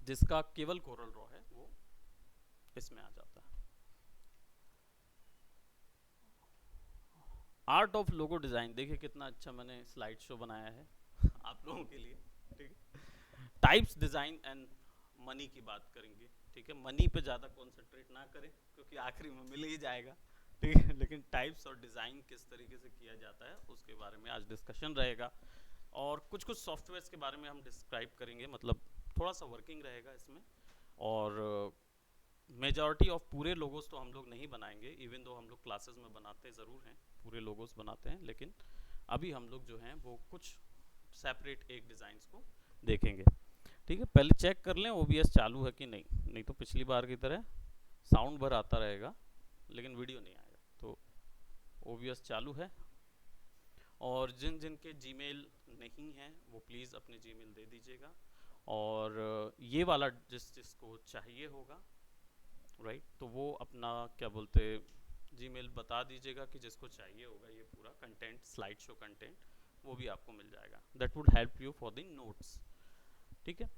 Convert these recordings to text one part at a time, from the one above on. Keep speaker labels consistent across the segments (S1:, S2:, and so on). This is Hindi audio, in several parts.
S1: जिसका केवल कोरल ड्रॉ है वो इसमें आ जाता है। आर्ट ऑफ लोगो डिजाइन, देखिए कितना अच्छा मैंने स्लाइड शो बनाया है आप लोगों के लिए। ठीक है, टाइप्स डिजाइन एंड मनी की बात करेंगे। ठीक है, मनी पे ज़्यादा कॉन्सेंट्रेट ना करें क्योंकि आखिरी में मिल ही जाएगा। ठीक है, लेकिन टाइप्स और डिज़ाइन किस तरीके से किया जाता है उसके बारे में आज डिस्कशन रहेगा। और कुछ कुछ सॉफ्टवेयर्स के बारे में हम डिस्क्राइब करेंगे, मतलब थोड़ा सा वर्किंग रहेगा इसमें। और मेजॉरिटी ऑफ पूरे लोगोस तो हम लोग नहीं बनाएंगे, इवन दो हम लोग क्लासेस में बनाते ज़रूर हैं, पूरे लोगोस बनाते हैं, लेकिन अभी हम लोग जो हैं वो कुछ सेपरेट एक डिज़ाइंस को देखेंगे। ठीक है, पहले चेक कर लें ओबीएस चालू है कि नहीं, नहीं तो पिछली बार की तरह साउंड भर आता रहेगा लेकिन वीडियो नहीं आएगा। तो ओबीएस चालू है, और जिन जिन के जीमेल नहीं है वो प्लीज़ अपने जीमेल दे दीजिएगा। और ये वाला जिसको चाहिए होगा, राइट, तो वो अपना क्या बोलते जीमेल बता दीजिएगा कि जिसको चाहिए होगा ये पूरा कंटेंट, स्लाइड शो कंटेंट, वो भी आपको मिल जाएगा। That would help you for the notes. ठीक है,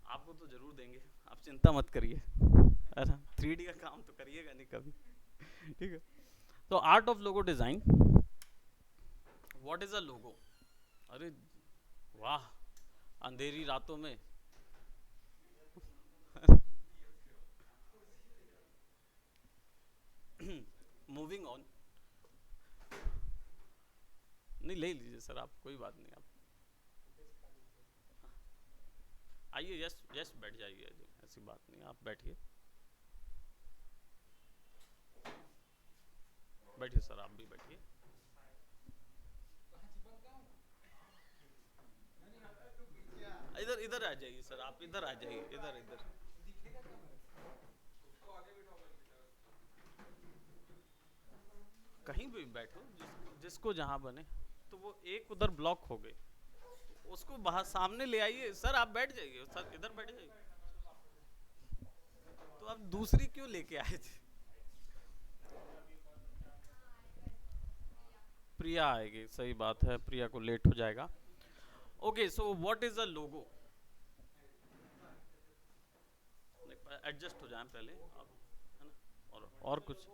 S1: आपको तो जरूर देंगे, आप चिंता मत करिए। अरे 3D का काम तो करिएगा नहीं कभी। ठीक है, तो art of logo design, what is a logo. अरे वाह, अंधेरी रातों में मूविंग ऑन। नहीं ले लीजिए सर, आप कोई बात नहीं, आप आइए, यस यस बैठ जाइए, ऐसी बात नहीं, आप बैठिए, बैठिए सर, आप भी बैठिए। इधर इधर आ जाइए सर, आप इधर आ जाइए, इधर इधर कहीं भी बैठो, जिसको जहाँ बने। तो वो एक उधर ब्लॉक हो गई, उसको बाहर सामने ले आइए सर, आप बैठ जाइए सर, इधर बैठ जाइए। तो आप दूसरी क्यों लेके आए थे। प्रिया आएगी, सही बात है, प्रिया को लेट हो जाएगा। Okay, so what is a logo. Adjust हो जाए पहले आप, है ना। और कुछ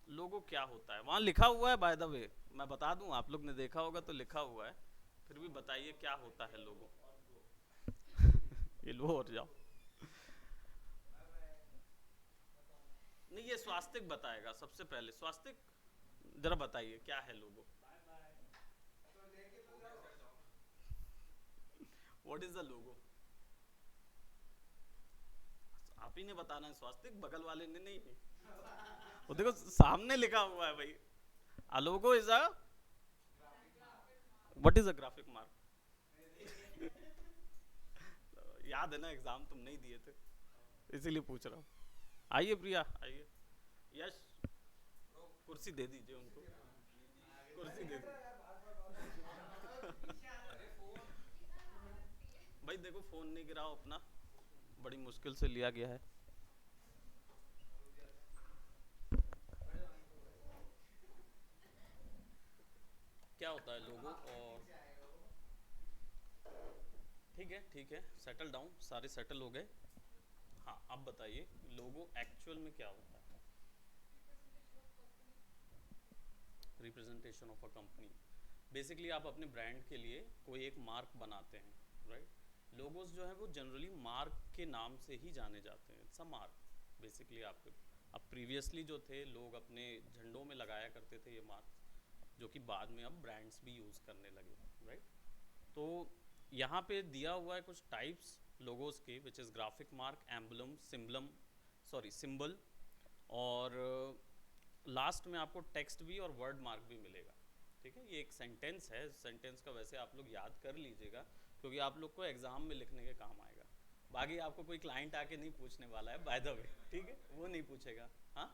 S1: लोगो क्या होता है, वहाँ लिखा हुआ है बाय द वे, मैं बता दूं, आप लोग ने देखा होगा तो लिखा हुआ है, फिर भी बताइए क्या होता है लोगो। ये लो और जाओ। नहीं, ये स्वास्तिक बताएगा सबसे पहले, स्वास्तिक जरा बताइए क्या है लोगो। व्हाट इज द लोगो, आप ही ने बताना है, स्वास्तिक बगल वाले ने नहीं। वो देखो सामने लिखा हुआ है भाई, a logo is a, what is a graphic mark। याद है ना, एग्जाम तुम नहीं दिए थे, इसीलिए पूछ रहा हूँ। आइए प्रिया आइए, यश कुर्सी दे दीजिए उनको, कुर्सी दे दीजिए। भाई देखो फोन नहीं गिराओ अपना, बड़ी मुश्किल से लिया गया है। क्या होता है लोगो, और ठीक है, सेटल डाउन, सारे सेटल हो गए। हाँ, अब बताइए लोगो एक्चुअल में क्या होता है। Representation of a company, basically आप अपने ब्रांड के लिए कोई एक मार्क बनाते हैं, राइट। लोगोस जो है वो जनरली मार्क के नाम से ही जाने जाते हैं, इट्स अ मार्क बेसिकली। आपके अब प्रीवियसली जो थे लोग अपने झंडों में लगाया करते थे ये मार्क्स, जो कि बाद में अब ब्रांड्स भी यूज़ करने लगे, राइट। तो यहाँ पे दिया हुआ है कुछ टाइप्स लोगोस के, which is graphic mark, emblem, symbolum, sorry symbol, और लास्ट में आपको टेक्स्ट भी और वर्ड मार्क भी मिलेगा। ठीक है, ये एक सेंटेंस है, सेंटेंस का वैसे आप लोग याद कर लीजिएगा क्योंकि आप लोग को एग्जाम में लिखने के काम आएगा। बाकी आपको कोई क्लाइंट आके नहीं पूछने वाला है बाय द वे, ठीक है, वो नहीं पूछेगा। हाँ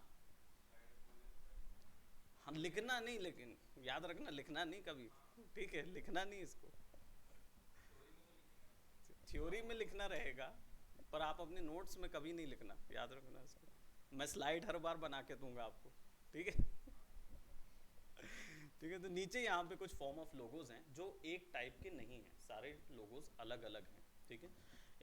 S1: हम लिखना नहीं, लेकिन याद रखना लिखना नहीं कभी। ठीक है, लिखना नहीं इसको, थ्योरी में लिखना रहेगा, पर आप अपने नोट्स में कभी नहीं लिखना, याद रखना इसको। मैं स्लाइड हर बार बना के दूंगा आपको, ठीक है। ठीक है, तो नीचे यहाँ पे कुछ फॉर्म ऑफ लोगोज हैं जो एक टाइप के नहीं हैं, सारे लोगोज अलग अलग हैं। ठीक है,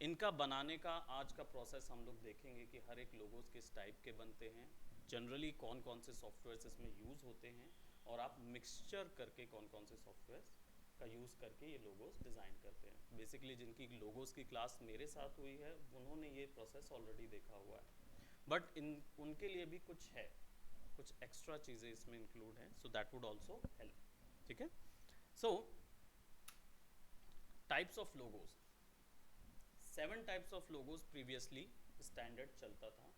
S1: इनका बनाने का आज का प्रोसेस हम लोग देखेंगे कि हर एक लोगोज किस टाइप के बनते हैं, जनरली कौन कौन से सॉफ्टवेयर इसमें यूज़ होते हैं, और आप मिक्सचर करके कौन कौन से सॉफ्टवेयर का यूज़ करके ये लोगोज डिज़ाइन करते हैं। बेसिकली जिनकी लोगोज की क्लास मेरे साथ हुई है उन्होंने ये प्रोसेस ऑलरेडी देखा हुआ है, बट इन उनके लिए भी कुछ है, कुछ एक्स्ट्रा चीज़ें इसमें इंक्लूड हैं, so that would also help. ठीक है, सो types of logos, 7 types of logos previously standard चलता था,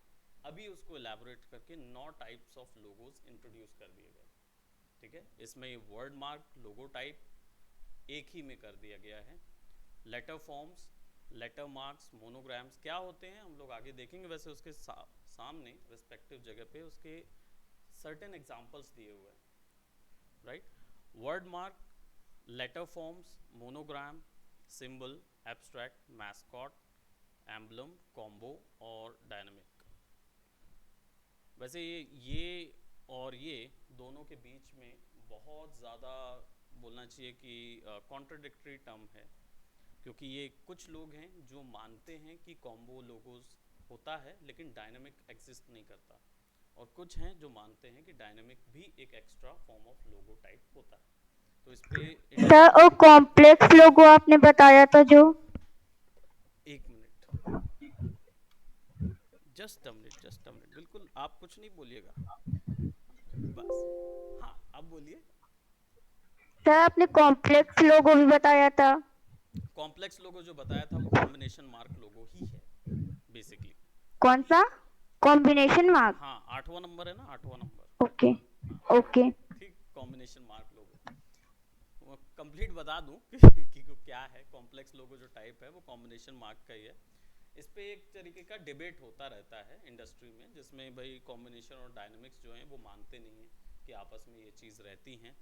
S1: अभी उसको एलैबोरेट करके 9 टाइप्स ऑफ लोगोज इंट्रोड्यूस कर दिए गए। ठीक है, इसमें वर्ड मार्क लोगो टाइप एक ही में कर दिया गया है, लेटर फॉर्म्स, लेटर मार्क्स, मोनोग्राम्स क्या होते हैं हम लोग आगे देखेंगे, वैसे उसके सामने रिस्पेक्टिव जगह पे उसके सर्टेन एग्जाम्पल्स दिए हुए हैं, right. Word mark, letter forms, monogram, symbol, abstract, mascot, emblem, combo और डायनामिक। वैसे ये और ये दोनों के बीच में बहुत ज़्यादा बोलना चाहिए कि कॉन्ट्राडिक्टरी टर्म है, क्योंकि ये कुछ लोग हैं जो मानते हैं कि कॉम्बो लोगोस होता है लेकिन डायनामिक एग्जिस्ट नहीं करता, और कुछ हैं जो मानते हैं कि डायनामिक भी एक extra form of logo type होता है। तो इस पे
S2: सर और कॉम्प्लेक्स लोगो आपने बताया था जो,
S1: एक minute, just a minute, just a minute, बिल्कुल आप कुछ नहीं बोलिएगा, बस। हाँ, अब बोलिए।
S2: सर आपने कॉम्प्लेक्स लोगो भी बताया था।
S1: कॉम्प्लेक्स लोगो जो बताया था वो कॉम्बिनेशन मार्क लोगो ही है बेसिकली।
S2: कौन सा? Combination mark.
S1: हाँ, 8वां नंबर है ना, 8वां नंबर।
S2: ओके
S1: हाँ, वो
S2: ओके।
S1: ठीक, कॉम्बिनेशन मार्क लोगो वो कंप्लीट बता दूं कि क्या है कॉम्प्लेक्स लोगो जो टाइप है, वो कॉम्बिनेशन मार्क का ही है। इस पे एक तरीके का डिबेट होता रहता है इंडस्ट्री में, जिसमें भाई कॉम्बिनेशन और डायनामिक्स जो हैं वो मानते नहीं हैं कि आपस में ये चीज़ रहती हैं,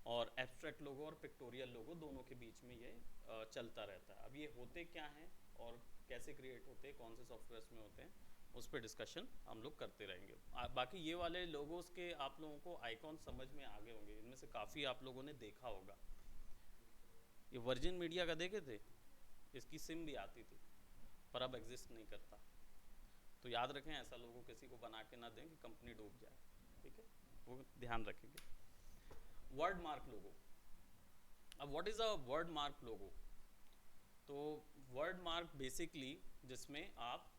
S1: और एब्स्ट्रैक्ट लोगो और पिक्टोरियल लोगो दोनों के बीच में ये चलता रहता है। अब ये होते क्या हैं और कैसे क्रिएट होते हैं, कौन से सॉफ्टवेयर में होते हैं, उस पर डिस्कशन हम लोग करते रहेंगे। बाकी ये वाले लोगोस के आप लोगों को आइकॉन समझ में आ गए होंगे, इनमें से काफ़ी आप लोगों ने देखा होगा। ये वर्जिन मीडिया का देखे थे, इसकी सिम भी आती थी पर अब एग्जिस्ट नहीं करता, तो याद रखें ऐसा लोगो किसी को बना के ना दें कि कंपनी डूब जाए। ठीक है, वो ध्यान रखेंगे। वर्ड मार्क लोगो, अब what is a word mark logo? तो वर्ड मार्क बेसिकली जिसमें आप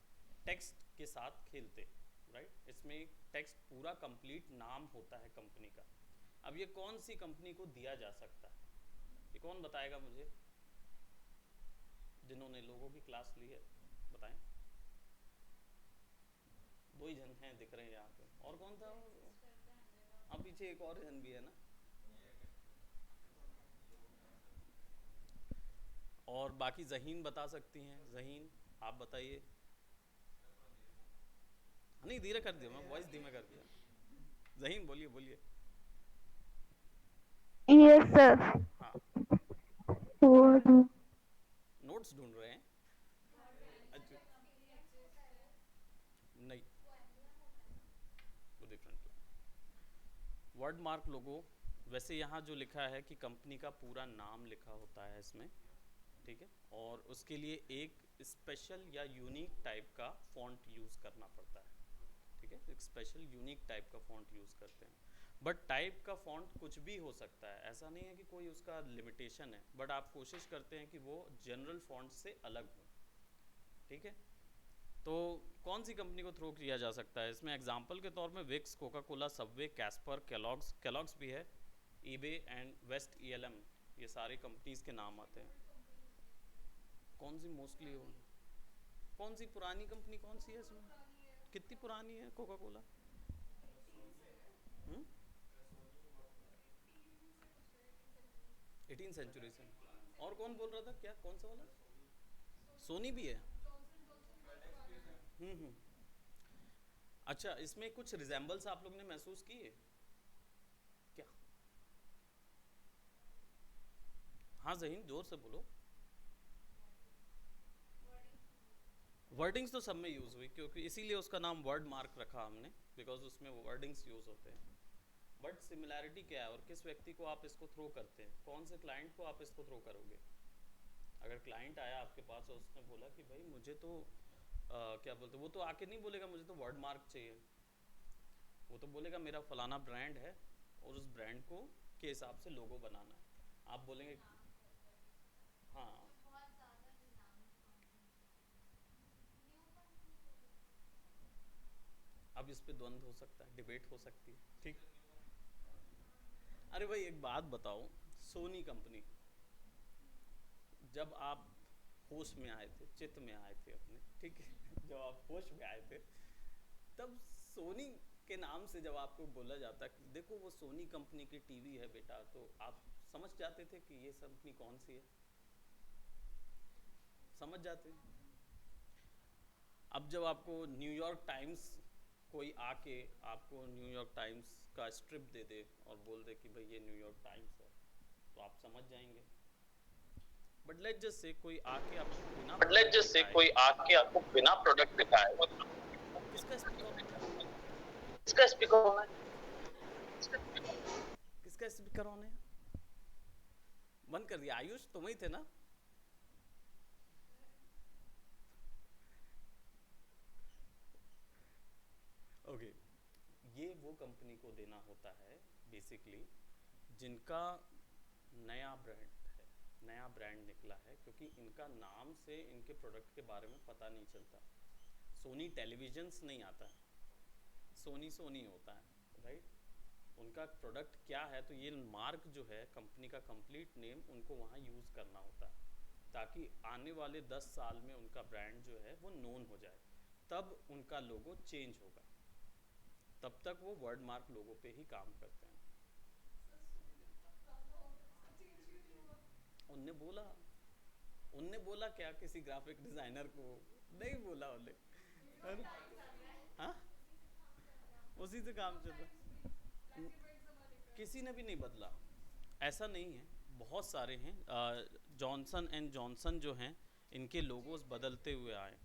S1: टेक्स्ट के साथ खेलते, राइट। इसमें टेक्स्ट पूरा कंप्लीट नाम होता है कंपनी का। अब ये कौन सी कंपनी को दिया जा सकता है, ये कौन बताएगा मुझे, जिन्होंने लोगों की क्लास ली है बताएं। 2 ही जन हैं दिख रहे हैं यहाँ पे, और कौन था? हाँ, पीछे एक और जन भी है ना, और बाकी जहीन बता सकती हैं। जहीन आप बताइए। नहीं, धीरे कर दिया, मैं वॉइस धीमे कर दिया। जहीन बोलिए बोलिए।
S2: Yes sir.
S1: हाँ,
S2: वर्ड
S1: नोट्स ढूंढ रहे हैं? अच्छा, नहीं, वो डिफरेंट। वर्ड मार्क लोगो, वैसे यहाँ जो लिखा है कि कंपनी का पूरा नाम लिखा होता है इसमें, ठीक है, और उसके लिए एक स्पेशल या यूनिक टाइप का फॉन्ट यूज़ करना पड़ता है। ठीक है, एक स्पेशल यूनिक टाइप का फॉन्ट यूज़ करते हैं, बट टाइप का फॉन्ट कुछ भी हो सकता है, ऐसा नहीं है कि कोई उसका लिमिटेशन है, बट आप कोशिश करते हैं कि वो जनरल फॉन्ट से अलग हो। ठीक है, तो कौन सी कंपनी को थ्रो किया जा सकता है इसमें? एग्जांपल के तौर में Vicks, Coca Cola, Subway, Casper, Kellogg's, Kellogg's भी है, ईबे एंड वेस्ट ईएलएम, ये सारी कंपनीज के नाम आते हैं। कौन सी मोस्टली हो, कौन सी पुरानी कंपनी कौन सी है इसमें? कितनी पुरानी है कोका कोला? 18 सेंचुरी से। और कौन बोल रहा था, क्या कौन सा वाला? सोनी भी है। हम्म। अच्छा, इसमें कुछ रिजेंबल्स आप लोग ने महसूस किए क्या? हाँ जहीन, जोर से बोलो। वर्डिंग्स तो सब में यूज़ हुई, क्योंकि इसीलिए उसका नाम वर्ड मार्क रखा हमने, बिकॉज उसमें वर्डिंग्स यूज़ होते हैं। बट सिमिलैरिटी क्या है और किस व्यक्ति को आप इसको थ्रो करते हैं, कौन से क्लाइंट को आप इसको थ्रो करोगे। अगर क्लाइंट आया आपके पास और उसने बोला कि भाई मुझे तो क्या बोलते, वो तो आके नहीं बोलेगा मुझे तो वर्ड मार्क चाहिए, वो तो बोलेगा मेरा फलाना ब्रांड है और उस ब्रांड को के हिसाब से लोगो बनाना है। आप बोलेंगे हाँ, अब इस पे द्वंद्व हो सकता है, डिबेट हो सकती है, ठीक। अरे भाई एक बात बताओ, सोनी कंपनी जब आप होश में आए थे, चित्त में आए थे अपने, ठीक है जब आप होश में आए थे, तब सोनी के नाम से जब आपको बोला जाता कि देखो वो सोनी कंपनी की टीवी है बेटा, तो आप समझ जाते थे कि ये कंपनी कौन सी है, समझ जाते। अब जब आपको न्यूयॉर्क टाइम्स कोई आके आपको न्यूयॉर्क टाइम्स का स्ट्रिप दे दे और बोल दे कि भाई ये न्यूयॉर्क टाइम्स है, तो आप समझ जाएंगे। बट लेट जस्ट से कोई आके आपको बिना
S3: but let
S1: product
S3: just say
S1: दिखाए,
S3: कोई आके आपको बिना प्रोडक्ट दिखाए,
S1: किसका स्पीकर ऑन है,
S3: इसका स्पीकर होना
S1: किसका स्पीकर ऑन है, बंद कर दिया। आयुष तुम ही थे ना। ओके ये वो कंपनी को देना होता है बेसिकली जिनका नया ब्रांड है, नया ब्रांड निकला है, क्योंकि इनका नाम से इनके प्रोडक्ट के बारे में पता नहीं चलता। सोनी टेलीविजन्स नहीं आता है, सोनी सोनी होता है, राइट। उनका प्रोडक्ट क्या है, तो ये मार्क जो है कंपनी का कंप्लीट नेम उनको वहाँ यूज़ करना होता है, ताकि आने वाले 10 साल में उनका ब्रांड जो है वो नोन हो जाए, तब उनका लोगो चेंज होगा। तब तक वो वर्ड मार्क लोगो पे ही काम करते हैं। उनने बोला, उनने बोला क्या किसी ग्राफिक डिजाइनर को, नहीं बोला उन्हें, हाँ उसी से काम चल रहा, किसी ने भी नहीं बदला, ऐसा नहीं है, बहुत सारे हैं। जॉनसन एंड जॉनसन जो हैं इनके लोगोस बदलते हुए आए।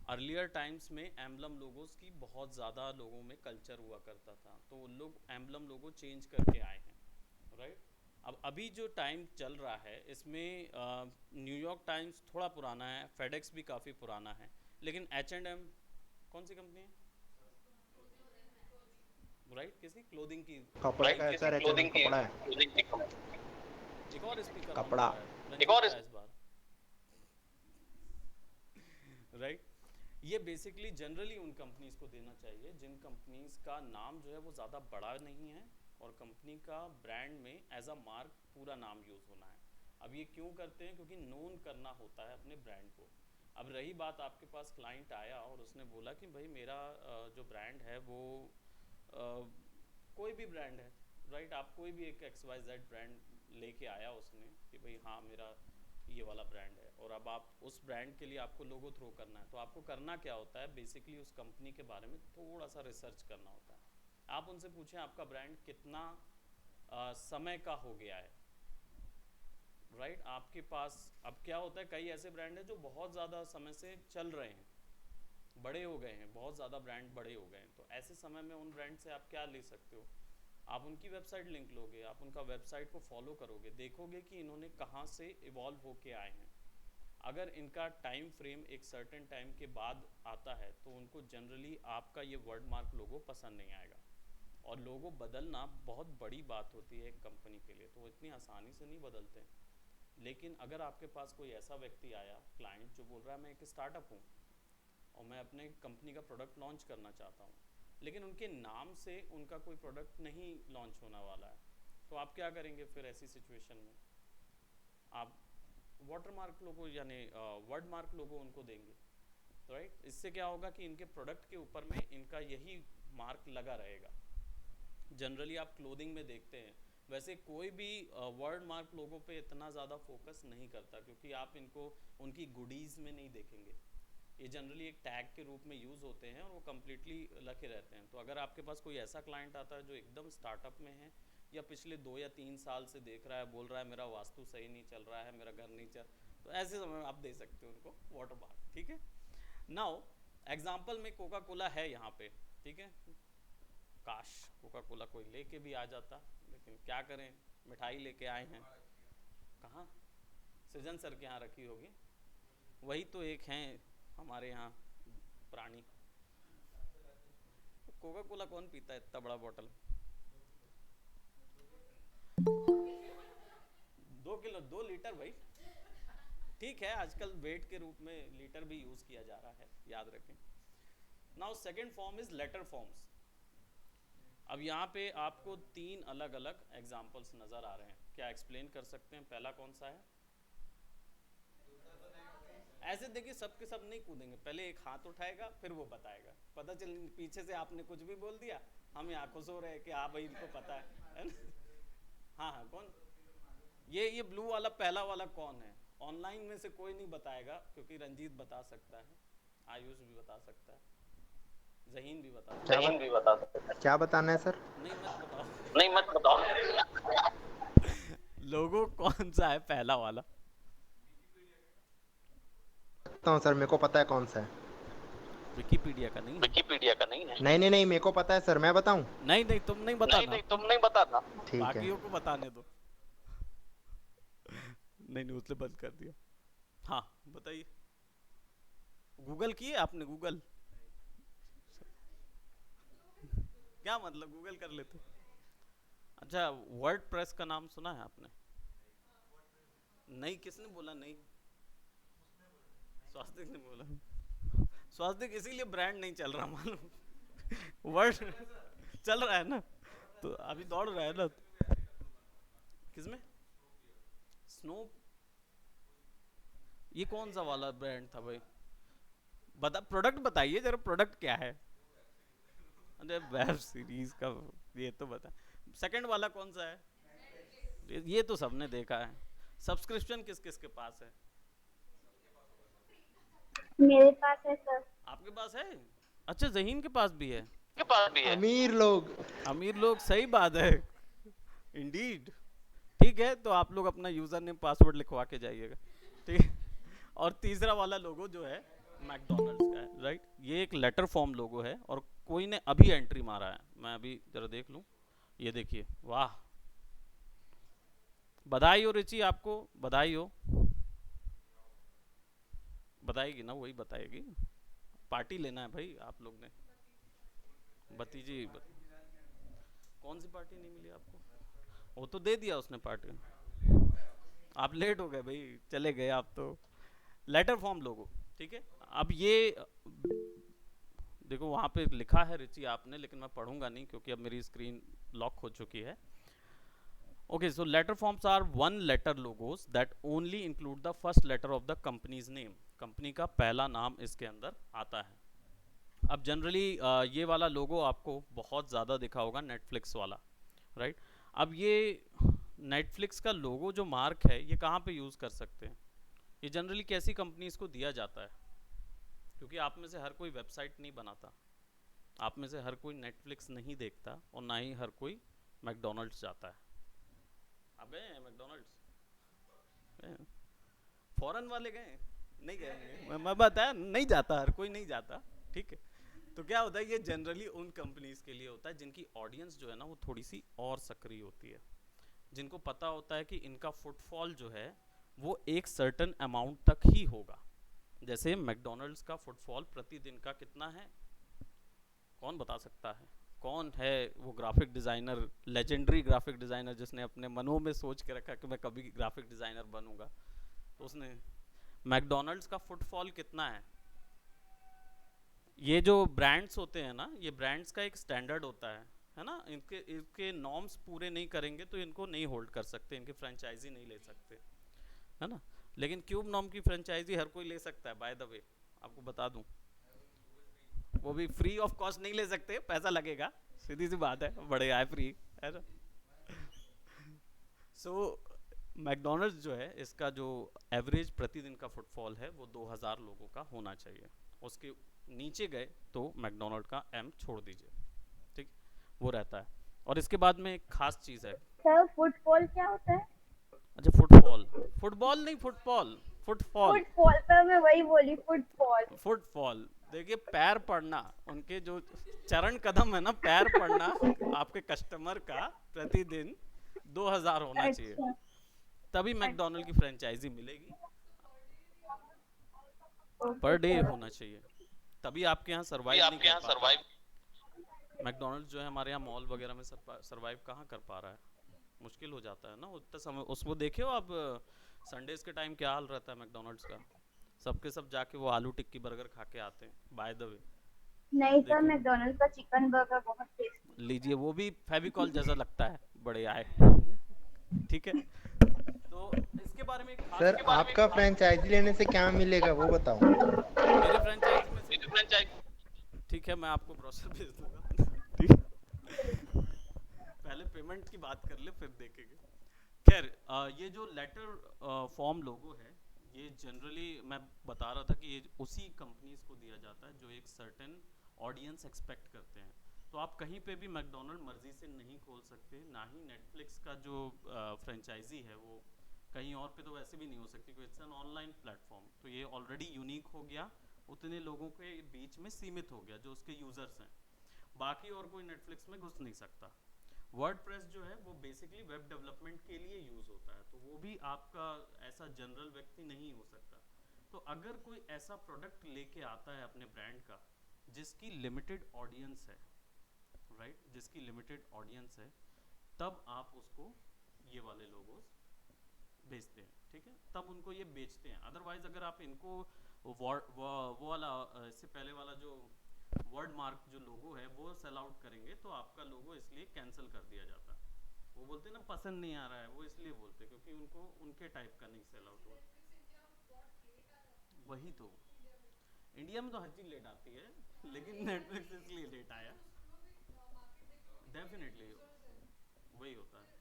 S1: अर्लियर टाइम्स में एम्बलम लोगोस की बहुत ज़्यादा लोगों में कल्चर हुआ करता था, तो उन लोग एम्बलम लोगो चेंज करके आए हैं, राइट। अब अभी जो टाइम चल रहा है इसमें न्यूयॉर्क टाइम्स थोड़ा पुराना है, फेडेक्स भी काफ़ी पुराना है, लेकिन H&M कौन सी कंपनी है, राइट, किसी क्लोथिंग की,
S3: कपड़े का ऐसा है,
S1: क्लोथिंग
S3: कपड़ा है,
S1: एक और स्पीकर ऑन
S3: कपड़ा,
S1: हुआ है,
S3: एक
S1: रंजीत
S3: और
S1: का इस बार, राइट। ये बेसिकली जनरली उन कंपनीज को देना चाहिए जिन कंपनीज का नाम जो है वो ज़्यादा बड़ा नहीं है और कंपनी का ब्रांड में एज अ मार्क पूरा नाम यूज़ होना है। अब ये क्यों करते हैं, क्योंकि नोन करना होता है अपने ब्रांड को। अब रही बात, आपके पास क्लाइंट आया और उसने बोला कि भाई मेरा जो ब्रांड है वो कोई भी ब्रांड है, राइट, आप कोई भी एक XYZ ब्रांड लेके आया उसने कि भाई हाँ मेरा ये वाला ब्रांड है, और अब आप उस ब्रांड के लिए आपको लोगो थ्रो करना है, तो आपको करना क्या होता है, बेसिकली उस कंपनी के बारे में थोड़ा सा रिसर्च करना होता है। आप उनसे पूछें आपका ब्रांड कितना समय का हो गया है, राइट। आपके पास अब क्या होता है, कई ऐसे ब्रांड है जो बहुत ज़्यादा समय से चल रहे हैं, बड़े हो गए हैं, बहुत ज़्यादा ब्रांड बड़े हो गए हैं, तो ऐसे समय में उन ब्रांड से आप क्या ले सकते हो, आप उनकी वेबसाइट लिंक लोगे, आप उनका वेबसाइट को फॉलो करोगे, देखोगे कि इन्होंने कहाँ से इवॉल्व होके आए हैं। अगर इनका टाइम फ्रेम एक सर्टेन टाइम के बाद आता है तो उनको जनरली आपका ये वर्ड मार्क लोगो पसंद नहीं आएगा, और लोगो बदलना बहुत बड़ी बात होती है एक कंपनी के लिए, तो वो इतनी आसानी से नहीं बदलते हैं। लेकिन अगर आपके पास कोई ऐसा व्यक्ति आया, क्लाइंट, जो बोल रहा है मैं एक स्टार्टअप हूँ और मैं अपने कंपनी का प्रोडक्ट लॉन्च करना चाहता हूँ, लेकिन उनके नाम से उनका कोई प्रोडक्ट नहीं लॉन्च होने वाला है, तो आप क्या करेंगे फिर ऐसी सिचुएशन में, आप वाटर मार्क लोगो यानी वर्ड मार्क लोगो उनको देंगे, राइट। इससे क्या होगा कि इनके प्रोडक्ट के ऊपर में इनका यही मार्क लगा रहेगा। जनरली आप क्लोथिंग में देखते हैं, वैसे कोई भी वर्ड मार्क लोगों पे इतना ज़्यादा फोकस नहीं करता, क्योंकि आप इनको उनकी गुडीज़ में नहीं देखेंगे, ये जनरली एक टैग के रूप में यूज़ होते हैं और वो कम्प्लीटली लगे रहते हैं। तो अगर आपके पास कोई ऐसा क्लाइंट आता है जो एकदम स्टार्टअप में है या पिछले 2 या 3 साल से देख रहा है, बोल रहा है मेरा वास्तु सही नहीं चल रहा है, मेरा घर नहीं चल, तो ऐसे समय में आप दे सकते हो उनको वाटर मार्क, ठीक है। नाउ एग्जाम्पल में कोका कोला है यहाँ पे, ठीक है, काश कोका कोला कोई लेके भी आ जाता, लेकिन क्या करें, मिठाई लेके आए हैं। कहाँ? सृजन सर के यहाँ रखी होगी, वही तो एक हैं हमारे यहाँ प्राणी। कोका कोला कौन पीता है इतना बड़ा बॉटल? 2 किलो 2 लीटर भाई, ठीक है, आजकल वेट के रूप में लीटर भी यूज किया जा रहा है, याद रखें। Now second form is letter forms. अब यहाँ पे आपको 3 अलग अलग एग्जाम्पल्स नजर आ रहे हैं, क्या एक्सप्लेन कर सकते हैं? पहला कौन सा है? ऐसे देखिए सबके सब नहीं कूदेंगे, पहले एक हाथ उठाएगा फिर वो बताएगा, पता चल पीछे से आपने कुछ भी बोल दिया, हम यहाँ खुश हो रहे हैं कि हाँ भाई इनको पता है ना? हाँ हाँ, कौन? ये ब्लू वाला पहला वाला कौन है? ऑनलाइन में से कोई नहीं बताएगा, क्योंकि रंजीत बता सकता है, आयुष भी बता सकता है, जहीन भी बता सकता है।
S4: क्या बताना है सर?
S1: नहीं मत बताओ। लोगो कौन सा है पहला वाला?
S4: बताता हूँ सर, मेरे को पता है कौन सा है।
S1: विकिपीडिया का नहीं है?
S3: विकिपीडिया का नहीं है।
S4: नहीं, मेरे को पता है सर, मैं बताऊं?
S1: नहीं तुम नहीं बताना।
S3: नहीं तुम नहीं बताना।
S4: ठीक है,
S1: बाकियों को बताने दो। नहीं उसने बंद कर दिया। हाँ बताइए, गूगल किए आपने? गूगल क्या मतलब? गूगल कर लेते। अच्छा, वर्डप्रेस का नाम सुना है आपने? नहीं, किसने बोला नहीं? स्वास्तिक ने बोला। स्वास्तिक इसीलिए ब्रांड नहीं चल रहा मालूम। वर्ड चल रहा है ना, तो अभी दौड़ रहा है ना। किसमें? स्नोप? ये कौन सा वाला ब्रांड था भाई? प्रोडक्ट बताइए जरा, प्रोडक्ट क्या है? अरे वेब सीरीज का ये तो बता। सेकंड वाला कौन सा है? ये तो सबने देखा है। सब्सक्रिप्शन किस किस के पास है?
S2: मेरे पास है सर।
S1: आपके पास है? अच्छा, जहीन के पास भी है।
S3: के पास भी है।
S4: अमीर लोग।
S1: अमीर लोग, सही बात है, इंडीड। ठीक है, तो आप लोग अपना यूजर नेम पासवर्ड लिखवा के जाइएगा, ठीक है। और तीसरा वाला लोगो जो है मैकडोनल्ड्स का है, राइट। ये एक लेटर फॉर्म लोगो है और कोई ने अभी एंट्री मारा है, मैं अभी जरा देख लूं। ये देखिए, वाह, बधाई हो रिची, आपको बधाई हो। बताएगी ना, वही बताएगी। पार्टी लेना है भाई आप लोग ने। भतीजी कौन सी पार्टी नहीं मिली आपको? वो तो दे दिया उसने पार्टी। आप लेट हो गए भाई, चले गए आप तो। लेटर फॉर्म लोगो, ठीक है। अब ये देखो वहां पे लिखा है रिची आपने, लेकिन मैं पढ़ूंगा नहीं क्योंकि अब मेरी स्क्रीन लॉक हो चुकी है। Okay, so letter forms are one letter logos that only include the first letter of the company's name. Company का पहला नाम इसके अंदर आता है। अब जनरली ये वाला लोगो आपको बहुत ज़्यादा दिखा होगा, नेटफ्लिक्स वाला, राइट। अब ये नेटफ्लिक्स का लोगो जो मार्क है, ये कहाँ पे यूज़ कर सकते हैं? ये जनरली कैसी कंपनीज को दिया जाता है? क्योंकि आप में से हर कोई वेबसाइट नहीं बनाता, आप में से हर कोई नेटफ्लिक्स नहीं देखता, और ना ही हर कोई मैकडोनल्ड्स जाता है। आप गए हैं मैकडोनल्ड्स? फॉरेन वाले गए? नहीं गए। मैं बताया, नहीं जाता, हर कोई नहीं जाता, ठीक है। तो क्या होता है, ये जनरली उन कंपनीज के लिए होता है जिनकी ऑडियंस जो है ना वो थोड़ी सी और सक्रिय होती है, जिनको पता होता है कि इनका फुटफॉल जो है वो एक सर्टेन अमाउंट तक ही होगा। जैसे मैकडोनल्ड्स का फुटफॉल प्रतिदिन का कितना है, कौन बता सकता है? कौन है वो graphic designer, legendary graphic designer, जिसने अपने मनों में सोच के रखा कि मैं कभी ग्राफिक डिज़ाइनर बनूंगा? तो उसने, मैकडोनल्ड्स का फुटफॉल कितना है? ये जो ब्रांड्स होते हैं ना, ये ब्रांड्स का एक स्टैंडर्ड होता है ना। इनके नॉर्म्स पूरे नहीं करेंगे तो इनको नहीं होल्ड कर सकते, इनकी फ्रेंचाइजी नहीं ले सकते, है ना। लेकिन क्यूब नॉर्म की फ्रेंचाइजी हर कोई ले सकता है, बाय द वे आपको बता दूं। वो भी फ्री ऑफ कॉस्ट नहीं ले सकते, पैसा लगेगा, सीधी सी बात है, बड़े आए फ्री, है ना। सो मैकडोनल्ड्स जो है, इसका जो एवरेज प्रतिदिन का फुटफॉल है वो 2000 लोगों का होना चाहिए। उसके नीचे गए तो मैकडोनल्ड का एम छोड़ दीजिए, ठीक, वो रहता है। और इसके बाद में एक खास चीज़ है।
S2: सर फुटबॉल क्या होता है?
S1: अच्छा, फुटबॉल, फुटबॉल नहीं, फुटबॉल, फुटफॉल।
S2: फुटबॉल तो मैं वही वही बोली, फुटफॉल।
S1: फुटफॉल, देखिए पैर पड़ना, उनके जो चरण कदम है ना, पैर पड़ना आपके कस्टमर का प्रतिदिन 2000 होना चाहिए,
S2: अच्छा
S1: तभी मैकडोनल्ड की फ्रेंचाइजी मिलेगी। पर
S2: ओके
S1: डे
S2: सर।
S1: होना चाहिए, तभी आपके यहाँ
S3: भी
S1: सरवाइव नहीं
S3: आपके
S1: कर
S3: यहाँ
S1: पाता।
S3: सरवाइव।
S1: मैकडोनल्ड जो है हमारे यहाँ मॉल वगैरह में सरवाइव कहाँ कर पा रहा है, मुश्किल हो जाता है ना उतना समय। उसको देखे हो आप संडेज के टाइम क्या हाल रहता है मैकडोनल्ड्स का, सबके सब जाके वो आलू टिक्की बर्गर खा के आते हैं, बाय द वे।
S2: नहीं सर,
S1: देखिए,
S2: मैकडोनल्ड का चिकन बर्गर बहुत टेस्टी।
S1: लीजिए, वो भी फेविकॉल जैसा लगता है, बड़े आए, ठीक है। तो इसके बारे में एक खास
S4: सर
S3: के बारे में
S4: आपका फ्रेंचाइजी लेने से क्या मिलेगा वो बताओ।
S1: मेरे फ्रेंचाइजी में से,
S3: फ्रेंचाइज।
S1: ठीक है मैं आपको ब्रोशर भेज दूंगा, ठीक है, पहले पेमेंट की बात कर ले फिर देखेंगे। खैर ये जो लेटर फॉर्म लोगो है, ये जनरली मैं बता रहा था कि ये उसी कंपनीज को दिया जाता है जो एक सर्टेन ऑडियंस एक्सपेक्ट करते हैं। तो आप कहीं पे भी मैकडोनल्ड मर्जी से नहीं खोल सकते, ना ही नेटफ्लिक्स का जो फ्रेंचाइजी है वो कहीं और पे तो वैसे भी नहीं हो सकती, क्योंकि इट्स एन ऑनलाइन प्लेटफॉर्म। तो ये ऑलरेडी यूनिक हो गया, उतने लोगों के बीच में सीमित हो गया जो उसके यूजर्स हैं, बाकी और कोई नेटफ्लिक्स में घुस नहीं सकता। वर्डप्रेस जो है वो बेसिकली वेब डेवलपमेंट के लिए यूज होता है, तो वो भी आपका ऐसा जनरल व्यक्ति नहीं हो सकता। तो अगर कोई ऐसा प्रोडक्ट लेके आता है अपने ब्रांड का जिसकी लिमिटेड ऑडियंस है, राइट, जिसकी लिमिटेड ऑडियंस है, तब आप उसको ये वाले लोगोस बेचते हैं, ठीक है, तब उनको ये बेचते हैं। अदरवाइज अगर आप इनको वो वाला इससे पहले वाला जो वर्ड मार्क जो लोगो है वो सेल आउट करेंगे, तो आपका लोगो इसलिए कैंसिल कर दिया जाता है। वो बोलते हैं ना पसंद नहीं आ रहा है, वो इसलिए बोलते हैं क्योंकि उनको उनके टाइप का नहीं सेल आउट हुआ। वही तो, इंडिया में तो हर चीज लेट आती है, लेकिन नेटफ्लिक्स इसलिए लेट आया, डेफिनेटली वही होता है।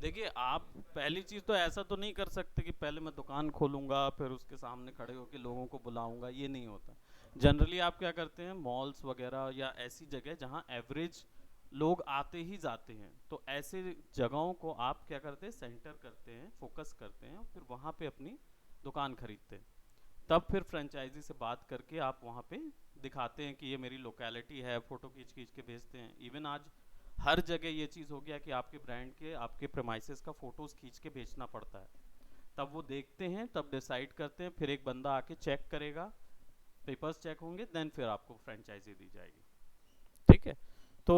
S1: देखिए आप पहली चीज़ तो ऐसा तो नहीं कर सकते कि पहले मैं दुकान खोलूंगा फिर उसके सामने खड़े होकर लोगों को बुलाऊंगा, ये नहीं होता। जनरली आप क्या करते हैं, मॉल्स वगैरह या ऐसी जगह जहां एवरेज लोग आते ही जाते हैं, तो ऐसे जगहों को आप क्या करते हैं, सेंटर करते हैं, फोकस करते हैं, फिर वहाँ पे अपनी दुकान खरीदते हैं। तब फिर फ्रेंचाइजी से बात करके आप वहाँ पे दिखाते हैं कि ये मेरी लोकेलिटी है, फ़ोटो खींच खींच के भेजते हैं। इवन आज हर जगह ये चीज़ हो गया कि आपके ब्रांड के, आपके प्रेमाइसेस का फ़ोटोज़ खींच के बेचना पड़ता है। तब वो देखते हैं, तब डिसाइड करते हैं, फिर एक बंदा आके चेक करेगा, पेपर्स चेक होंगे, देन फिर आपको फ्रेंचाइजी दी जाएगी, ठीक है। तो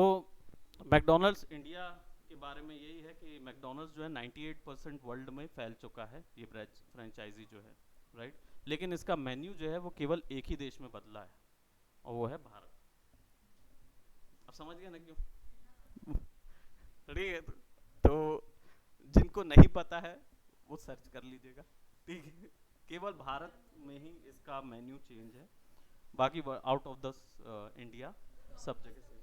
S1: मैकडोनल्ड्स इंडिया के बारे में यही है कि मैकडोनल्ड्स जो है 98% वर्ल्ड में फैल चुका है ये फ्रेंचाइजी जो है, राइट। लेकिन इसका मेन्यू जो है वो केवल एक ही देश में बदला है, और वो है भारत। अब समझ गए ना क्यों, ठीक है। तो जिनको नहीं पता है वो सर्च कर लीजिएगा, ठीक है। केवल भारत में ही इसका मेन्यू चेंज है, बाकी आउट ऑफ द इंडिया सब जगह से।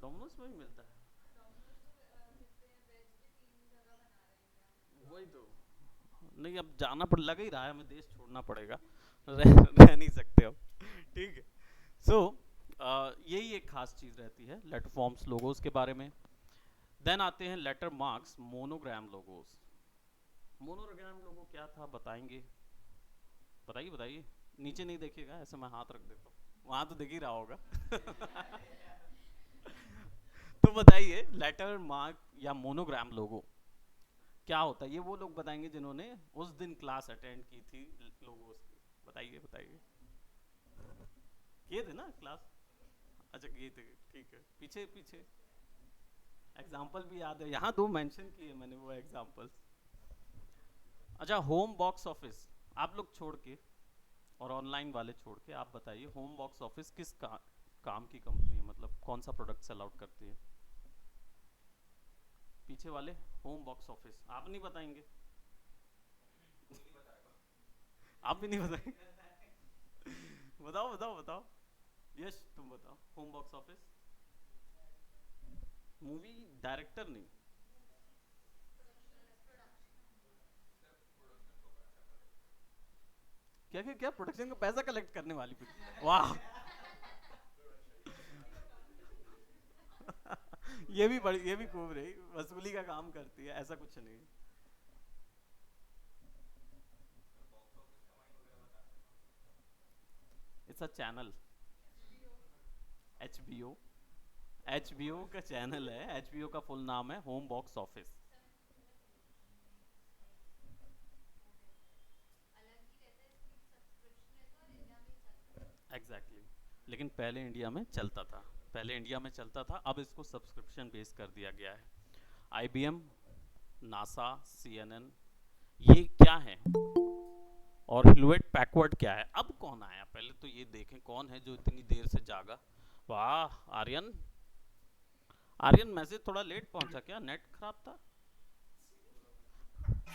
S1: डोमिनोज में भी मिलता है, वही तो, नहीं अब जाना पड़ लग ही रहा है, हमें देश छोड़ना पड़ेगा, रह नहीं सकते अब, ठीक है। सो यही एक खास चीज़ रहती है लेटर फॉर्म्स लोगोस के बारे में। देन आते हैं letter marks, monogram logos. Monogram logo क्या था बताएंगे, बताइए बताइए, नीचे नहीं देखिएगा, ऐसे मैं हाथ रख देता हूँ, वहाँ तो दिख ही रहा होगा तो बताइए लेटर मार्क या मोनोग्राम लोगो क्या होता है, ये वो लोग बताएंगे जिन्होंने उस दिन क्लास अटेंड की थी लोगोस की। बताइए बताइए, किए थे ना क्लास, अच्छा किए थे, ठीक है। पीछे पीछे एग्जाम्पल भी याद है, यहाँ 2 मेंशन किए मैंने वो एग्जाम्पल्स। अच्छा, होम बॉक्स ऑफिस आप लोग छोड़ के और ऑनलाइन वाले छोड़ के आप बताइए, होम बॉक्स ऑफिस किस काम की कंपनी है, मतलब कौन सा प्रोडक्ट सेल आउट करती है? पीछे वाले, होम बॉक्स ऑफिस, आप नहीं बताएंगे? आप भी नहीं बताएंगे बताओ बताओ बताओ, यश तुम बताओ, home box office movie director नहीं, क्या क्या क्या, प्रोडक्शन का पैसा कलेक्ट करने वाली वाह ये भी खूब रही, वसूली का काम करती है, ऐसा कुछ नहीं। It's a channel, HBO। HBO का चैनल है, HBO का फुल नाम है home box office. Exactly exactly। लेकिन पहले इंडिया में चलता था, पहले इंडिया में चलता था, अब इसको सब्सक्रिप्शन बेस कर दिया गया है। IBM, नासा, CNN, ये क्या है, और ह्यूलेट पैकवर्ड क्या है। अब कौन आया, पहले तो ये देखें कौन है जो इतनी देर से जागा। वाह आर्यन, आर्यन मैसेज थोड़ा लेट पहुंचा, क्या नेट खराब था?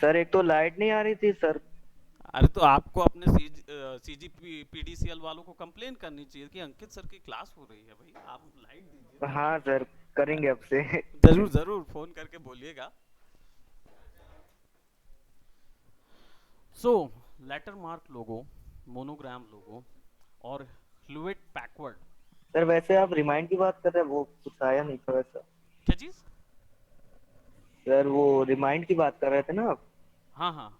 S5: सर एक तो लाइट नहीं आ रही थी सर।
S1: अरे तो आपको अपने CG PDCL वालों को कंप्लेन करनी चाहिए कि अंकित सर की क्लास हो रही है, भाई आप लाइट दीजिए।
S5: हाँ सर, करेंगे अब से।
S1: जरूर जरूर फोन करके बोलिएगा। सो लेटर मार्क लोगो, मोनोग्राम लोगो और ह्यूलेट पैकवर्ड।
S5: सर वैसे आप रिमाइंड की बात कर रहे हैं, वो कुछ आया नहीं था वैसा।
S1: क्या चीज?
S5: सर वो रिमाइंड की बात कर रहे थे ना आप।
S1: हाँ हाँ।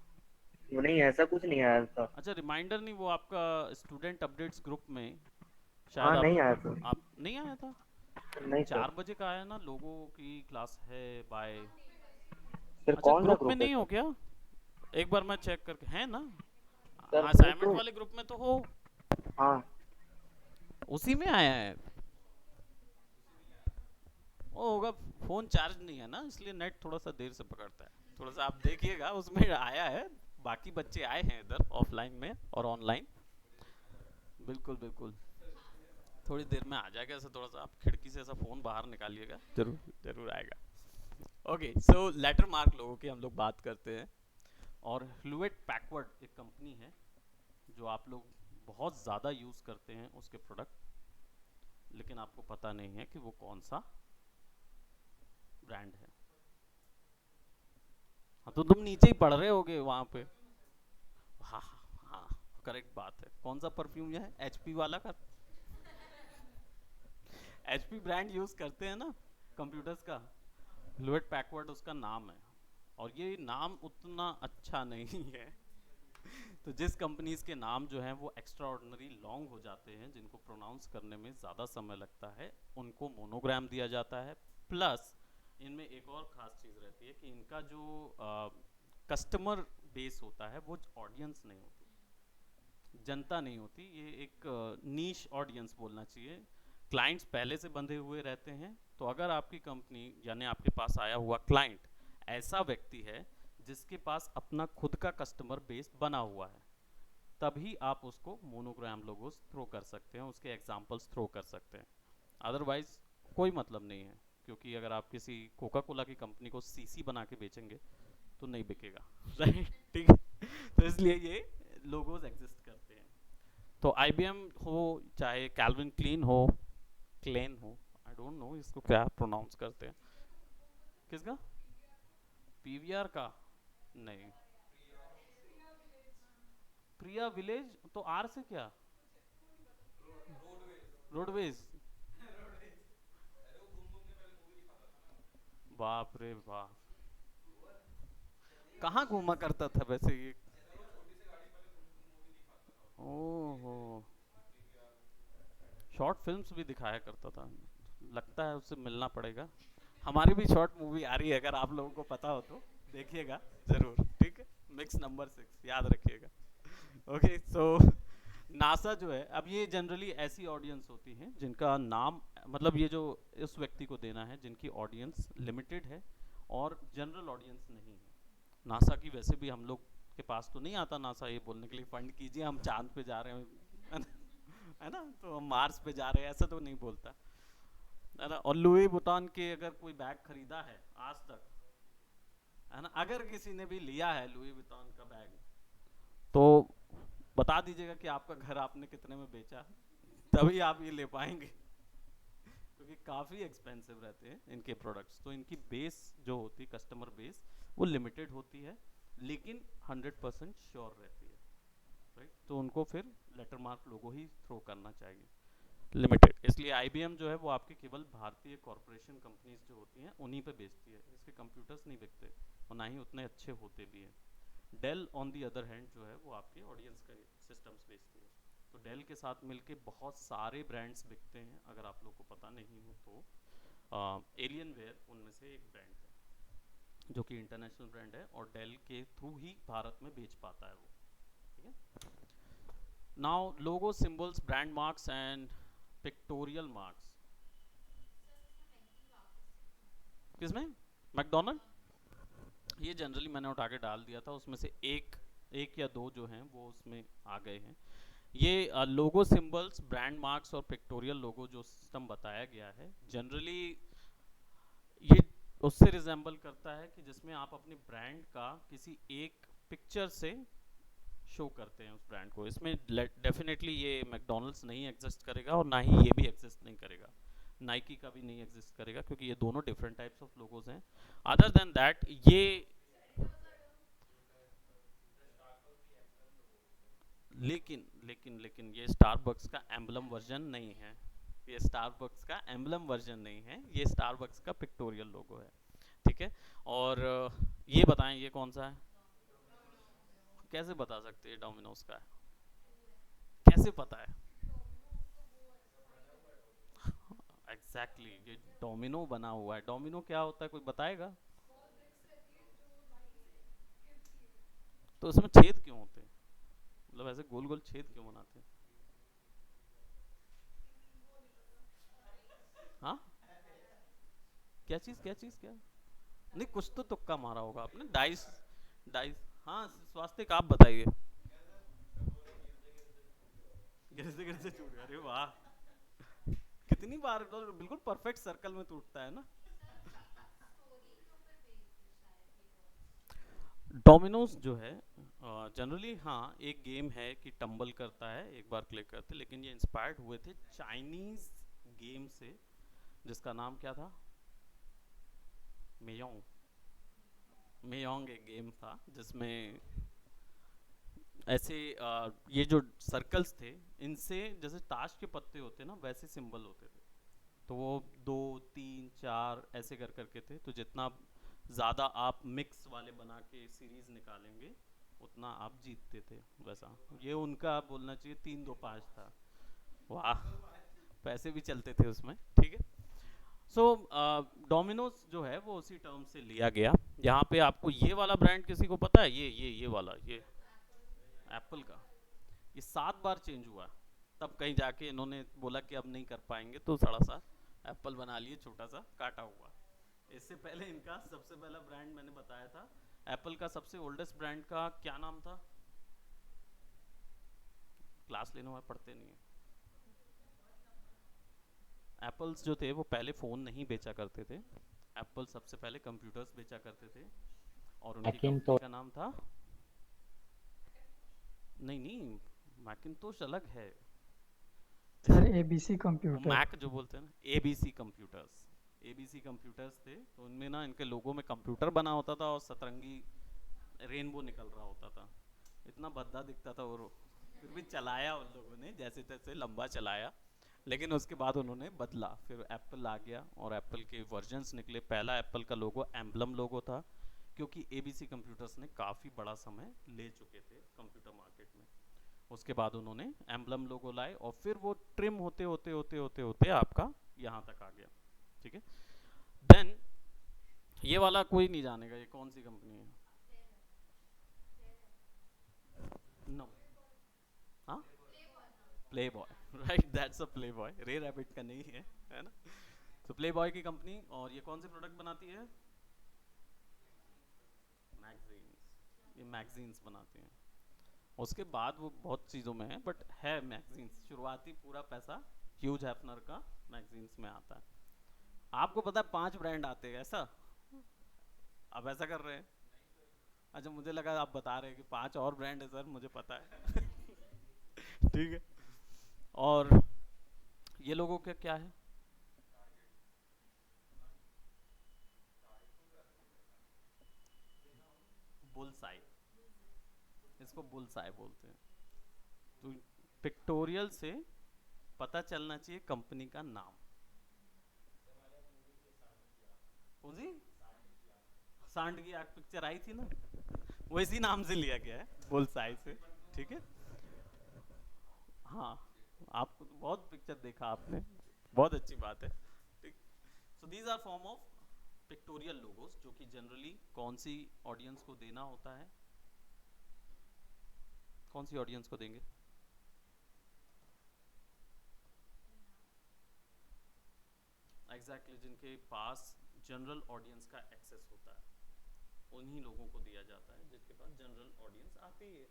S5: वो नहीं, ऐसा कुछ नहीं आया था।
S1: अच्छा रिमाइंडर नहीं, वो आपका स्टूडेंट अपडेट्स ग्रुप में
S5: हाँ
S1: शायद
S5: नहीं आया सर।
S1: आप नहीं आया था।
S5: नहीं सर।
S1: 4 बजे का आया ना, लोगों की क्लास है बाय।
S5: सर
S1: अच्छा
S5: कौन सा
S1: ग्रुप में
S5: ग्रुप है
S1: नहीं हो
S5: सर?
S1: क्या? एक बार मैं चेक करके, है ना?
S5: सर
S1: हाँ
S5: वो
S1: असाइनमेंट
S5: तो
S1: वाले ग्रुप में तो हो,
S5: हाँ।
S1: उसी में आया है। वो होगा, फोन चार्ज नहीं है ना, इसलिए नेट थोड़ा सा देर से पकड़ता है। थोड़ा सा आप देखिएगा, उसमें आया है। बाकी बच्चे आए हैं इधर ऑफलाइन में और ऑनलाइन। बिल्कुल बिल्कुल, थोड़ी देर में आ जाएगा। ऐसा थोड़ा सा आप खिड़की से ऐसा फोन बाहर निकालिएगा, जरूर जरूर आएगा। ओके सो लेटर मार्क लोगों की हम लोग बात करते हैं। और ह्यूलेट पैकवर्ड एक कंपनी है जो आप लोग बहुत ज़्यादा यूज़ करते हैं उसके प्रोडक्ट, लेकिन आपको पता नहीं है कि वो कौन सा ब्रांड है। हाँ तो तुम नीचे ही पढ़ रहे होगे वहाँ पे। हाँ हाँ करेक्ट बात है। कौन सा परफ्यूम है? HP वाला का, HP ब्रांड यूज़ करते हैं ना कंप्यूटर्स का। ह्यूलेट पैकवर्ड उसका नाम है, और ये नाम उतना अच्छा नहीं है। तो जिस कंपनीज के नाम जो हैं वो एक्स्ट्रा ऑर्डिनरी लॉन्ग हो जाते हैं, जिनको प्रोनाउंस करने में ज़्यादा समय लगता है, उनको मोनोग्राम दिया जाता है। प्लस इनमें एक और ख़ास चीज़ रहती है कि इनका जो कस्टमर बेस होता है वो ऑडियंस नहीं होती, जनता नहीं होती, ये एक नीश ऑडियंस बोलना चाहिए। क्लाइंट्स पहले से बंधे हुए रहते हैं। तो अगर आपकी कंपनी यानी आपके पास आया हुआ क्लाइंट ऐसा व्यक्ति है जिसके पास अपना खुद का कस्टमर बेस बना हुआ है, तभी आप उसको मोनोग्राम लोगोस थ्रो कर सकते हैं, उसके एग्जांपल्स थ्रो कर सकते हैं। अदरवाइज कोई मतलब नहीं है, क्योंकि अगर आप किसी कोका कोला की कंपनी को CC बना के बेचेंगे तो नहीं बिकेगा। राइट, ठीक है। तो इसलिए ये लोगोस एग्जिस्ट करते हैं। तो IBM हो चाहे कैल्विन क्लीन हो, क्लेन हो, आई डोंट नो इसको क्या प्रोनाउंस करते हैं। किसका? PVR का? नहीं, प्रिया विलेज तो R से क्या? रोडवेज। बाप रे बाप, कहाँ घूमा करता था वैसे ये? ओहो, शॉर्ट फिल्म्स भी दिखाया करता था। लगता है उससे मिलना पड़ेगा। हमारी भी शॉर्ट मूवी आ रही है, अगर आप लोगों को पता हो तो देखिएगा जरूर, ठीक है। मिक्स नंबर 6 याद रखिएगा। ओके सो नासा जो है, अब ये जनरली ऐसी ऑडियंस होती हैं जिनका नाम, मतलब ये जो इस व्यक्ति को देना है जिनकी ऑडियंस लिमिटेड है और जनरल ऑडियंस नहीं है। नासा की वैसे भी हम लोग के पास तो नहीं आता नासा ये बोलने के लिए फंड कीजिए हम चांद पे जा रहे हैं, है ना, तो हम मार्स पे जा रहे हैं, ऐसा तो नहीं बोलता, है ना। और लुई बुटान के अगर कोई बैग खरीदा है आज तक, है ना, अगर किसी ने भी लिया है लुई बुटान का बैग, तो बता दीजिएगा कि आपका घर आपने कितने में बेचा, तभी आप ये ले पाएंगे, क्योंकि काफ़ी एक्सपेंसिव रहते हैं इनके प्रोडक्ट्स। तो इनकी बेस जो होती है, कस्टमर बेस, वो लिमिटेड होती है, लेकिन 100% श्योर रहती है, राइट। तो उनको फिर लेटर मार्क लोगो ही थ्रो करना चाहिए। लिमिटेड। इसलिए आईबीएम जो है वो आपके केवल भारतीय कॉरपोरेशन कंपनीज जो होती हैं उन्हीं पे बेचती है, इसके कंप्यूटर्स नहीं बिकते और ना ही उतने अच्छे होते भी हैं। Dell on the other hand जो है वो आपके ऑडियंस का सिस्टम्स बेचती है। तो डेल के साथ मिलके बहुत सारे ब्रांड्स बिकते हैं, अगर आप लोग को पता नहीं हो तो एलियन वेयर उनमें से एक ब्रांड है जो कि इंटरनेशनल ब्रांड है और डेल के थ्रू ही भारत में बेच पाता है वो, ठीक है। Now logo, symbols, brand marks and pictorial marks, किसमें? मैकडोनल्ड, ये जनरली मैंने उठा के डाल दिया था, उसमें से एक या दो जो हैं वो उसमें आ गए हैं। ये लोगो, सिंबल्स, ब्रांड मार्क्स और पिक्टोरियल लोगो जो सिस्टम बताया गया है जनरली ये उससे रिजेंबल करता है कि जिसमें आप अपने ब्रांड का किसी एक पिक्चर से शो करते हैं उस ब्रांड को। इसमें डेफिनेटली ये मैकडोनल्ड्स नहीं एग्जिस्ट करेगा और ना ही ये भी एग्जिस्ट नहीं करेगा, नाइकी का भी नहीं एग्जिस्ट करेगा, क्योंकि ये दोनों डिफरेंट टाइप्स ऑफ लोगोज हैं। अदर देन दैट ये लेकिन लेकिन लेकिन ये स्टारबक्स का एम्बलम वर्जन नहीं है, ये स्टारबक्स का एम्बलम वर्जन नहीं है, ये स्टारबक्स का पिक्टोरियल लोगो है, ठीक है। और ये बताएं ये कौन सा है? कैसे बता सकते हैं डोमिनोज का है? कैसे पता है? एग्जैक्टली ये डोमिनो बना हुआ है। डोमिनो क्या होता है, कोई बताएगा? तो उसमें छेद क्यों होते हैं, मतलब ऐसे गोल गोल छेद क्यों बनाते हैं? हाँ, क्या चीज क्या चीज क्या? नहीं, कुछ तो तुक्का मारा होगा आपने, डाइस डाइस। हाँ, स्वास्तिक आप बताइए। गिरते गिरते टूट गया, अरे वाह, कितनी बार तो बिल्कुल परफेक्ट सर्कल में टूटता है ना। डोमिनोज जो है जनरली हाँ एक गेम है कि टंबल करता है, एक बार क्लिक करते, लेकिन ये इंस्पायर्ड हुए थे चाइनीज गेम से जिसका नाम क्या था? मेयोंग। मेयोंग एक गेम था जिसमें ऐसे ये जो सर्कल्स थे इनसे जैसे ताश के पत्ते होते ना वैसे सिंबल होते थे, तो वो 2 3 4 ऐसे कर करके थे, तो जितना ज़्यादा आप मिक्स वाले बना के सीरीज निकालेंगे उतना आप जीतते थे। वैसा ये उनका बोलना चाहिए 3-2-5 था। वाह, पैसे भी चलते थे उसमें, ठीक है। सो डोमिनोज जो है वो उसी टर्म से लिया गया। यहाँ पे आपको ये वाला ब्रांड किसी को पता है? ये वाला, ये एप्पल का, ये 7 बार चेंज हुआ, तब कहीं जाके इन्होंने बोला कि अब नहीं कर पाएंगे तो थोड़ा सा एप्पल बना लिए, छोटा सा काटा हुआ। इससे पहले इनका सबसे पहला ब्रांड मैंने बताया था, एप्पल का सबसे ओल्डेस्ट ब्रांड का क्या नाम था? क्लास लेने में पढ़ते नहीं है। एप्पल्स जो थे वो पहले फ़ोन नहीं बेचा करते थे, एप्पल सबसे पहले कंप्यूटर्स बेचा करते थे और उनकी कंपनी का नाम था, नहीं नहीं, मैकिनतोश अलग है
S6: सर, एबीसी कंप्यूटर।
S1: मैक जो बोलते हैं ना, एबीसी कंप्यूटर्स। एबीसी कंप्यूटर्स थे, तो उनमें ना इनके लोगों में कंप्यूटर बना होता था और सतरंगी रेनबो निकल रहा होता था, इतना भद्दा दिखता था वो। फिर भी चलाया उन लोगों ने जैसे तैसे, लंबा चलाया, लेकिन उसके बाद उन्होंने बदला, फिर एप्पल आ गया और एप्पल के वर्जन्स निकले। पहला एप्पल का लोगो एम्बलम लोगो था, क्योंकि एबीसी कंप्यूटर्स ने काफ़ी बड़ा समय ले चुके थे कंप्यूटर मार्केट में। उसके बाद उन्होंने एम्बलम लोगो लाए और फिर वो ट्रिम होते होते होते होते होते आपका यहाँ तक आ गया, ठीक है। देन ये वाला कोई नहीं जानेगा, ये कौन सी कंपनी है? नो, हाँ, play boy, right, that's a play boy, रे रैबिट का नहीं है ना। तो प्ले बॉय की कंपनी, और ये कौन से प्रोडक्ट बनाती है? मैगजीन्स, ये मैगजीन्स बनाते हैं। उसके बाद वो बहुत चीज़ों में है, बट है मैगजीन्स, शुरुआती पूरा पैसा ह्यूज हैफनर का मैगजीन्स में आता है। आपको पता है 5 ब्रांड आते हैं ऐसा? आप ऐसा कर रहे हैं? अच्छा, मुझे लगा आप बता रहे हैं कि 5 और ब्रांड है सर, मुझे पता है ठीक है। और ये लोगों का क्या है? बुलसाई, इसको बुलसाई बोलते हैं। तो पिक्टोरियल से पता चलना चाहिए कंपनी का नाम। कौन सी? सांड की आग पिक्चर आई थी ना, वैसी नाम से लिया गया है, बुलसाई से। ठीक है, हाँ, आपको तो बहुत पिक्चर देखा आपने, बहुत अच्छी बात है। ठीक, so these are form of pictorial logos, जो कि जनरली कौन सी ऑडियंस को देना होता है? कौन सी ऑडियंस को देंगे? एग्जैक्टली, जिनके पास जनरल ऑडियंस का एक्सेस होता है, उन्हीं लोगों को दिया जाता है जिनके पास जनरल ऑडियंस आती है।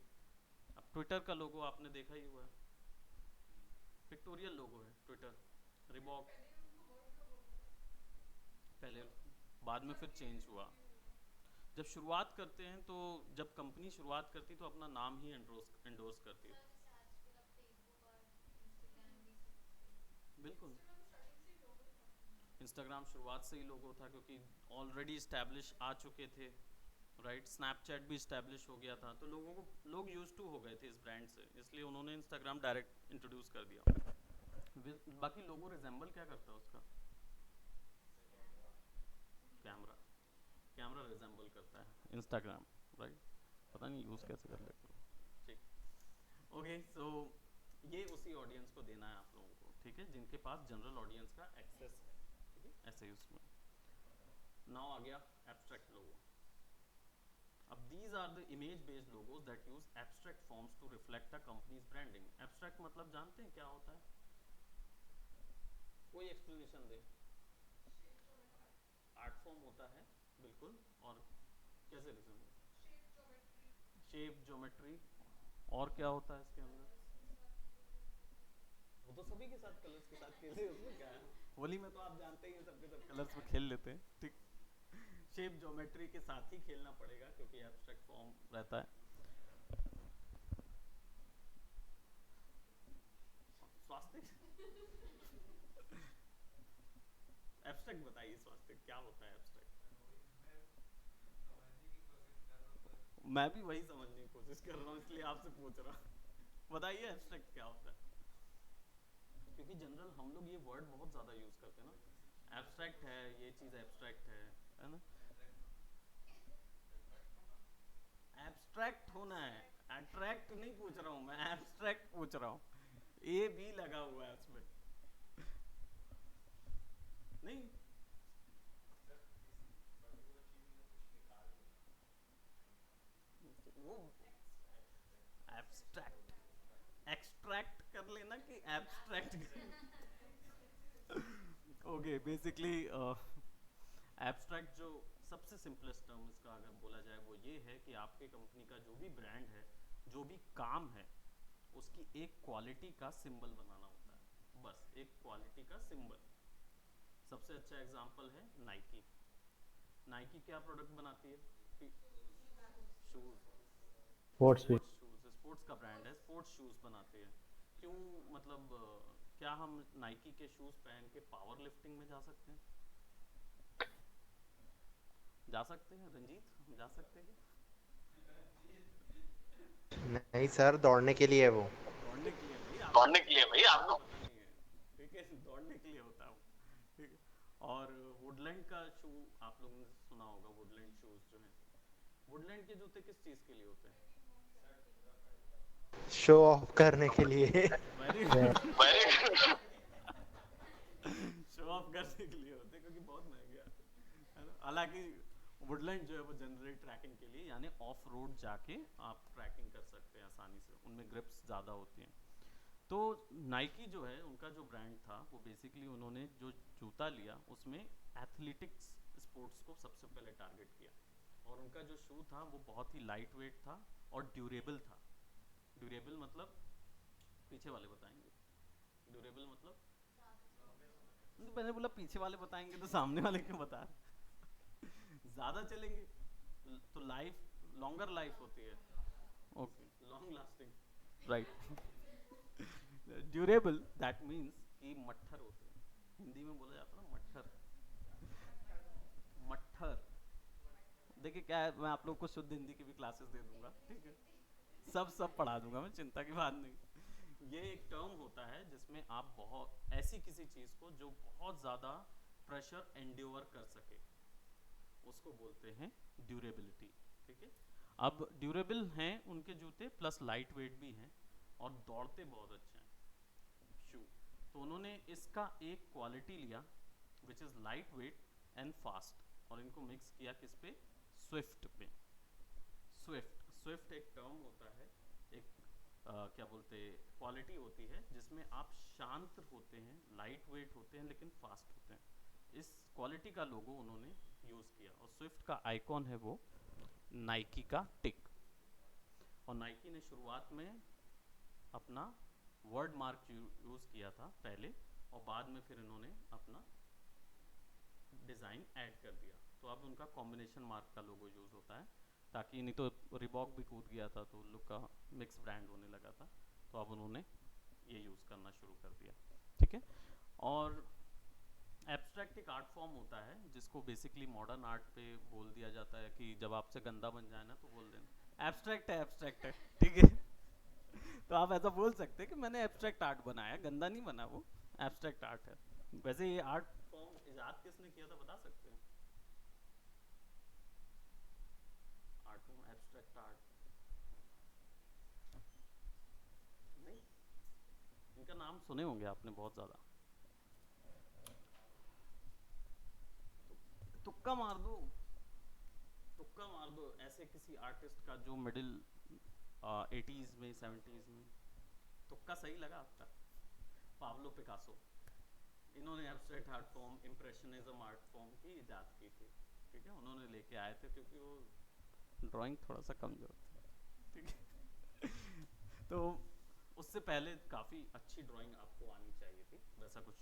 S1: अब ट्विटर का लोगो आपने देखा ही हुआ है, पिक्टोरियल लोगो है ट्विटर, रिबॉक। पहले, बाद में फिर चेंज हुआ। जब शुरुआत करते हैं तो जब कंपनी शुरुआत करती तो अपना नाम ही एंडोर्स करती है। बिल्कुल, इंस्टाग्राम शुरुआत से ही लोगो था, क्योंकि ऑलरेडी इस्टेब्लिश आ चुके थे, राइट। स्नैपचैट भी इस्टेब्लिश हो गया था, तो लोग यूज टू हो गए थे इस ब्रांड से, इसलिए उन्होंने इंस्टाग्राम डायरेक्ट इंट्रोड्यूस कर दिया। बाकी लोगो रिजेंबल क्या करता है उसका? कैमरा, कैमरा रिजेंबल करता है इंस्टाग्राम, राइट। पता नहीं यूज कैसे कर लेते हो। ठीक, ओके, सो ये उसी ऑडियंस को देना है आप लोगों को, ठीक है, जिनके पास जनरल ऑडियंस का एक्सेस है। ठीक है, ऐसे ही उसमें नाउ आ गया एब्स्ट्रैक्ट लोगो। अब these are the image based logos that use abstract forms to reflect a company's branding। abstract मतलब जानते हैं क्या होता है? कोई एक्सप्लेनेशन दे। आर्ट फॉर्म होता है, बिल्कुल। और कैसे रिजेंबल? Shape, geometry. और क्या होता है इसके अंदर? वो तो सभी के साथ कलर्स के साथ खेलते हैं, उसमें क्या है? होली में तो आप जानते ही हैं, सबके सब कलर्स में खेल लेते हैं। ठीक, शेप ज्योमेट्री के साथ ही खेलना पड़ेगा, क्योंकि एब्स्ट्रैक्ट फॉर्म रहता है। स्वास्तिक, एब्स्ट्रैक्ट बताइए, स्वास्तिक क्या होता है? एब्स्ट्रैक्ट मैं भी वही समझने की कोशिश कर रहा हूँ, इसलिए आपसे पूछ रहा हूँ। बताइए एब्स्ट्रैक्ट क्या होता है, क्योंकि जनरल हम लोग ये वर्ड बहुत ज्यादा यूज करते हैं ना, एब्स्ट्रैक्ट है, ये चीज एब्स्ट्रैक्ट है ना। एब्स्ट्रैक्ट होना है, अट्रैक्ट नहीं पूछ रहा हूँ मैं, एब्स्ट्रैक्ट पूछ रहा हूँ। ए बी लगा हुआ है उसमें, नहीं। वो एब्स्ट्रैक्ट, एक्सट्रैक्ट कर लेना कि एब्स्ट्रैक्ट। ओके, बेसिकली एब्स्ट्रैक्ट जो सबसे सिंपलेस्ट टर्म इसका अगर बोला जाए वो ये है कि आपके कंपनी का जो भी ब्रांड है, जो भी काम है, उसकी एक क्वालिटी का सिंबल बनाना होता है, बस एक क्वालिटी का सिंबल। सबसे अच्छा एग्जांपल है नाइकी। नाइकी क्या प्रोडक्ट बनाती है? शूज,
S7: स्पोर्ट्स भी।
S1: शूज, स्पोर्ट्स का ब्रांड है, स्पोर्ट्स शूज बनाते हैं। क्यों? मतलब क्या हम नाइकी के शूज पहन के पावर लिफ्टिंग में जा सकते हैं? जा सकते हैं रंजीत, हम जा सकते हैं?
S4: नहीं सर, दौड़ने के लिए है वो।
S1: दौड़ने के लिए भाई,
S3: दौड़ने के लिए भाई आपको
S1: पता नहीं है, ठीक है, दौड़ने के लिए होता है वो, ठीक है। और वुडलैंड का शू आप लोगों ने सुना होगा, वुडलैंड शूज जो हैं, वुडलैंड के जूते किस चीज के लिए होते हैं?
S4: शो ऑफ करने के लिए।
S1: वेरी
S3: वेरी
S1: शो ऑफ करने के लिए होते हैं, क्योंकि बहुत महंगे आते हैं, है ना। हालांकि वुडलैंड जो है वो जनरली ट्रैकिंग के लिए, यानी ऑफ रोड जाके आप ट्रैकिंग कर सकते हैं आसानी से, उनमें ग्रिप्स ज़्यादा होती हैं। तो नाइकी जो है, उनका जो ब्रांड था, वो बेसिकली उन्होंने जो जूता लिया उसमें एथलेटिक्स स्पोर्ट्स को सबसे पहले टारगेट किया, और उनका जो शू था वो बहुत ही लाइट वेट था और ड्यूरेबल था। ड्यूरेबल मतलब, पीछे वाले बताएंगे, ड्यूरेबल मतलब, तो मैंने बोला पीछे वाले बताएंगे तो सामने वाले क्यों बता रहे? ज्यादा चलेंगे तो लाइफ, लॉन्गर लाइफ होती है, okay, long lasting, right. Durable that means कि मट्ठर होते हैं, हिंदी में बोला जाता है ना मट्ठर, मट्ठर। देखिए क्या है, मैं आप लोग को शुद्ध हिंदी की भी क्लासेस दे दूंगा, ठीक है, सब पढ़ा दूंगा मैं, चिंता की बात नहीं। ये एक टर्म होता है जिसमें आप बहुत ऐसी किसी चीज़ को जो बहुत ज़्यादा प्रेशर एंड्योर कर सके उसको बोलते हैं ड्यूरेबिलिटी। ठीक है, अब ड्यूरेबल हैं उनके जूते प्लस लाइट वेट भी हैं और दौड़ते बहुत अच्छे हैं शू। तो उन्होंने इसका एक क्वालिटी लिया which is light weight and fast और इनको मिक्स किया किस पे, स्विफ्ट पे। स्विफ्ट एक टर्म होता है, एक क्या बोलते क्वालिटी होती है जिसमें आप शांत होते हैं, लाइट वेट होते हैं लेकिन फास्ट होते हैं। इस क्वालिटी का लोगो उन्होंने यूज़ किया और स्विफ्ट का आइकॉन है वो नाइकी का टिक। और नाइकी ने शुरुआत में अपना वर्ड मार्क यूज़ किया था पहले और बाद में फिर इन्होंने अपना डिज़ाइन ऐड कर दिया। तो अब उनका कॉम्बिनेशन मार्क का लोगो यूज़ होता है, ताकि नहीं तो रिबॉक भी कूद गया था तो लुक का मिक्स ब्रांड होने लगा था, तो अब उन्होंने ये यूज़ करना शुरू कर दिया। ठीक है, और एब्स्ट्रैक्ट एक आर्ट फॉर्म होता है जिसको बेसिकली मॉडर्न आर्ट पे बोल दिया जाता है कि जब आपसे गंदा बन जाए ना तो बोल देना एब्स्ट्रैक्ट है, एब्स्ट्रैक्ट है। ठीक है तो आप ऐसा बोल सकते हैं कि मैंने एब्स्ट्रैक्ट आर्ट बनाया, गंदा नहीं बना, वो एब्स्ट्रैक्ट आर्ट है। वैसे ये आर्ट फॉर्म इजाद किसने किया था बता सकते हैं? आर्ट फॉर्म एब्स्ट्रैक्ट आर्ट नहीं, इनका नाम सुने होंगे आपने बहुत ज़्यादा। तुक्का मार दो, तुक्का मार दो ऐसे किसी आर्टिस्ट का जो मिडिल 80s में 70s में। तुक्का सही लगा आपका? Pablo Picasso. इन्होंने abstract art form, impressionism art form की इजाद की थी। ठीक है, उन्होंने लेके आए थे क्योंकि वो ड्राइंग थोड़ा सा कमजोर थी। ठीक है तो उससे पहले काफ़ी अच्छी ड्राइंग आपको आनी चाहिए थी, वैसा कुछ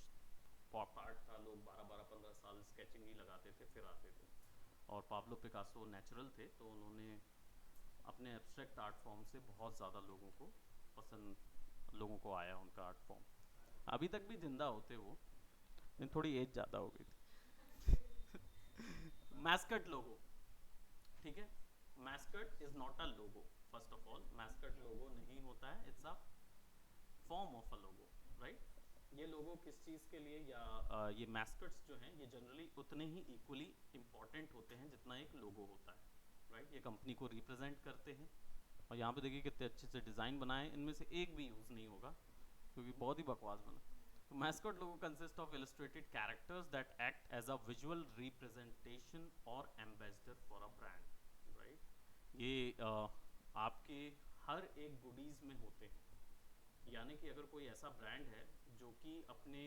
S1: पॉप आर्ट था, लोग 12-15 साल स्केचिंग ही लगाते थे फिर आते थे। और पाब्लो पिकासो नेचुरल थे तो उन्होंने अपने एब्स्ट्रैक्ट आर्ट फॉर्म से बहुत ज़्यादा लोगों को पसंद, लोगों को आया उनका आर्ट फॉर्म। अभी तक भी जिंदा होते वो, लेकिन थोड़ी एज ज़्यादा हो गई थी मैस्कट लोगो। ठीक है, mascot is not a logo. First of all mascot logo नहीं होता है, it's a form of a logo, right. ये लोगो किस चीज़ के लिए, या ये मैस्कट्स जो हैं ये जनरली उतने ही इक्वली इम्पॉर्टेंट होते हैं जितना एक लोगो होता है, राइट। ये कंपनी को रिप्रेजेंट करते हैं। और यहाँ पे देखिए कितने अच्छे से डिज़ाइन बनाए, इनमें से एक भी यूज़ नहीं होगा क्योंकि बहुत ही बकवास बना। तो mascot logo consist of illustrated characters that act as a visual representation और ambassador for a brand, right. ये आपके हर एक गुडीज़ में होते हैं, यानी कि अगर कोई ऐसा ब्रांड है जो कि अपने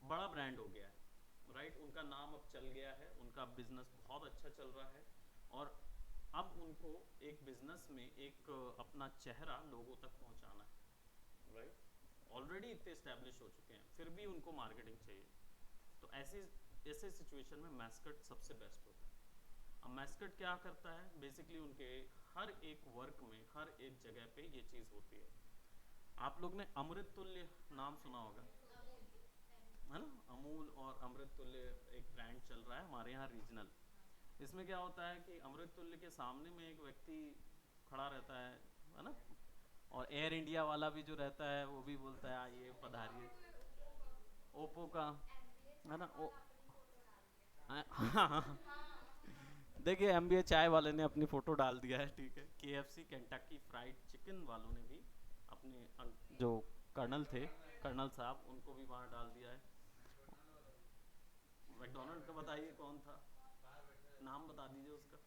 S1: बड़ा ब्रांड हो गया है, राइट, उनका नाम अब चल गया है, उनका बिजनेस बहुत अच्छा चल रहा है और अब उनको एक बिजनेस में एक अपना चेहरा लोगों तक पहुंचाना है, राइट। ऑलरेडी इतने इस्टेब्लिश हो चुके हैं फिर भी उनको मार्केटिंग चाहिए, तो ऐसे सिचुएशन में मैस्कट सबसे बेस्ट होता है। अब मैस्कट क्या करता है, बेसिकली उनके हर एक वर्क में हर एक जगह पे ये चीज़ होती है। आप लोग ने अमृत तुल्य नाम सुना होगा, है ना। अमूल और अमृत तुल्य एक ब्रांड चल रहा है हमारे यहाँ रीजनल। इसमें क्या होता है कि अमृत तुल्य के सामने में एक व्यक्ति खड़ा रहता है ना, और एयर इंडिया वाला भी जो रहता है वो भी बोलता है आइए पधारिए। ओप्पो का है ना, ओ हाँ देखिए MBA चाय वाले ने अपनी फ़ोटो डाल दिया है, ठीक है। KFC केंटकी फ्राइड चिकन वालों ने भी अपने जो कर्नल थे, कर्नल साहब, उनको भी वहाँ डाल दिया है। मैकडोनल्ड का बताइए कौन था, नाम बता दीजिए उसका।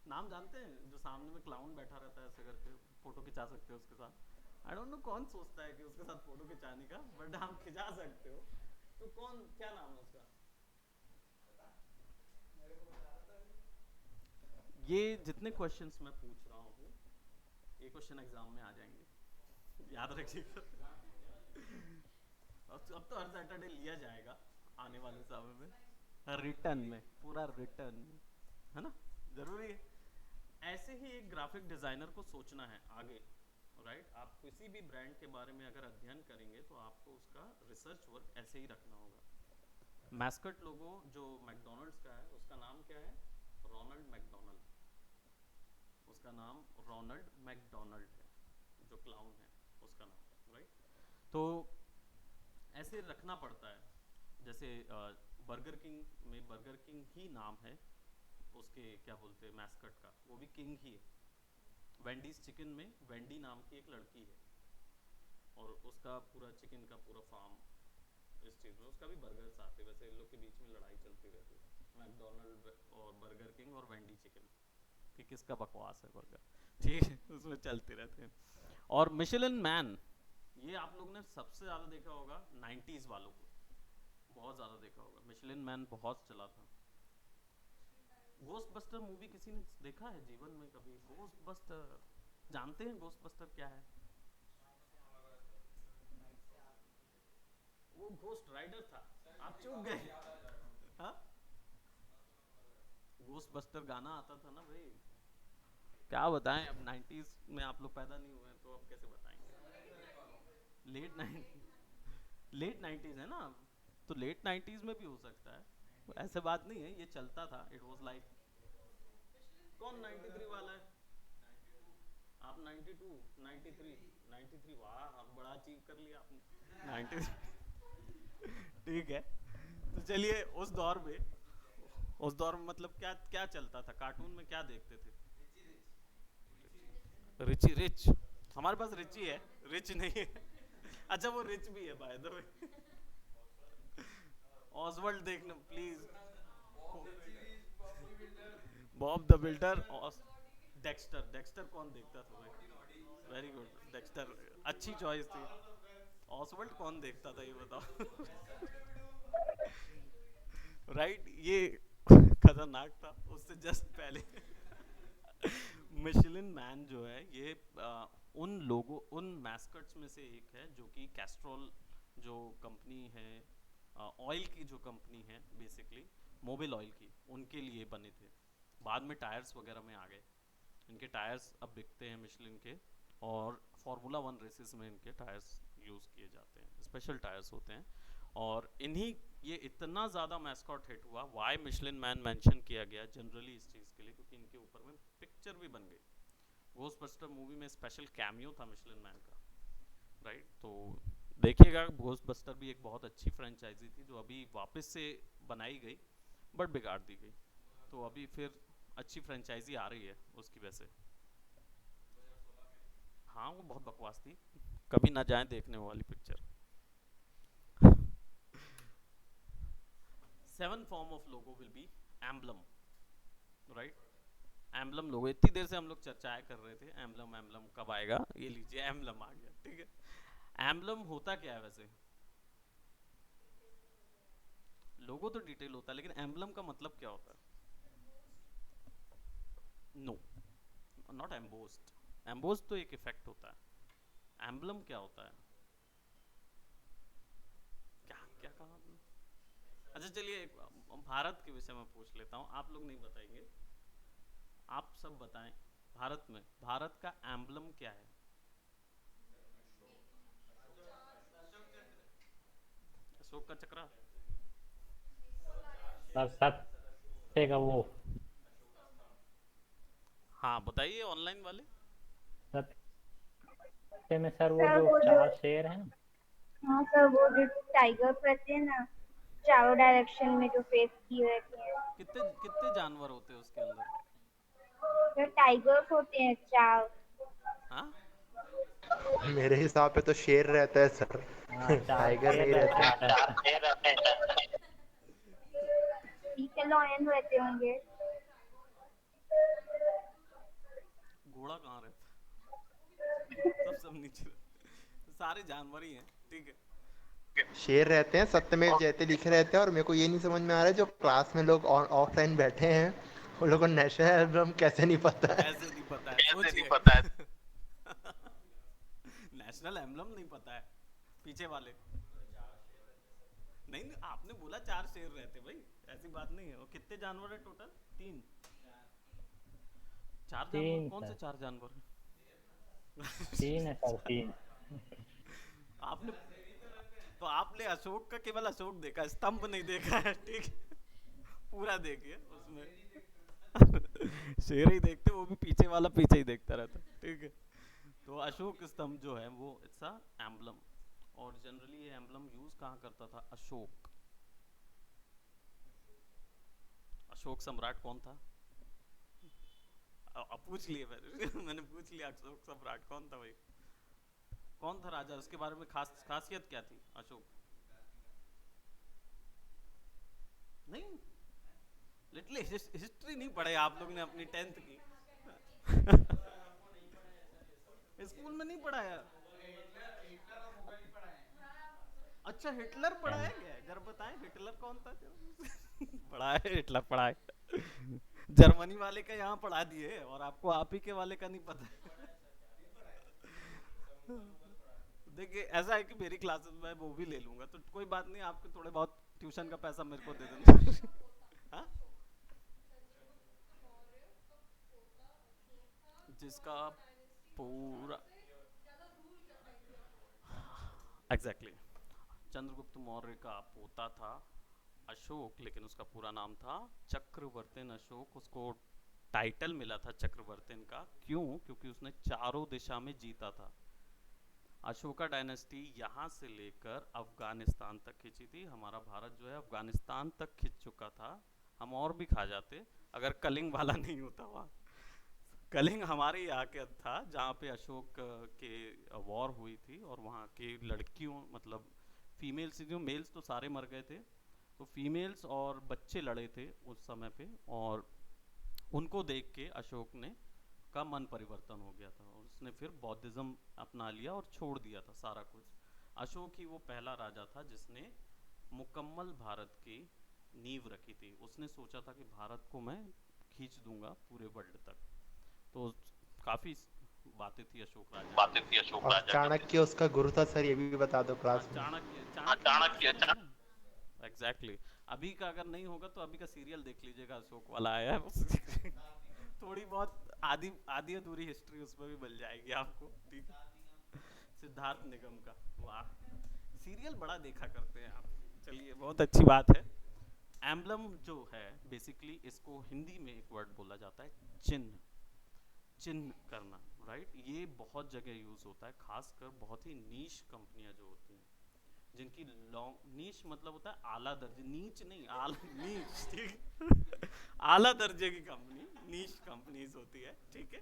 S1: नाम जानते हैं, जो सामने में क्लाउन बैठा रहता है ऐसे करके, फोटो खिंचा सकते हो उसके साथ। आई डोंट नो कौन सोचता है कि उसके साथ फोटो खिंचाने का, बट आप खिंचा सकते हो। तो कौन, क्या नाम है उसका? ये जितने क्वेश्चंस मैं पूछ रहा हूँ ये क्वेश्चन एग्जाम में आ जाएंगे, याद रखिएगा। अब तो हर सैटरडे लिया जाएगा आने वाले समय में, रिटर्न में, पूरा रिटर्न में, है ना, जरूरी है। ऐसे ही एक ग्राफिक डिजाइनर को सोचना है आगे, राइट। आप किसी भी ब्रांड के बारे में अगर अध्ययन करेंगे तो आपको उसका रिसर्च वर्क ऐसे ही रखना होगा। मैस्कट लोगो जो मैकडोनल्ड्स का है उसका नाम क्या है, रोनाल्ड मैकडोनल्ड। उसका नाम रोनाल्ड मैकडोनल्ड है, जो जो क्लाउन है उसका नाम, राइट। तो ऐसे रखना पड़ता है। जैसे बर्गर किंग में बर्गर किंग ही नाम है उसके क्या बोलते हैं मैस्कट का, वो भी किंग ही है। वेंडीज चिकन में वेंडी नाम की एक लड़की है और उसका पूरा चिकन का पूरा फार्म इस चीज़ में, उसका भी बर्गर्स आते हैं। वैसे इन लोग के बीच में लड़ाई चलती रहती है, मैकडोनल्ड और बर्गर किंग और वेंडी चिकन, कि किसका बकवास है बर्गर, ठीक है, उसमें चलते रहते हैं। और मिशेलिन मैन, ये आप लोग ने सबसे ज़्यादा देखा होगा 90s वालों को, बहुत ज़्यादा देखा होगा। मिशेलिन मैन बहुत चला था। गोस्टबस्टर मूवी किसी ने देखा है जीवन में कभी? गोस्टबस्टर जानते हैं गोस्टबस्टर क्या है? वो घोस्ट राइडर था, आप चूक गए। हाँ, गोस्टबस्टर गाना आता था ना भाई, क्या बताएं। अब 90s में आप लोग पैदा नहीं हुए तो अब कैसे बताएंगे। लेट 90s है ना, तो लेट 90s में भी हो सकता है, ऐसे बात नहीं है, ये चलता था। इट वाज लाइक, कौन 93 वाला है? आप 92, 93, वाह आप बड़ा अचीव कर लिया आपने 93। ठीक है, तो चलिए उस दौर में मतलब क्या क्या चलता था कार्टून में, क्या देखते थे? रिची रिच, हमारे पास रिची है, रिच नहीं है। अच्छा वो रिच भी है बाय द वे। ऑसवर्ल्ड देखना please, Bob the builder, Dexter कौन देखता था भाई? वेरी गुड, डेक्स्टर अच्छी चॉइस थी। ऑसवर्ल्ड कौन देखता था ये बताओ? राइट, ये खतरनाक था। उससे जस्ट पहले मिशेलिन मैन जो है ये उन मैस्कट्स में से एक है जो कि कैस्ट्रोल जो कंपनी है, ऑयल की जो कंपनी है बेसिकली, मोबिल ऑयल की, उनके लिए बने थे। बाद में टायर्स वगैरह में आ गए। इनके टायर्स अब बिकते हैं मिशेलिन के, और फार्मूला 1 रेसेस में इनके टायर्स यूज़ किए जाते हैं, स्पेशल टायर्स होते हैं। और इन्हीं ये इतना ज़्यादा मैस्कॉट हिट हुआ, वाई मिशेलिन मैन मेंशन किया गया जनरली इस चीज़ के लिए, क्योंकि इनके ऊपर में पिक्चर भी बन गई। गोस्टबस्टर मूवी में स्पेशल कैमियो था मिशेलिन मैन का, राइट। तो देखिएगा, गोस्टबस्टर भी एक बहुत अच्छी फ्रेंचाइजी थी जो अभी वापस से बनाई गई बट बिगाड़ दी गई, तो अभी फिर अच्छी फ्रेंचाइजी आ रही है उसकी वजह से। हाँ वो बहुत बकवास थी, कभी ना जाएं देखने वाली picture. 7 form of logo will be emblem, right. Emblem logo, इतनी देर से हम लोग चर्चाएं कर रहे थे एम्बलम कब आएगा, ये लीजिए एम्बलम आ गया, ठीक है। एम्बलम होता क्या है वैसे? लोगो तो डिटेल होता है, लेकिन एम्बलम का मतलब क्या होता है? No, not embossed. एम्बोस्ड तो एक इफेक्ट होता है, एम्बलम क्या होता है? क्या क्या कहा आपने? अच्छा चलिए भारत के विषय में पूछ लेता हूँ, आप लोग नहीं बताएंगे, आप सब बताएं। भारत में, भारत का एम्बलम क्या है? अशोक का चक्रा?
S7: सत्य का वो,
S1: हाँ बताइए ऑनलाइन वाले।
S7: सत्य में सर वो
S2: सर,
S7: जो
S2: वो जो-
S7: चार शेर हैं।
S2: हाँ सर, वो जो टाइगर रहते हैं ना, चारों डायरेक्शन में जो फेस किए रहते हैं।
S1: कितने कितने जानवर होते हैं उसके अंदर?
S2: सर टाइगर्स होते हैं 4।
S1: हाँ
S4: मेरे हिसाब पे तो शेर रहता है सर।
S7: हाँ चार
S4: टाइगर
S7: शेर
S4: नहीं
S7: रहते
S4: रहता।
S7: हैं सर।
S2: ठीक है, लॉयन रहते होंगे।
S1: घोड़ा कहाँ रहता है? सब नीचे रहते। सारे जानवर ही हैं, ठीक है।
S4: शेर रहते हैं, सत्यमेव जयते लिखे रहते हैं। और मेरे को ये नहीं समझ में आ रहा है, जो क्लास में लोग ऑफलाइन बैठे हैं उन लोगों को नेशनल एल्बम कैसे नहीं पता है।
S1: ऐसे नहीं पता है,
S3: ऐसे नहीं
S1: सोचिए।
S3: पता है।
S1: नेशनल एम्बलम नहीं पता है पीछे वाले? नहीं आपने बोला 4 शेर रहते भाई, ऐसी बात नहीं है। और कितने जानवर है टोटल? 3 4 जानवर?
S7: तीन
S1: कौन से
S7: सर।
S1: 4 जानवर?
S7: 3 है सर, 3।
S1: आपने तो आपने अशोक का केवल अशोक देखा, स्तंभ नहीं देखा है, ठीक है। पूरा देखिए, उसमें शेर ही देखते, वो भी पीछे वाला पीछे ही देखता रहता, ठीक है। तो अशोक स्तंभ जो है वो इट्स अ एम्बलम, और जनरली ये एम्बलम यूज कहाँ करता था? अशोक। अशोक सम्राट कौन था? अब पूछ लिए मैंने पूछ लिया अशोक सम्राट कौन था भाई, कौन था राजा, उसके बारे में खासियत क्या थी अशोक? नहीं, लिटरली हिस्ट्री नहीं पढ़े आप लोग ने अपनी 10th की स्कूल में नहीं पढ़ाया? अच्छा हिटलर पढ़ाया गया है, जरा बताएं हिटलर कौन था पढ़ा है हिटलर पढ़ा है जर्मनी वाले का यहाँ पढ़ा दिए और आपको आप ही के वाले का नहीं पता देखिए ऐसा है कि मेरी क्लासेस में वो भी ले लूंगा तो कोई बात नहीं, आपके थोड़े बहुत ट्यूशन का पैसा मेरे को दे देना हाँ? जिसका पूरा एग्जैक्टली चंद्रगुप्त मौर्य का पोता था अशोक, लेकिन उसका पूरा नाम था चक्रवर्तीन अशोक। उसको टाइटल मिला था चक्रवर्तीन का, क्यों? क्योंकि उसने चारों दिशा में जीता था। अशोका डायनेस्टी यहाँ से लेकर अफगानिस्तान तक खींची थी। हमारा भारत जो है अफगानिस्तान तक खींच चुका था, हम और भी खा जाते अगर कलिंग वाला नहीं होता वहाँ। कलिंग हमारे यहाँ के था जहाँ पे अशोक के वॉर हुई थी और वहाँ के लड़कियों मतलब फीमेल्स, जो मेल्स तो सारे मर गए थे, तो फीमेल्स और बच्चे लड़े थे उस समय पे, और उनको देख के अशोक ने का मन परिवर्तन हो गया था और उसने फिर बौद्धिज्म अपना लिया और छोड़ दिया था सारा कुछ। अशोक ही वो पहला राजा था जिसने मुकम्मल भारत की नींव रखी थी। उसने सोचा था कि भारत को मैं खींच दूंगा पूरे वर्ल्ड तक, तो काफी बातें थी अशोक राजा।
S4: और चाणक्य उसका गुरु था सर, ये भी बता दो क्लास में।
S3: चाणक्य
S1: एग्जैक्टली अभी का अगर नहीं होगा तो अभी का सीरियल देख लीजिएगा, अशोक वाला आया है थोड़ी बहुत आधी अधूरी हिस्ट्री उसमें भी मिल जाएगी आपको, ठीक है? सिद्धार्थ निगम का, वाह सीरियल बड़ा देखा करते हैं आप। चलिए बहुत अच्छी बात है। एम्बलम जो है बेसिकली इसको हिंदी में एक वर्ड बोला जाता है चिन्ह, चिन्ह करना, राइट? ये बहुत जगह यूज होता है, खासकर बहुत ही नीश कंपनियां जो होती हैं जिनकी लॉन्ग, नीश मतलब होता है आला दर्जे, नीच नहीं आला नीच, ठीक आला दर्जे की कंपनी नीश कंपनीज होती है, ठीक है?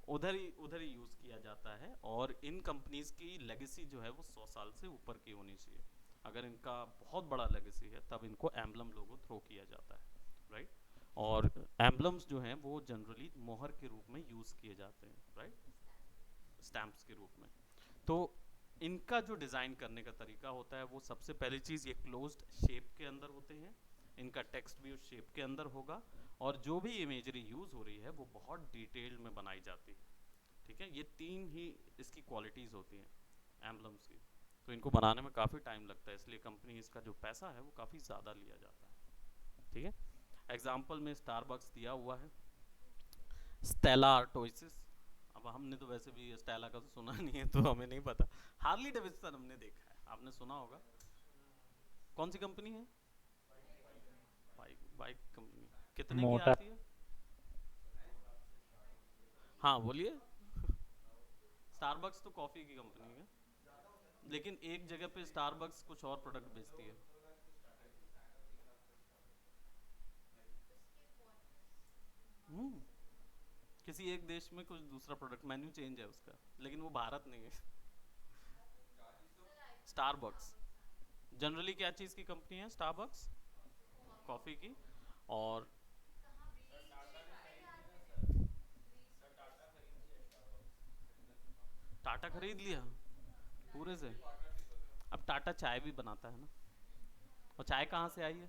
S1: उधर ही यूज किया जाता है और इन कंपनीज की लेगेसी जो है वो 100 साल से ऊपर की होनी चाहिए। अगर इनका बहुत बड़ा लेगेसी है तब इनको एम्बलम लोगो थ्रो किया जाता है, राइट? और एम्बलम्स जो हैं वो जनरली मोहर के रूप में यूज किए जाते हैं, राइट? स्टैम्प्स के रूप में। तो इनका जो डिज़ाइन करने का तरीका होता है वो सबसे पहली चीज़, ये क्लोज्ड शेप के अंदर होते हैं, इनका टेक्स्ट भी उस शेप के अंदर होगा और जो भी इमेजरी यूज़ हो रही है वो बहुत डिटेल में बनाई जाती है, ठीक है? ये 3 ही इसकी क्वालिटीज़ होती हैं एम्बलम्स की, तो इनको बनाने में काफ़ी टाइम लगता है, इसलिए कंपनी इसका जो पैसा है वो काफ़ी ज़्यादा लिया जाता है, ठीक है? एग्जाम्पल में स्टारबक्स दिया हुआ है, स्टेला आर्टोइसिस, अब हमने तो वैसे भी स्टेला का तो सुना नहीं है तो हमें नहीं पता। हार्ली डेविडसन हमने देखा है, आपने सुना होगा, कौन सी कंपनी है? बाइक कंपनी, कितने की
S7: मोटर।
S1: आती है? हाँ बोलिए स्टारबक्स तो कॉफ़ी की कंपनी है, लेकिन एक जगह पे स्टारबक्स कुछ और प्रोडक्ट बेचती है। किसी एक देश में कुछ दूसरा प्रोडक्ट, मेन्यू चेंज है उसका, लेकिन वो भारत नहीं है। स्टारबक्स जनरली क्या चीज़ की कंपनी है? स्टारबक्स कॉफ़ी की। और टाटा खरीद लिया पूरे से। अब टाटा चाय भी बनाता है ना, और चाय कहाँ से आई है?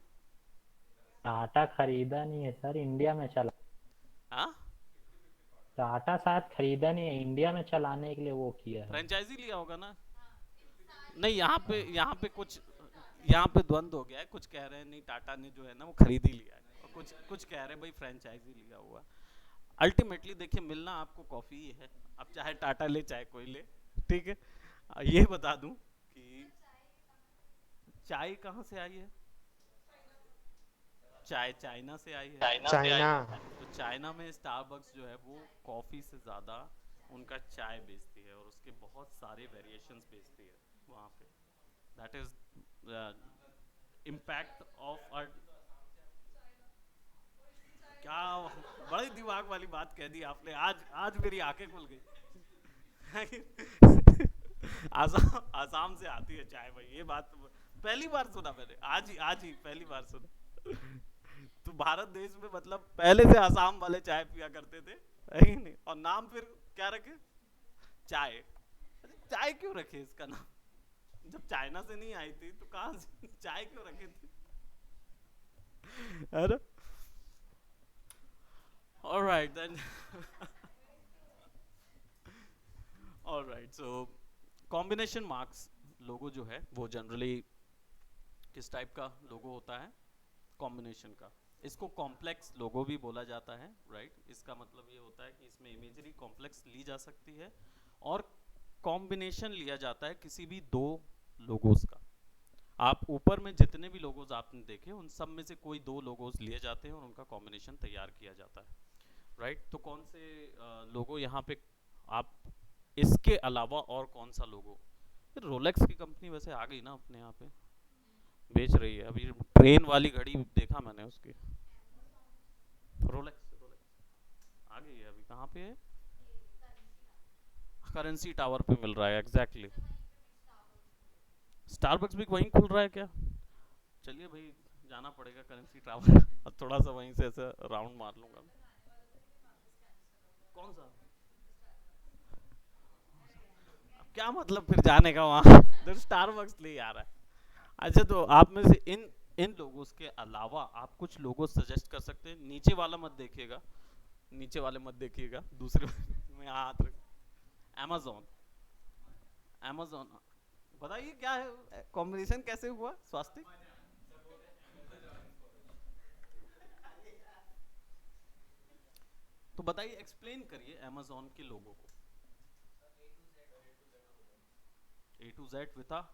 S7: टाटा खरीदा नहीं है सर, इंडिया में चला।
S1: हाँ
S7: टाटा शायद खरीदा नहीं है, इंडिया में चलाने के लिए वो किया है।
S1: फ्रेंचाइजी लिया होगा ना। नहीं यहाँ पे कुछ यहाँ पे द्वंद हो गया है, कुछ कह रहे हैं नहीं टाटा ने जो है ना वो खरीद ही लिया है, और कुछ कह रहे हैं भाई फ्रेंचाइजी लिया हुआ। अल्टीमेटली देखिए मिलना आपको कॉफ़ी ही है, अब चाहे टाटा ले चाहे कोई ले, ठीक है? ये बता दूं कि चाय कहाँ से आई है? चाय चाइना से आई है।
S4: चाइना।
S1: तो चाइना में स्टारबक्स जो है वो कॉफ़ी से ज़्यादा उनका चाय बेचती है और उसके बहुत सारे वेरिएशंस बेचती है वहाँ पे। That is impact of our. क्या बड़ी दिमाग वाली बात कह दी आपने, आज आज मेरी आंखें खुल गई। आसाम आसाम से आती है चाय भाई, ये बात तो पहली बार सुना मैंने, आज ही पहली बार सुना। तो भारत देश में मतलब पहले से आसाम वाले चाय पिया करते थे, है कि नहीं? और नाम फिर क्या रखे? चाय। अरे चाय क्यों रखे इसका नाम? जब चाइना से नहीं आई थी तो कहाँ से चाय क्यों रखे थे? है ना? Alright then. Alright, so combination marks लोगो जो है वो जनरली किस टाइप का लोगो होता है? कॉम्बिनेशन का। इसको कॉम्प्लेक्स लोगो भी बोला जाता है, राइट? इसका मतलब ये होता है कि इसमें इमेजरी कॉम्प्लेक्स ली जा सकती है और कॉम्बिनेशन लिया जाता है किसी भी दो लोगोस का। आप ऊपर में जितने भी लोगोस आपने देखे उन सब में से कोई दो लोगोस लिए जाते हैं और उनका कॉम्बिनेशन तैयार किया जाता है, राइट? तो कौन से लोगो यहाँ पे आप इसके अलावा और कौन सा लोगो? रोलेक्स की कंपनी वैसे आ गई ना अपने यहाँ पे, बेच रही है। अभी ट्रेन वाली घड़ी देखा मैंने उसकी, रोलेक्स रोलेक्स आ गई है। अभी कहाँ पे है? करेंसी टावर पे मिल रहा है, एग्जैक्टली। स्टारबक्स भी वहीं खुल रहा है क्या? चलिए भाई, जाना पड़ेगा करेंसी टावर। अब थोड़ा सा वहीं से ऐसा राउंड मार लूंगा। कौन सा? अब क्या मतलब फिर जाने का वहाँ? तो स्टारबक्स ले आ रहा है। अच्छा, तो आप में से इन लोगों के अलावा आप कुछ लोगों सजेस्ट कर सकते हैं? नीचे वाला मत देखिएगा, नीचे वाले मत देखिएगा, दूसरे में हाथ रख। Amazon, Amazon बताइए क्या है कॉम्बिनेशन, कैसे हुआ? स्वास्तिक? तो बताइए, एक्सप्लेन करिए Amazon के लोगों को। A to Z with a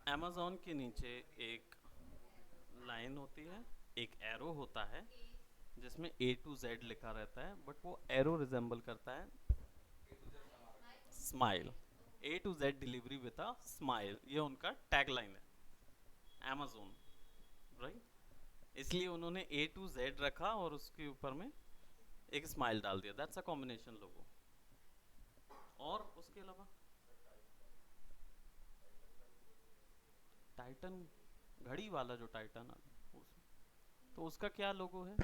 S1: Amazon के नीचे एक लाइन होती है, एक एरो होता है जिसमें A to Z लिखा रहता है, बट वो एरो रिजेंबल करता है smile. A to Z delivery with a smile, ये उनका टैग लाइन है Amazon, राइट? इसलिए उन्होंने A to Z रखा और उसके ऊपर में एक स्माइल डाल दिया। दैट्स अ कॉम्बिनेशन लोगो। और उसके अलावा टाइटन घड़ी वाला जो टाइटन तो उसका क्या लोगो है?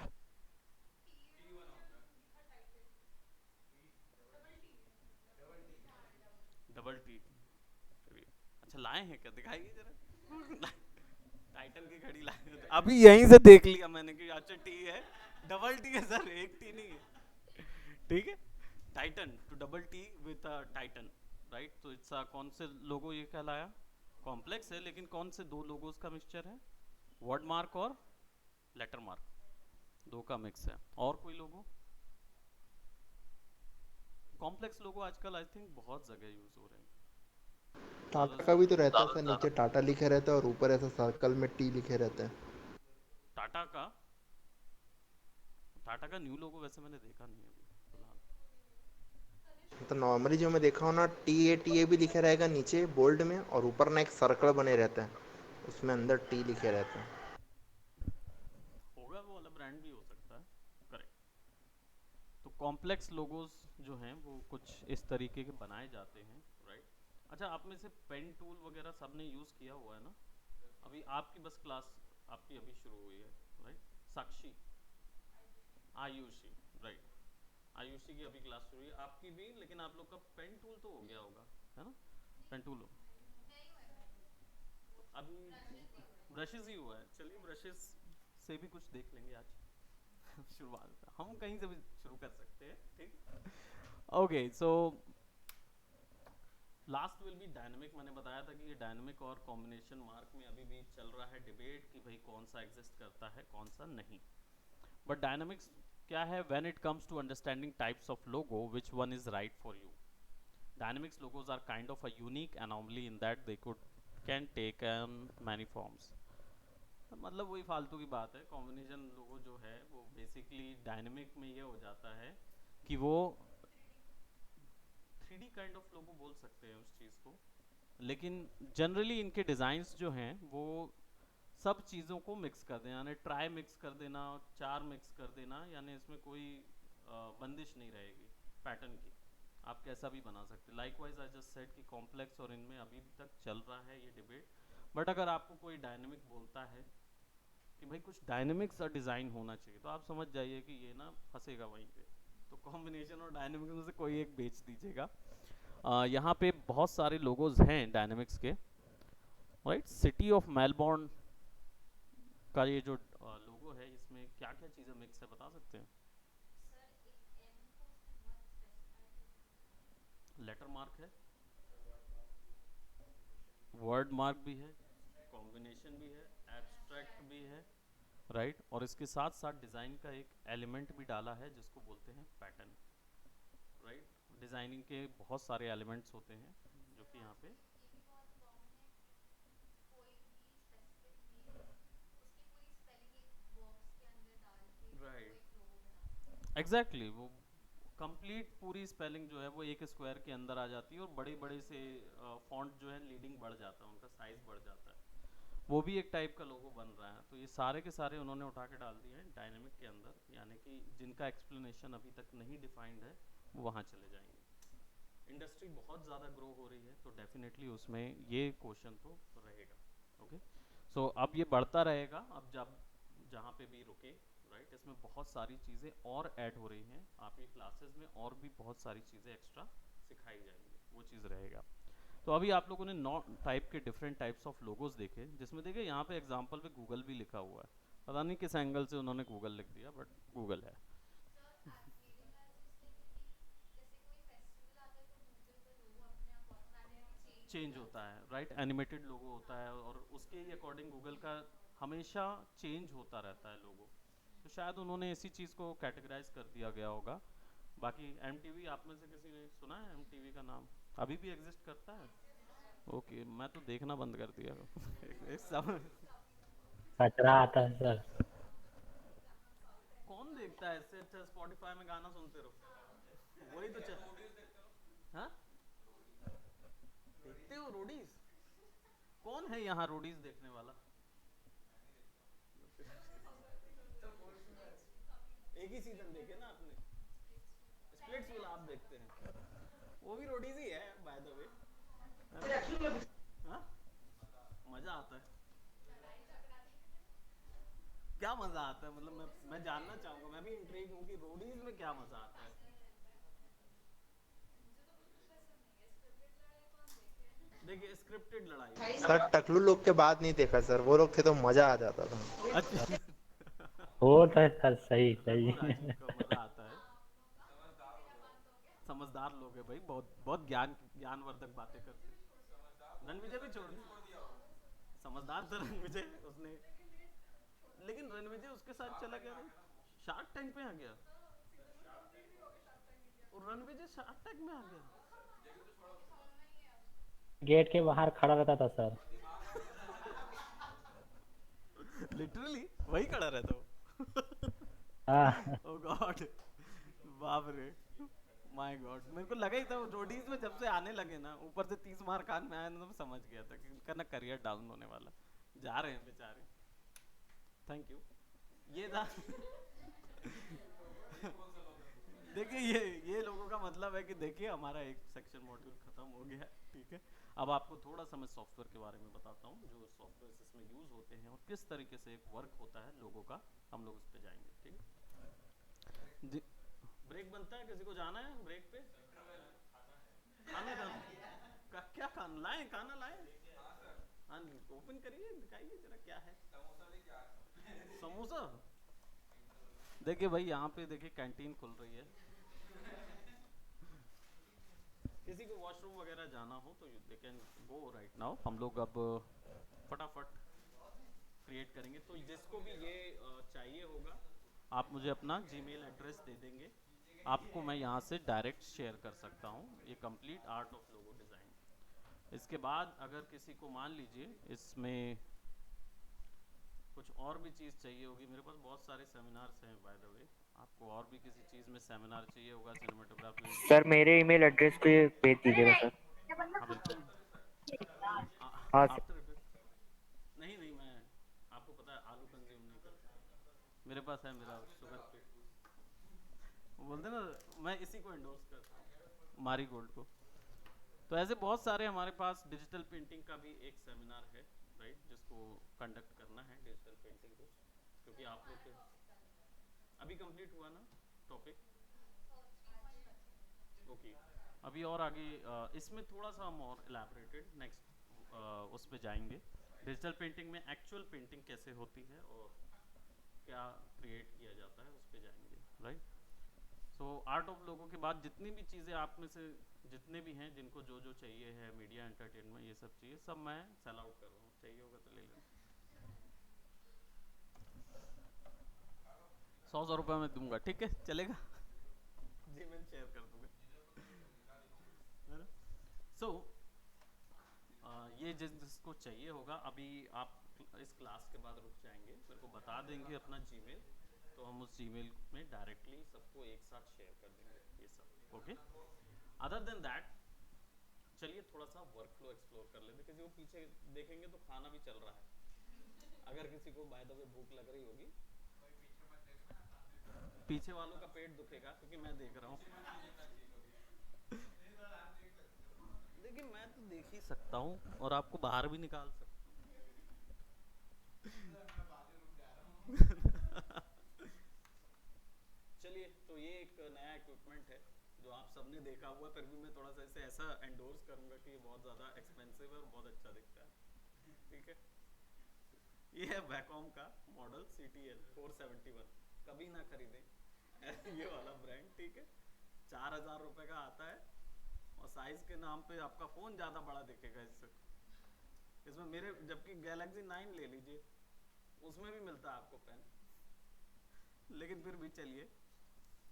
S1: Double T. अच्छा, लाए हैं क्या? दिखाइए जरा। टाइटन की घड़ी लाए अभी यहीं से देख लिया मैंने कि अच्छा टी है, डबल टी है सर, एक टी नहीं है। ठीक है, Titan to double T with Titan, right? तो इट्स कौन से लोगो ये कहलाया? कॉम्प्लेक्स है, लेकिन कौन से दो लोगोस का मिक्सचर है? वर्ड मार्क और लेटर मार्क, दो का मिक्स है। और कोई लोगो? कॉम्प्लेक्स लोगो आजकल आई थिंक बहुत जगह यूज हो रहे हैं।
S4: टाटा का भी तो रहता है सर, नीचे टाटा लिखे रहता है और ऊपर ऐसा सर्कल में टी लिखे रहता है।
S1: टाटा का न्यू लोगो वैसे मैंने देखा नहीं अभी फिलहाल।
S4: तो नॉर्मली जो मैं देखा हूँ ना, टी ए भी लिखे रहेगा नीचे बोल्ड में, और ऊपर ना एक सर्कल बने रहता है, उसमें अंदर टी लिखे रहता है।
S1: होगा, वो वाला ब्रांड भी हो सकता है, करेक्ट। तो कॉम्प्लेक्स लोगोस जो हैं वो कुछ इस तरीके के बनाए जाते हैं, राइट? अच्छा, आप में से पेन टूल वगैरह सबने यूज़ किया हुआ है ना? अभी आपकी बस क्लास आपकी अभी शुरू हुई है, राइट? साक्षी, आयुषी, राइट? आयुषी की अभी क्लास शुरू हुई है, आपकी भी। लेकिन आप लोग का पेन टूल तो हो गया होगा, है ना? पेन टूल अभी ब्रशेस ही हुआ है। चलिए, ब्रशेस से भी कुछ देख लेंगे आज। शुरुआत हम कहीं से भी शुरू कर सकते हैं, ठीक? Okay, so last will be dynamic. मैंने बताया था कि ये डायनामिक और कॉम्बिनेशन मार्क में अभी भी चल रहा है डिबेट कि भाई कौन सा एग्जिस्ट करता है कौन सा नहीं। बट डायनामिक्स क्या है? When it comes to understanding types of logo, which one is right for you, Dynamics logos are kind of a unique anomaly in that they can take on many forms. मतलब वही फालतू की बात है, कॉम्बिनेशन लोगो जो है वो बेसिकली डायनेमिक में ये हो जाता है कि वो 3D काइंड ऑफ लोगो बोल सकते हैं उस चीज़ को, लेकिन जनरली इनके डिज़ाइंस जो हैं वो सब चीज़ों को मिक्स कर देना, यानी ट्राई मिक्स कर देना, चार मिक्स कर देना, यानी इसमें कोई बंदिश नहीं रहेगी पैटर्न की, आप कैसा भी बना सकते। लाइकवाइज आई जस्ट सेड कि कॉम्प्लेक्स और इनमें अभी तक चल रहा है ये डिबेट, बट अगर आपको कोई डायनेमिक बोलता है कि भाई कुछ डायनेमिक्स और डिज़ाइन होना चाहिए, तो आप समझ जाइए कि ये ना फंसेगा वहीं पे, तो कॉम्बिनेशन और डायनेमिक्स में से कोई एक बेच दीजिएगा। यहाँ पे बहुत सारे लोगोज हैं डायनेमिक्स के, राइट। सिटी ऑफ मेलबोर्न का ये जो लोगो है, इसमें क्या क्या चीज़ें मिक्स है बता सकते हैं? लेटर मार्क है, वर्ड मार्क भी है, कॉम्बिनेशन भी है, एब्स्ट्रैक्ट भी है, राइट। और इसके साथ साथ डिज़ाइन का एक एलिमेंट भी डाला है जिसको बोलते हैं पैटर्न, राइट। डिज़ाइनिंग के बहुत सारे एलिमेंट्स होते हैं जो कि यहाँ पे राइट एग्जैक्टली वो कंप्लीट पूरी स्पेलिंग जो है वो एक स्क्वायर के अंदर आ जाती है, और बड़े बड़े से फॉन्ट जो है लीडिंग बढ़ जाता है, उनका साइज बढ़ जाता है, वो भी एक टाइप का लोगो बन रहा है। तो ये सारे के सारे उन्होंने उठा के डाल दिए हैं डायनेमिक के अंदर, यानी कि जिनका एक्सप्लेनेशन अभी तक नहीं डिफाइंड है वो वहाँ चले जाएंगे। इंडस्ट्री बहुत ज़्यादा ग्रो हो रही है तो डेफिनेटली उसमें ये क्वेश्चन तो रहेगा। ओके, सो अब ये बढ़ता रहेगा, अब जब जहाँ पे भी रुके, राइट। इसमें बहुत सारी चीज़ें और ऐड हो रही हैं, आपकी क्लासेस में और भी बहुत सारी चीज़ें एक्स्ट्रा सिखाई जाएंगी, वो चीज़ रहेगा। तो अभी आप लोगों ने 9 टाइप के डिफरेंट टाइप्स ऑफ लोगोज देखे, जिसमें देखिए यहाँ पे एग्जांपल पे गूगल भी लिखा हुआ है, पता नहीं किस एंगल से उन्होंने गूगल लिख दिया, बट गूगल है। चेंज होता है, राइट। एनिमेटेड लोगो होता है और उसके ही अकॉर्डिंग गूगल का हमेशा चेंज होता रहता है लोगो, तो शायद उन्होंने इसी चीज़ को कैटेगराइज कर दिया गया होगा। बाकी MTV, आप में से किसी ने सुना है MTV का नाम? अभी भी एग्जिस्ट करता है? ओके, मैं तो देखना बंद कर दिया एक समय।
S7: कचरा आता है सर।
S1: कौन देखता है? इससे अच्छा स्पॉटिफाई में गाना सुनते रहो, वही तो हाँ देखते हो रोडीज? कौन है यहाँ रोडीज देखने वाला? एक ही सीजन देखे ना आपने, स्प्लिट्स वाला आप देखते हैं, वो भी रोडीज ही है बाय द वे। हाँ मजा आता है, क्या मजा आता है? मतलब मैं जानना चाहूंगा, मैं भी इंट्रीग हूँ कि रोडीज में क्या मजा आता है। देखिए स्क्रिप्टेड लड़ाई
S4: सर टकलू लोग के बाद नहीं देखा सर, वो लोग थे तो मजा आ जाता था।
S1: अच्छा
S7: वो तो सर सही सही।
S1: राजीव का मजा आता है, समझदार लोग हैं भाई, बहुत बहुत ज्ञानवर्धक बातें करते हैं। रणविजय भी छोड़ दिया, समझदार था रणविजय, उसने, लेकिन रणविजय उसके साथ चला गया भाई, शार्क टैंक में आ गया, और रणविजय शार्क टैंक में आ गया।
S7: गेट के बाहर खड़ा रहता था सर।
S1: लिटरली वही खड़ा रहता वो।
S7: हाँ
S1: ओह गॉड, बाप रे, माय गॉड, मेरे को लगा ही था वो रोडीज में जब से आने लगे ना, ऊपर से 30 मार कान में आया ना, तो मैं समझ गया था कि इनका ना करियर डाउन होने वाला, जा रहे हैं बेचारे। Thank you. ये था देखिए ये लोगों का मतलब है कि देखिए हमारा एक सेक्शन मॉड्यूल खत्म हो गया, ठीक है। अब आपको थोड़ा सा मैं सॉफ्टवेयर के बारे में बताता हूँ, जो सॉफ्टवेयर इसमें यूज होते हैं और किस तरीके से एक वर्क होता है लोगों का, हम लोग उस पर जाएंगे, ठीक है। ब्रेक बनता है, किसी को जाना है ब्रेक पे? खाना क्या खाना लाएं? खाना लाएं? हाँ ओपन करिए, दिखाइए जरा क्या है। समोसा। देखिए भाई यहाँ पे देखिए कैंटीन खुल रही है, किसी को वॉशरूम वगैरह जाना हो तो they can go right now. हम लोग अब फटाफट क्रिएट करेंगे, तो जिसको भी ये चाहिए होगा आप मुझे अपना जीमेल एड्रेस दे देंगे, आपको मैं यहाँ से डायरेक्ट शेयर कर सकता हूँ ये complete art of logo design. इसके बाद अगर किसी को मान लीजिए इसमें कुछ और भी चीज़ चाहिए होगी, मेरे पास बहुत सारे सेमिनार्स हैं बाय द वे, आपको और भी किसी चीज़ में सेमिनार चाहिए होगा सिनेमेटोग्राफी।
S5: सर मेरे ईमेल एड्रेस पे भेज दीजिएगा सर।
S1: हाँ बिल्कुल।
S5: हाँ सर।
S1: आफ्टर नहीं नहीं, मैं आपको पता है आलू कंज्यूम नहीं करता, मेरे पास है मेरा शुगर फ्री। वो बोलते हैं ना, मैं इसी को एंडोर्स करता हूँ, मारी गोल्ड को। तो ऐसे बहुत सारे हमारे पास डिजिटल पेंटिंग का भी एक सेमिनार है, राइट, जिसको कंडक्ट करना है डिजिटल पेंटिंग को, क्योंकि आप लोग के अभी कंप्लीट हुआ ना टॉपिक। ओके, अभी और आगे इसमें थोड़ा सा हम और इलैबोरेटेड नेक्स्ट उस पे जाएंगे। डिजिटल पेंटिंग में एक्चुअल पेंटिंग कैसे होती है और क्या क्रिएट किया जाता है उस पे जाएंगे, राइट। सो आर्ट ऑफ लोगों के बाद जितनी भी चीज़ें आप में से जितने भी हैं जिनको जो जो चाहिए है, मीडिया एंटरटेनमेंट ये सब चाहिए, सब मैं सेल आउट कर रहा हूँ, चाहिए होगा तो ले लेना। 100 रुपये में दूंगा, ठीक है, चलेगा। जी मैं शेयर कर दूंगा, है ना। सो ये जिसको चाहिए होगा, अभी आप इस क्लास के बाद रुक जाएंगे, मेरे को बता देंगे अपना जीमेल, तो हम उस जीमेल में डायरेक्टली सबको एक साथ शेयर कर देंगे ये सब, ओके। अदर देन दैट चलिए थोड़ा सा वर्क फ्लो एक्सप्लोर कर लेते। किसी को पीछे देखेंगे तो खाना भी चल रहा है, अगर किसी को बाय द वे भूख लग रही होगी, पीछे वालों का पेट दुखेगा क्योंकि मैं देख रहा हूँ। देखिए मैं तो देख ही सकता हूँ और आपको बाहर भी निकाल सकता हूँ। चलिए, तो ये एक नया इक्विपमेंट है जो आप सबने देखा हुआ है, फिर भी मैं थोड़ा सा इसे ऐसा एंडोर्स करूंगा कि ये बहुत ज़्यादा एक्सपेंसिव है और बहुत अच्छा दिखता है, ठीक है। ये है वैकॉम का मॉडल CTL 471, कभी ना खरीदें ये वाला ब्रांड, ठीक है। 4000 रुपये का आता है और साइज के नाम पे आपका फ़ोन ज़्यादा बड़ा दिखेगा इससे। इसमें मेरे जबकि गैलेक्सी 9 ले लीजिए, उसमें भी मिलता है आपको पेन, लेकिन फिर भी चलिए,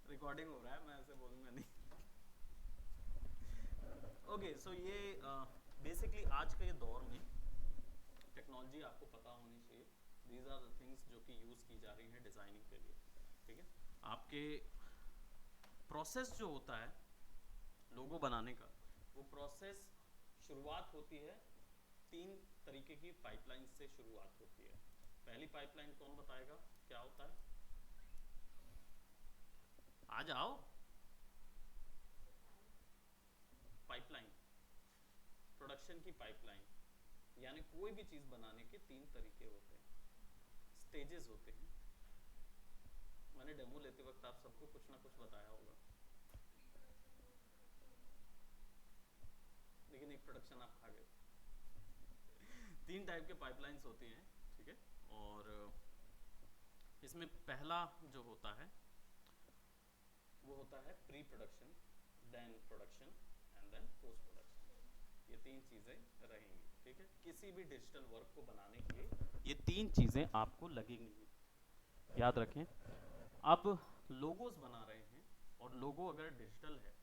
S1: रिकॉर्डिंग हो रहा है, मैं ऐसे बोलूँगा नहीं। ओके, सो ये बेसिकली आज के ये दौर में टेक्नोलॉजी आपको पता होनी चाहिए, दीज आर द थिंग्स जो कि यूज़ की जा रही हैं डिज़ाइनिंग के लिए, ठीक है। आपके प्रोसेस जो होता है लोगो बनाने का, वो प्रोसेस शुरुआत होती है 3 तरीके की पाइपलाइन से शुरुआत होती है। पहली पाइपलाइन कौन बताएगा क्या होता है? आ जाओ। पाइपलाइन, प्रोडक्शन की पाइपलाइन, यानी कोई भी चीज बनाने के 3 तरीके होते हैं, स्टेजेस होते हैं। मैंने डेमो लेते वक्त आप सबको कुछ ना कुछ बताया होगा, लेकिन एक प्रोडक्शन आप खा गए। 3 टाइप के पाइपलाइंस होती हैं, ठीक है। और इसमें पहला जो होता है वो होता है pre production, then production and then post production. ये 3 चीज़ें रहेंगी, ठीक है। किसी भी डिजिटल वर्क को बनाने के लिए ये 3 चीज़ें आपको लगेंगी, याद रखें। अब लोगोस बना रहे हैं और लोगो अगर डिजिटल है,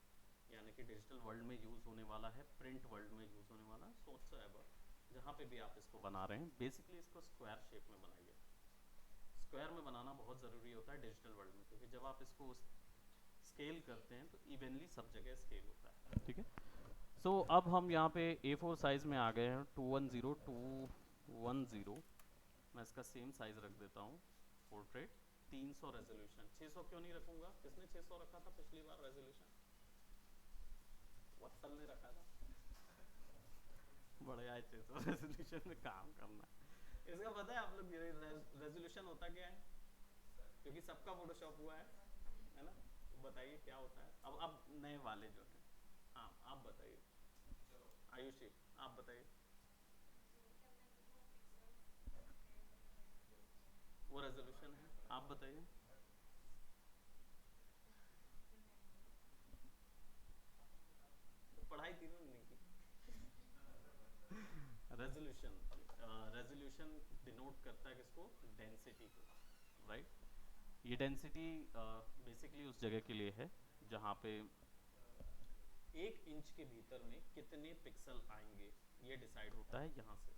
S1: यानी कि डिजिटल वर्ल्ड में यूज़ होने वाला है, प्रिंट वर्ल्ड में यूज़ होने वाला है, सोच एवर जहाँ पे भी आप इसको बना रहे हैं, बेसिकली इसको स्क्वायर शेप में बनाइए। स्क्वायर में बनाना बहुत ज़रूरी होता है डिजिटल वर्ल्ड में, क्योंकि जब आप इसको स्केल करते हैं तो इवनली सब जगह स्केल होता है, ठीक है। सो अब हम यहाँ पे A4 साइज़ में आ गए हैं, 210 मैं इसका सेम साइज़ रख देता हूँ। पोर्ट्रेट 300 रेजोल्यूशन, 600 क्यों नहीं रखूँगा? किसने 600 रखा था पिछली बार रेजोल्यूशन? वत्सल ने रखा था। बड़े आए 600 रेजोल्यूशन में काम करना। इसका पता है आप लोग रेजोल्यूशन होता क्या है? क्योंकि सबका फोटोशॉप हुआ है ना? बताइए क्या होता है? अब नए वाले जो हैं, हाँ आप बताइए, आयुषी आप बताइए। वो रेजोल्यूशन है, आप बताइए। पढ़ाई तीनों नहीं की। रेजोल्यूशन, रेजोल्यूशन डिनोट करता है किसको? डेंसिटी को, राइट। ये डेंसिटी बेसिकली उस जगह के लिए है जहाँ पे 1 इंच के भीतर में कितने पिक्सल आएंगे ये डिसाइड होता है यहाँ से।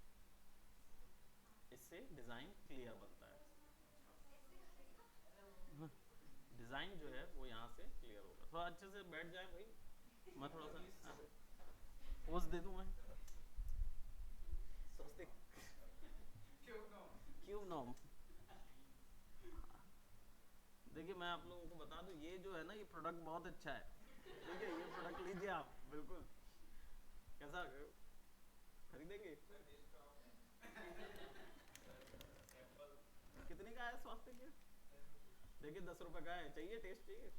S1: इससे डिज़ाइन क्लियर बनता है। डिज़ाइन जो है वो यहाँ से क्लियर होगा। थोड़ा अच्छे से बैठ जाए भाई, मैं थोड़ा सा पोज दे दूँ मैं। स्वस्तिक क्यूब नॉर्म। देखिए मैं आप लोगों को बता दूं, ये जो है ना, ये प्रोडक्ट बहुत अच्छा है, ठीक है। ये प्रोडक्ट लीजिए आप, बिल्कुल। कैसा खरीदेंगे? कितने का है स्वास्थ्य के? देखिए 10 रुपए का है। चाहिए? टेस्ट चाहिए?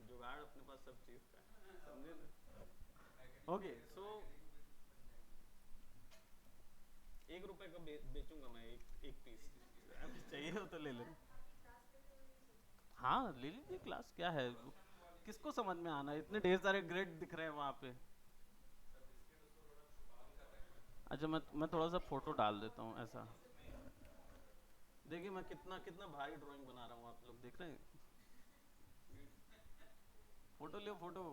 S1: जुगाड़ अपने पास सब चीज का है, समझे ना? ओके, सो 1 रुपए का बेचूंगा मैं एक पीस। चाहिए हो तो ले ले। हाँ ले लीजिए क्लास, क्या है, किसको समझ में आना है? इतने ढेर सारे ग्रेड दिख रहे हैं वहाँ पे। अच्छा मैं थोड़ा सा फोटो डाल देता हूँ ऐसा। देखिए मैं कितना कितना भारी ड्राइंग बना रहा हूँ, आप लोग देख रहे हैं। फोटो लियो फोटो।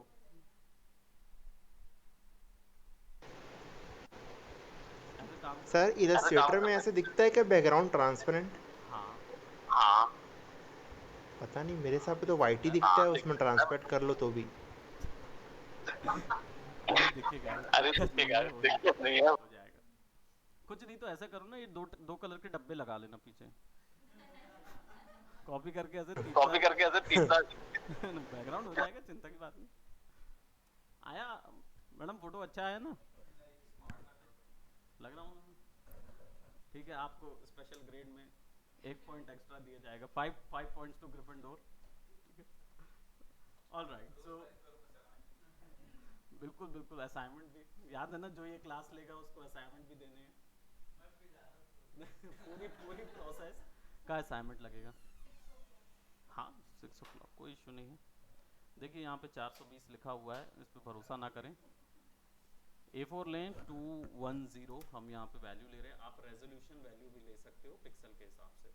S1: ऐसे काम
S4: सर इलस्ट्रेटर में ऐसे दिखता है क्या बैकग्राउंड ट्रांसपेरेंट?
S1: हाँ
S3: हाँ
S4: पता नहीं, मेरे हिसाब पे तो वाइट ही दिखता है, उसमें ट्रांसपेरेंट कर लो तो भी।
S1: अरे दिखेगा,
S3: अरे दिखेगा, दिक्कत नहीं है।
S1: हो जाएगा। कुछ नहीं तो ऐसा करो ना, ये दो कलर के डब्बे लगा लेना पीछे, कॉपी करके ऐसे
S3: कॉपी करके ऐसे तीसरा
S1: बैकग्राउंड हो जाएगा, चिंता की बात नहीं। आया मैडम, फोटो अच्छा आया ना? लग रहा हूँ ना? ठीक है, आपको स्पेशल ग्रेड में 1 पॉइंट एक्स्ट्रा दिया जाएगा। 5 पॉइंट्स टू ग्रिफिंडोर। ठीक है, ऑलराइट। सो बिल्कुल बिल्कुल, असाइनमेंट भी याद है ना, जो ये क्लास लेगा उसको असाइनमेंट भी देने हैं। पूरी प्रोसेस का असाइनमेंट लगेगा। हाँ 6 o'clock कोई इशू नहीं है। देखिए यहाँ पे 420 लिखा हुआ है, इस पर भरोसा ना करें। A4 लें 210, हम यहाँ पे वैल्यू ले रहे हैं। आप रेजोल्यूशन वैल्यू भी ले सकते हो पिक्सल के हिसाब से,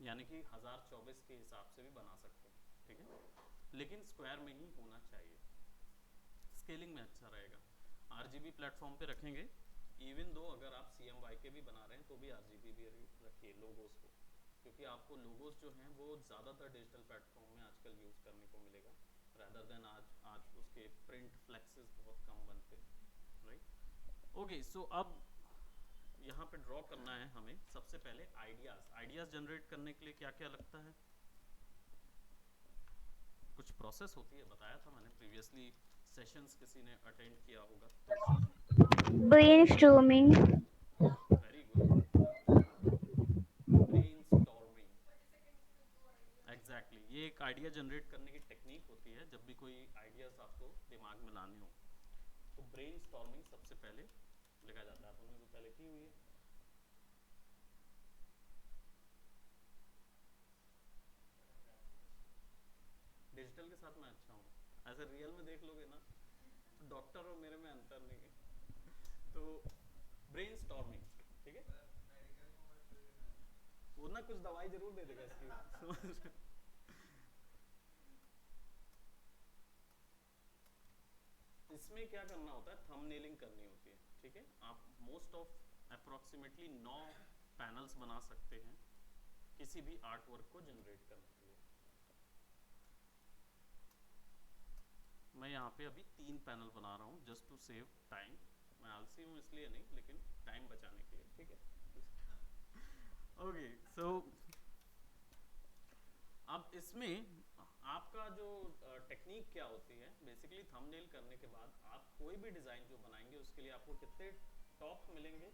S1: यानी कि 1024 के हिसाब से भी बना सकते हो, ठीक है। लेकिन स्क्वायर में ही होना चाहिए, स्केलिंग में अच्छा रहेगा। RGB प्लेटफॉर्म पे रखेंगे, इवन दो अगर आप CMYK भी बना रहे हैं तो भी RGB भी रखिए लोगोस को, क्योंकि आपको लोगोस जो हैं वो ज़्यादातर डिजिटल प्लेटफॉर्म में आजकल यूज़ करने को मिलेगा, रादर देन आज उसके प्रिंट फ्लेक्सेस बहुत कम बनते हैं, राइट। ओके, सो अब यहाँ पे ड्रॉ करना है हमें। सबसे पहले आइडियाज़ जनरेट करने के लिए क्या क्या लगता है? कुछ प्रोसेस होती है, बताया था मैंने प्रीवियसली सेशंस, किसी ने अटेंड किया होगा तो।
S2: Brainstorming.
S1: Very good, brainstorming, exactly. ये एक आइडिया जनरेट करने की टेक्निक होती है जब भी कोई आइडियाज आपको दिमाग में लाने हो। तो ब्रेनस्टॉर्मिंग सबसे पहले लिखा जाता है, आपने तो पहले की हुई है। डिजिटल के साथ मैं अच्छा हूँ, ऐसे रियल में देख लोगे ना तो डॉक्टर और मेरे में अंतर नहीं है। तो ब्रेनस्टॉर्मिंग, ठीक है, वो ना कुछ दवाई जरूर दे देगा इसकी। इसमें क्या करना होता है, थंबनेलिंग करनी होती है, ठीक है। आप मोस्ट ऑफ अप्रोक्सीमेटली 9 पैनल्स बना सकते हैं किसी भी आर्ट वर्क को जनरेट करने के लिए। मैं यहाँ पे अभी 3 पैनल बना रहा हूँ जस्ट टू सेव टाइम। मैं आलसी हूँ इसलिए नहीं, लेकिन टाइम बचाने के लिए, ठीक है। ओके, सो अब इसमें आपका जो टेक्निक क्या होती है, बेसिकली थंबनेल करने के बाद आप कोई भी डिज़ाइन जो बनाएंगे उसके लिए आपको कितने टॉप मिलेंगे?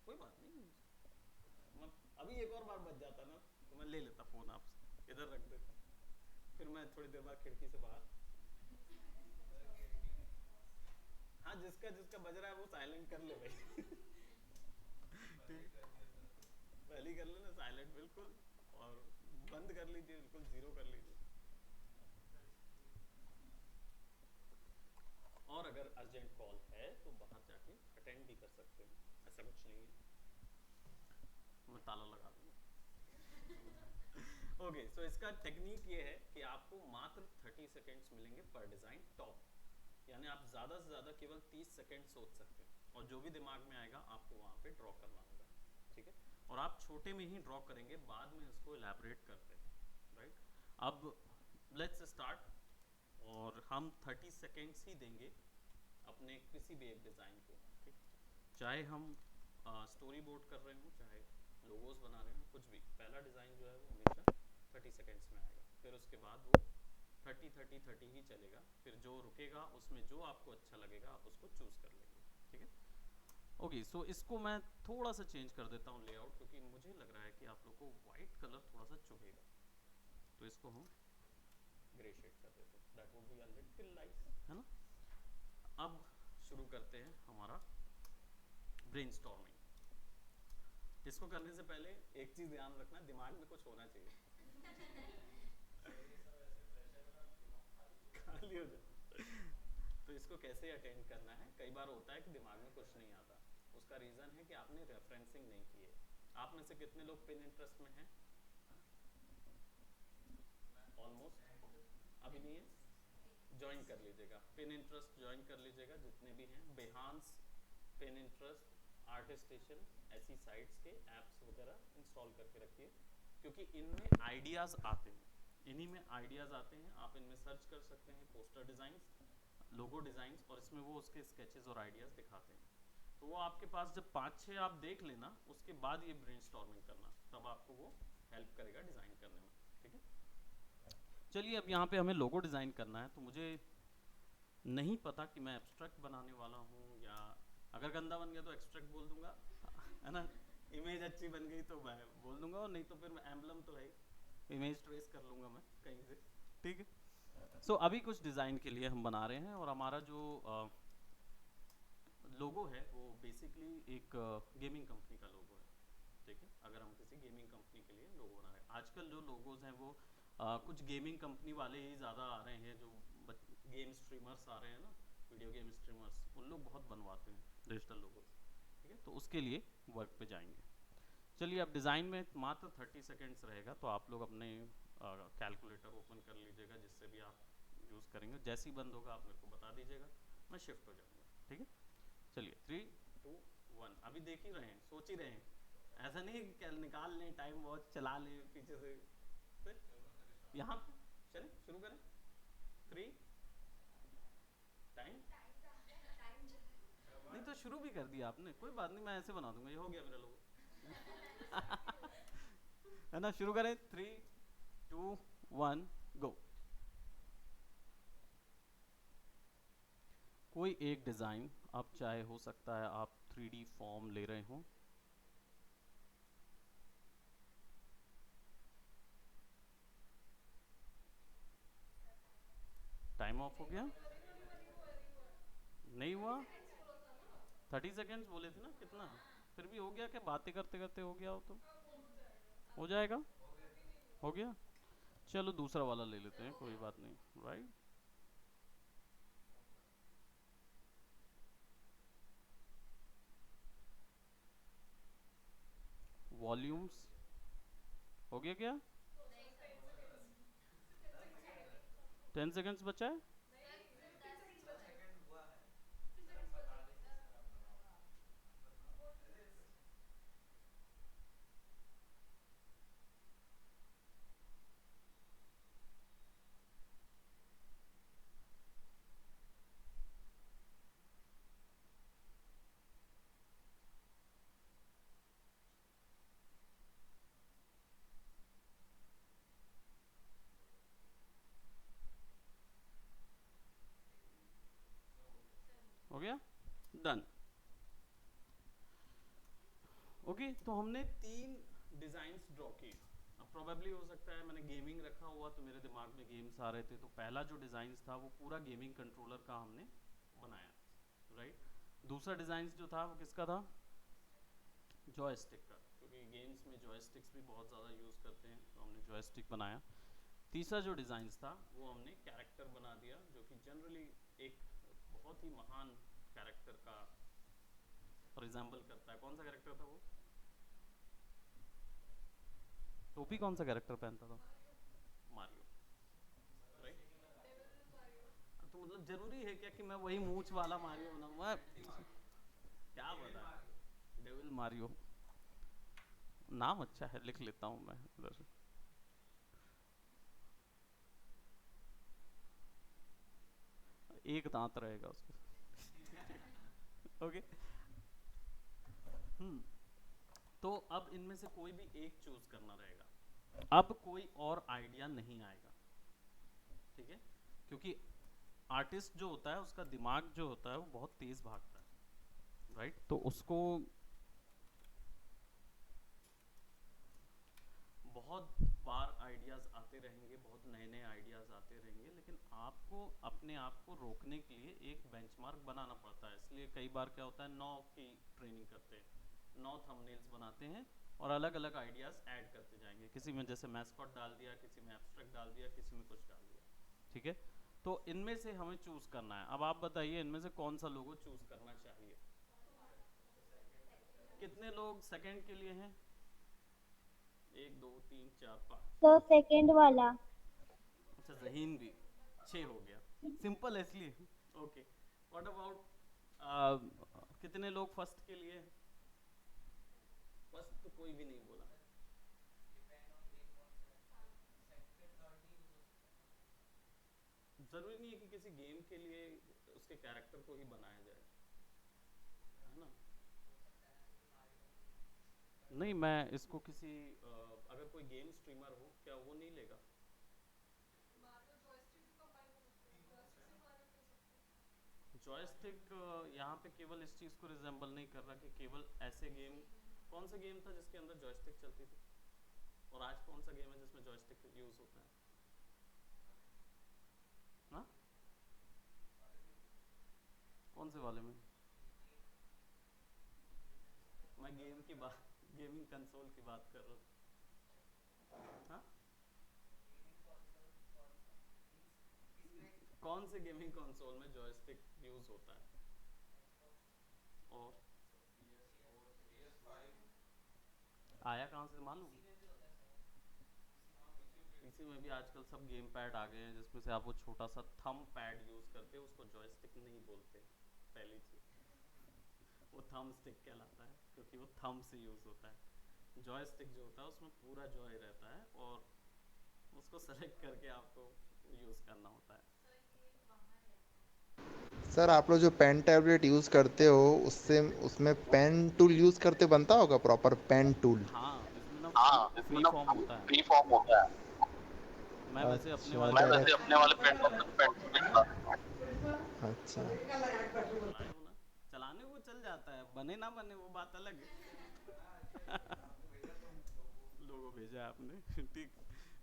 S1: कोई बात नहीं, मैं अभी एक और बार बच जाता ना तो मैं ले लेता फ़ोन आपसे, इधर रख देता, फिर मैं थोड़ी देर बाद खिड़की से बाहर। हाँ, जिसका जिसका बज रहा है वो साइलेंट कर ले भाई। पहले ही कर लेना साइलेंट बिल्कुल, और बंद कर लीजिए बिल्कुल, 0 कर लीजिए। और अगर अर्जेंट कॉल है तो बाहर जाके अटेंड भी कर सकते हैं, ऐसा कुछ नहीं है। मैं ताला लगा दूंगा। ओके, सो इसका टेक्निक ये है कि आपको मात्र 30 सेकेंड्स मिलेंगे पर डिज़ाइन टॉप, यानी आप ज़्यादा से ज़्यादा केवल 30 सेकेंड सोच सकते हैं और जो भी दिमाग में आएगा आपको वहाँ पे ड्रॉ करना होगा, ठीक है। और आप छोटे में ही ड्रॉ करेंगे, बाद में इसको एलैबोरेट करते हैं, राइट। अब लेट्स स्टार्ट, और हम 30 सेकेंड्स ही देंगे अपने किसी भी एक डिज़ाइन को, ठीक। चाहे हम स्टोरी बोर्ड कर रहे हो, चाहे लोगोस बना रहे हो, कुछ भी, पहला डिज़ाइन जो है वो हमेशा 30 सेकेंड्स में आएगा, फिर उसके बाद वो 30 ही चलेगा, फिर जो रुकेगा उसमें जो आपको अच्छा लगेगा आप उसको चूज़ कर लेंगे, ठीक है। ओके, सो इसको मैं थोड़ा सा चेंज कर देता हूँ लेआउट, क्योंकि मुझे लग रहा है कि आप लोग को वाइट कलर थोड़ा सा चुभेगा, तो इसको हम ग्रे शेड कर देते हैं, that would be a little nice, है ना। अब शुरू करते हैं हमारा ब्रेनस्टॉर्मिंग। इसको करने से पहले एक चीज़ ध्यान रखना, दिमाग में कुछ होना चाहिए। खाली हो जाए। तो इसको कैसे अटेंड करना है, कई बार होता है कि दिमाग में कुछ नहीं आता, उसका रीज़न है कि आपने रेफरेंसिंग नहीं की है। आप में से कितने लोग पिनिंटरेस्ट में हैं? ऑलमोस्ट, अभी नहीं है, ज्वाइन कर लीजिएगा, पिनिंटरेस्ट ज्वाइन कर लीजिएगा जितने भी हैं, बेहांस, पिनिंटरेस्ट, आर्टिस्टेशन, ऐसी साइट्स के ऐप्स वगैरह इंस्टॉल करके रखिए, क्योंकि इनमें आइडियाज़ आते हैं, इन्हीं में आइडियाज़ आते हैं। आप इनमें सर्च कर सकते हैं पोस्टर डिज़ाइंस, लोगो डिज़ाइंस, और इसमें वो उसके स्केचेस और आइडियाज़ दिखाते हैं। तो वो आपके पास जब 5-6 आप देख लेना, उसके बाद ये ब्रेनस्टॉर्मिंग करना, तब आपको वो हेल्प करेगा डिज़ाइन करने में, ठीक है। चलिए, अब यहाँ पे हमें लोगो डिज़ाइन करना है, तो मुझे नहीं पता कि मैं एब्स्ट्रैक्ट बनाने वाला हूँ, या अगर गंदा बन गया तो एब्स्ट्रैक्ट बोल दूंगा, है ना। इमेज अच्छी बन गई तो मैं बोल दूंगा, और नहीं तो फिर एम्बलम तो है, इमेज ट्रेस कर लूँगा मैं कहीं से, ठीक है। सो अभी कुछ डिज़ाइन के लिए हम बना रहे हैं, और हमारा जो लोगो है वो बेसिकली एक गेमिंग कंपनी का लोगो है, ठीक है। अगर हम किसी गेमिंग कंपनी के लिए लोगो बना रहे हैं, आजकल जो लोगोज हैं वो कुछ गेमिंग कंपनी वाले ही ज़्यादा आ रहे हैं, जो गेम स्ट्रीमर्स आ रहे हैं ना, वीडियो गेम स्ट्रीमर्स, उन लोग बहुत बनवाते हैं डिजिटल लोगोस, ठीक है। तो उसके लिए वर्क पे जाएंगे। चलिए, अब डिज़ाइन में मात्र 30 सेकेंड्स रहेगा, तो आप लोग अपने कैलकुलेटर ओपन कर लीजिएगा, जिससे भी आप यूज़ करेंगे, जैसे ही बंद होगा आप मेरे को बता दीजिएगा, मैं शिफ्ट हो जाऊँगा, ठीक है। चलिए, 3, 2, 1, अभी देख ही रहे हैं, सोच ही रहे हैं, ऐसा नहीं कि निकाल लें टाइम वॉच चला लें पीछे से, यहाँ चलें शुरू करें। 3 टाइम नहीं तो शुरू भी कर दिया आपने, कोई बात नहीं, मैं ऐसे बना दूंगा, ये हो गया मेरा लोगो। है ना, शुरू करें, 3, 2, 1, गो। कोई एक डिज़ाइन, अब चाहे हो सकता है आप 3D फॉर्म ले रहे हो, टाइम ऑफ हो गया, नहीं हुआ, 30 सेकेंड्स बोले थे ना, कितना, फिर भी हो गया क्या, बातें करते करते हो गया हो तो हो जाएगा, हो गया। चलो दूसरा वाला ले लेते हैं, कोई बात नहीं, राइट। वॉल्यूम्स हो गया क्या, 10 सेकेंड्स बचा है, हो गया, डन। ओके, तो हमने 3 डिज़ाइंस ड्रॉ किए। अब प्रोबेबली हो सकता है मैंने गेमिंग रखा हुआ तो मेरे दिमाग में गेम्स आ रहे थे, तो पहला जो डिज़ाइन था वो पूरा गेमिंग कंट्रोलर का हमने बनाया, राइट। दूसरा डिज़ाइन जो था वो किसका था, जॉयस्टिक का, क्योंकि गेम्स में जॉयस्टिक्स भी बहुत ज़्यादा यूज़ करते हैं, तो हमने जॉयस्टिक बनाया। तीसरा जो डिज़ाइन था वो हमने कैरेक्टर बना दिया, जो कि जनरली एक बहुत ही महान कैरेक्टर का रिजेंबल करता है। कौन सा कैरेक्टर था वो, टोपी कौन सा कैरेक्टर पहनता था? Mario, right? तो मतलब जरूरी है क्या कि मैं वही मूंछ वाला मारियो बनाऊं? मैं क्या बता, डेविल मारियो नाम अच्छा है, लिख लेता हूं मैं इधर से। एक दांत रहेगा उसके। ओके। तो अब इनमें से कोई भी एक चूज करना रहेगा, अब कोई और आइडिया नहीं आएगा, ठीक है? क्योंकि आर्टिस्ट जो होता है उसका दिमाग जो होता है वो बहुत तेज भागता है, राइट? तो उसको बहुत बार आइडियाज आते रहेंगे, बहुत नए नए आइडियाज आते रहेंगे, लेकिन आपको अपने आप को रोकने के लिए एक बेंचमार्क बनाना पड़ता है। इसलिए कई बार क्या होता है, 9 की ट्रेनिंग करते हैं, 9 थंबनेल्स बनाते हैं और अलग अलग आइडियाज ऐड करते जाएंगे। किसी में जैसे मैस्कॉट डाल दिया, किसी में एब्स्ट्रैक्ट डाल दिया, किसी में कुछ डाल दिया, ठीक है? तो इनमें से हमें चूज करना है। अब आप बताइए इनमें से कौन सा लोगो चूज करना चाहिए? कितने लोग सेकंड के लिए हैं? 1 2 3 4 5।
S2: तो सेकंड वाला।
S1: अच्छा, जहीन भी 6 हो गया, सिंपल है इसलिए। ओके, व्हाट अबाउट कितने लोग फर्स्ट के लिए? फर्स्ट तो कोई भी नहीं बोला। जरूरी नहीं है कि किसी गेम के लिए उसके कैरेक्टर को ही बनाया जाए, है ना? नहीं, मैं इसको किसी अगर कोई गेम स्ट्रीमर हो, क्या वो नहीं लेगा? जॉयस्टिक यहाँ पे केवल इस चीज़ को रिजेंबल नहीं कर रहा कि केवल ऐसे गेम, कौन सा गेम था जिसके अंदर जॉयस्टिक चलती थी? और आज कौन सा गेम है जिसमें जॉयस्टिक यूज होता है? हाँ, कौन से वाले में? मैं गेम की बात, गेमिंग कंसोल की बात कर रहा हूँ। हाँ, कौन से गेमिंग कंसोल में जॉयस्टिक यूज होता है? और आया कहाँ से मालूम? पीसी में भी आजकल सब गेम पैड आ गए हैं जिसमें से आप वो छोटा सा थंब पैड यूज करते हो, उसको जॉयस्टिक नहीं बोलते। पहली चीज, वो थंब स्टिक कहलाता है क्योंकि वो थंब से यूज होता है। जॉयस्टिक जो होता है उसमें पूरा जॉय रहता है और उसको सेलेक्ट करके आपको यूज करना होता है।
S4: सर आप लोग जो पेन टैबलेट यूज करते हो उससे उसमें पेन टूल यूज करते बनता होगा प्रॉपर पेन टूल?
S1: हाँ, इसमें ना
S3: हाँ, इसमें
S1: फ्री
S3: ना
S1: फॉर्म होता है।
S3: फ्री फॉर्म होता है।
S1: मैं वैसे अपने
S4: अच्छा,
S1: वाले
S3: मैं
S1: पेन
S3: वैसे अपने वाले पेन भी चलाता हूँ।
S4: अच्छा।
S1: चलाए हो ना, चलाने को चल जाता है, बने ना बने वो बात अलग है। लोगो भेजा है आपने। ठीक।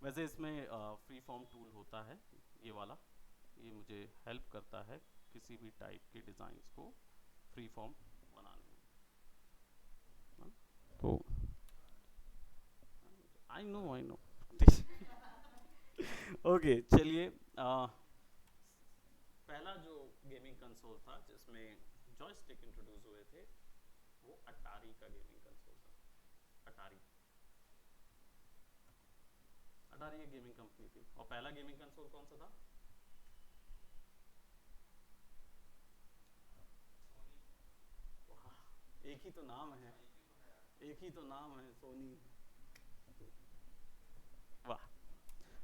S1: वैसे इसमें फ्री फॉर्म टूल होता है, ये वाला, ये मुझे हेल्प करता है किसी भी टाइप के डिज़ाइंस को फ्री फॉर्म बनाने में, हाँ? तो आई नो। ओके, चलिए पहला जो गेमिंग कंसोल था जिसमें जॉयस्टिक इंट्रोड्यूस हुए थे वो अटारी का गेमिंग कंसोल था। अटारी अटारी एक गेमिंग कंपनी थी। और पहला गेमिंग कंसोल कौन सा था? वाह, एक ही तो नाम है, एक ही तो नाम है, सोनी। वाह,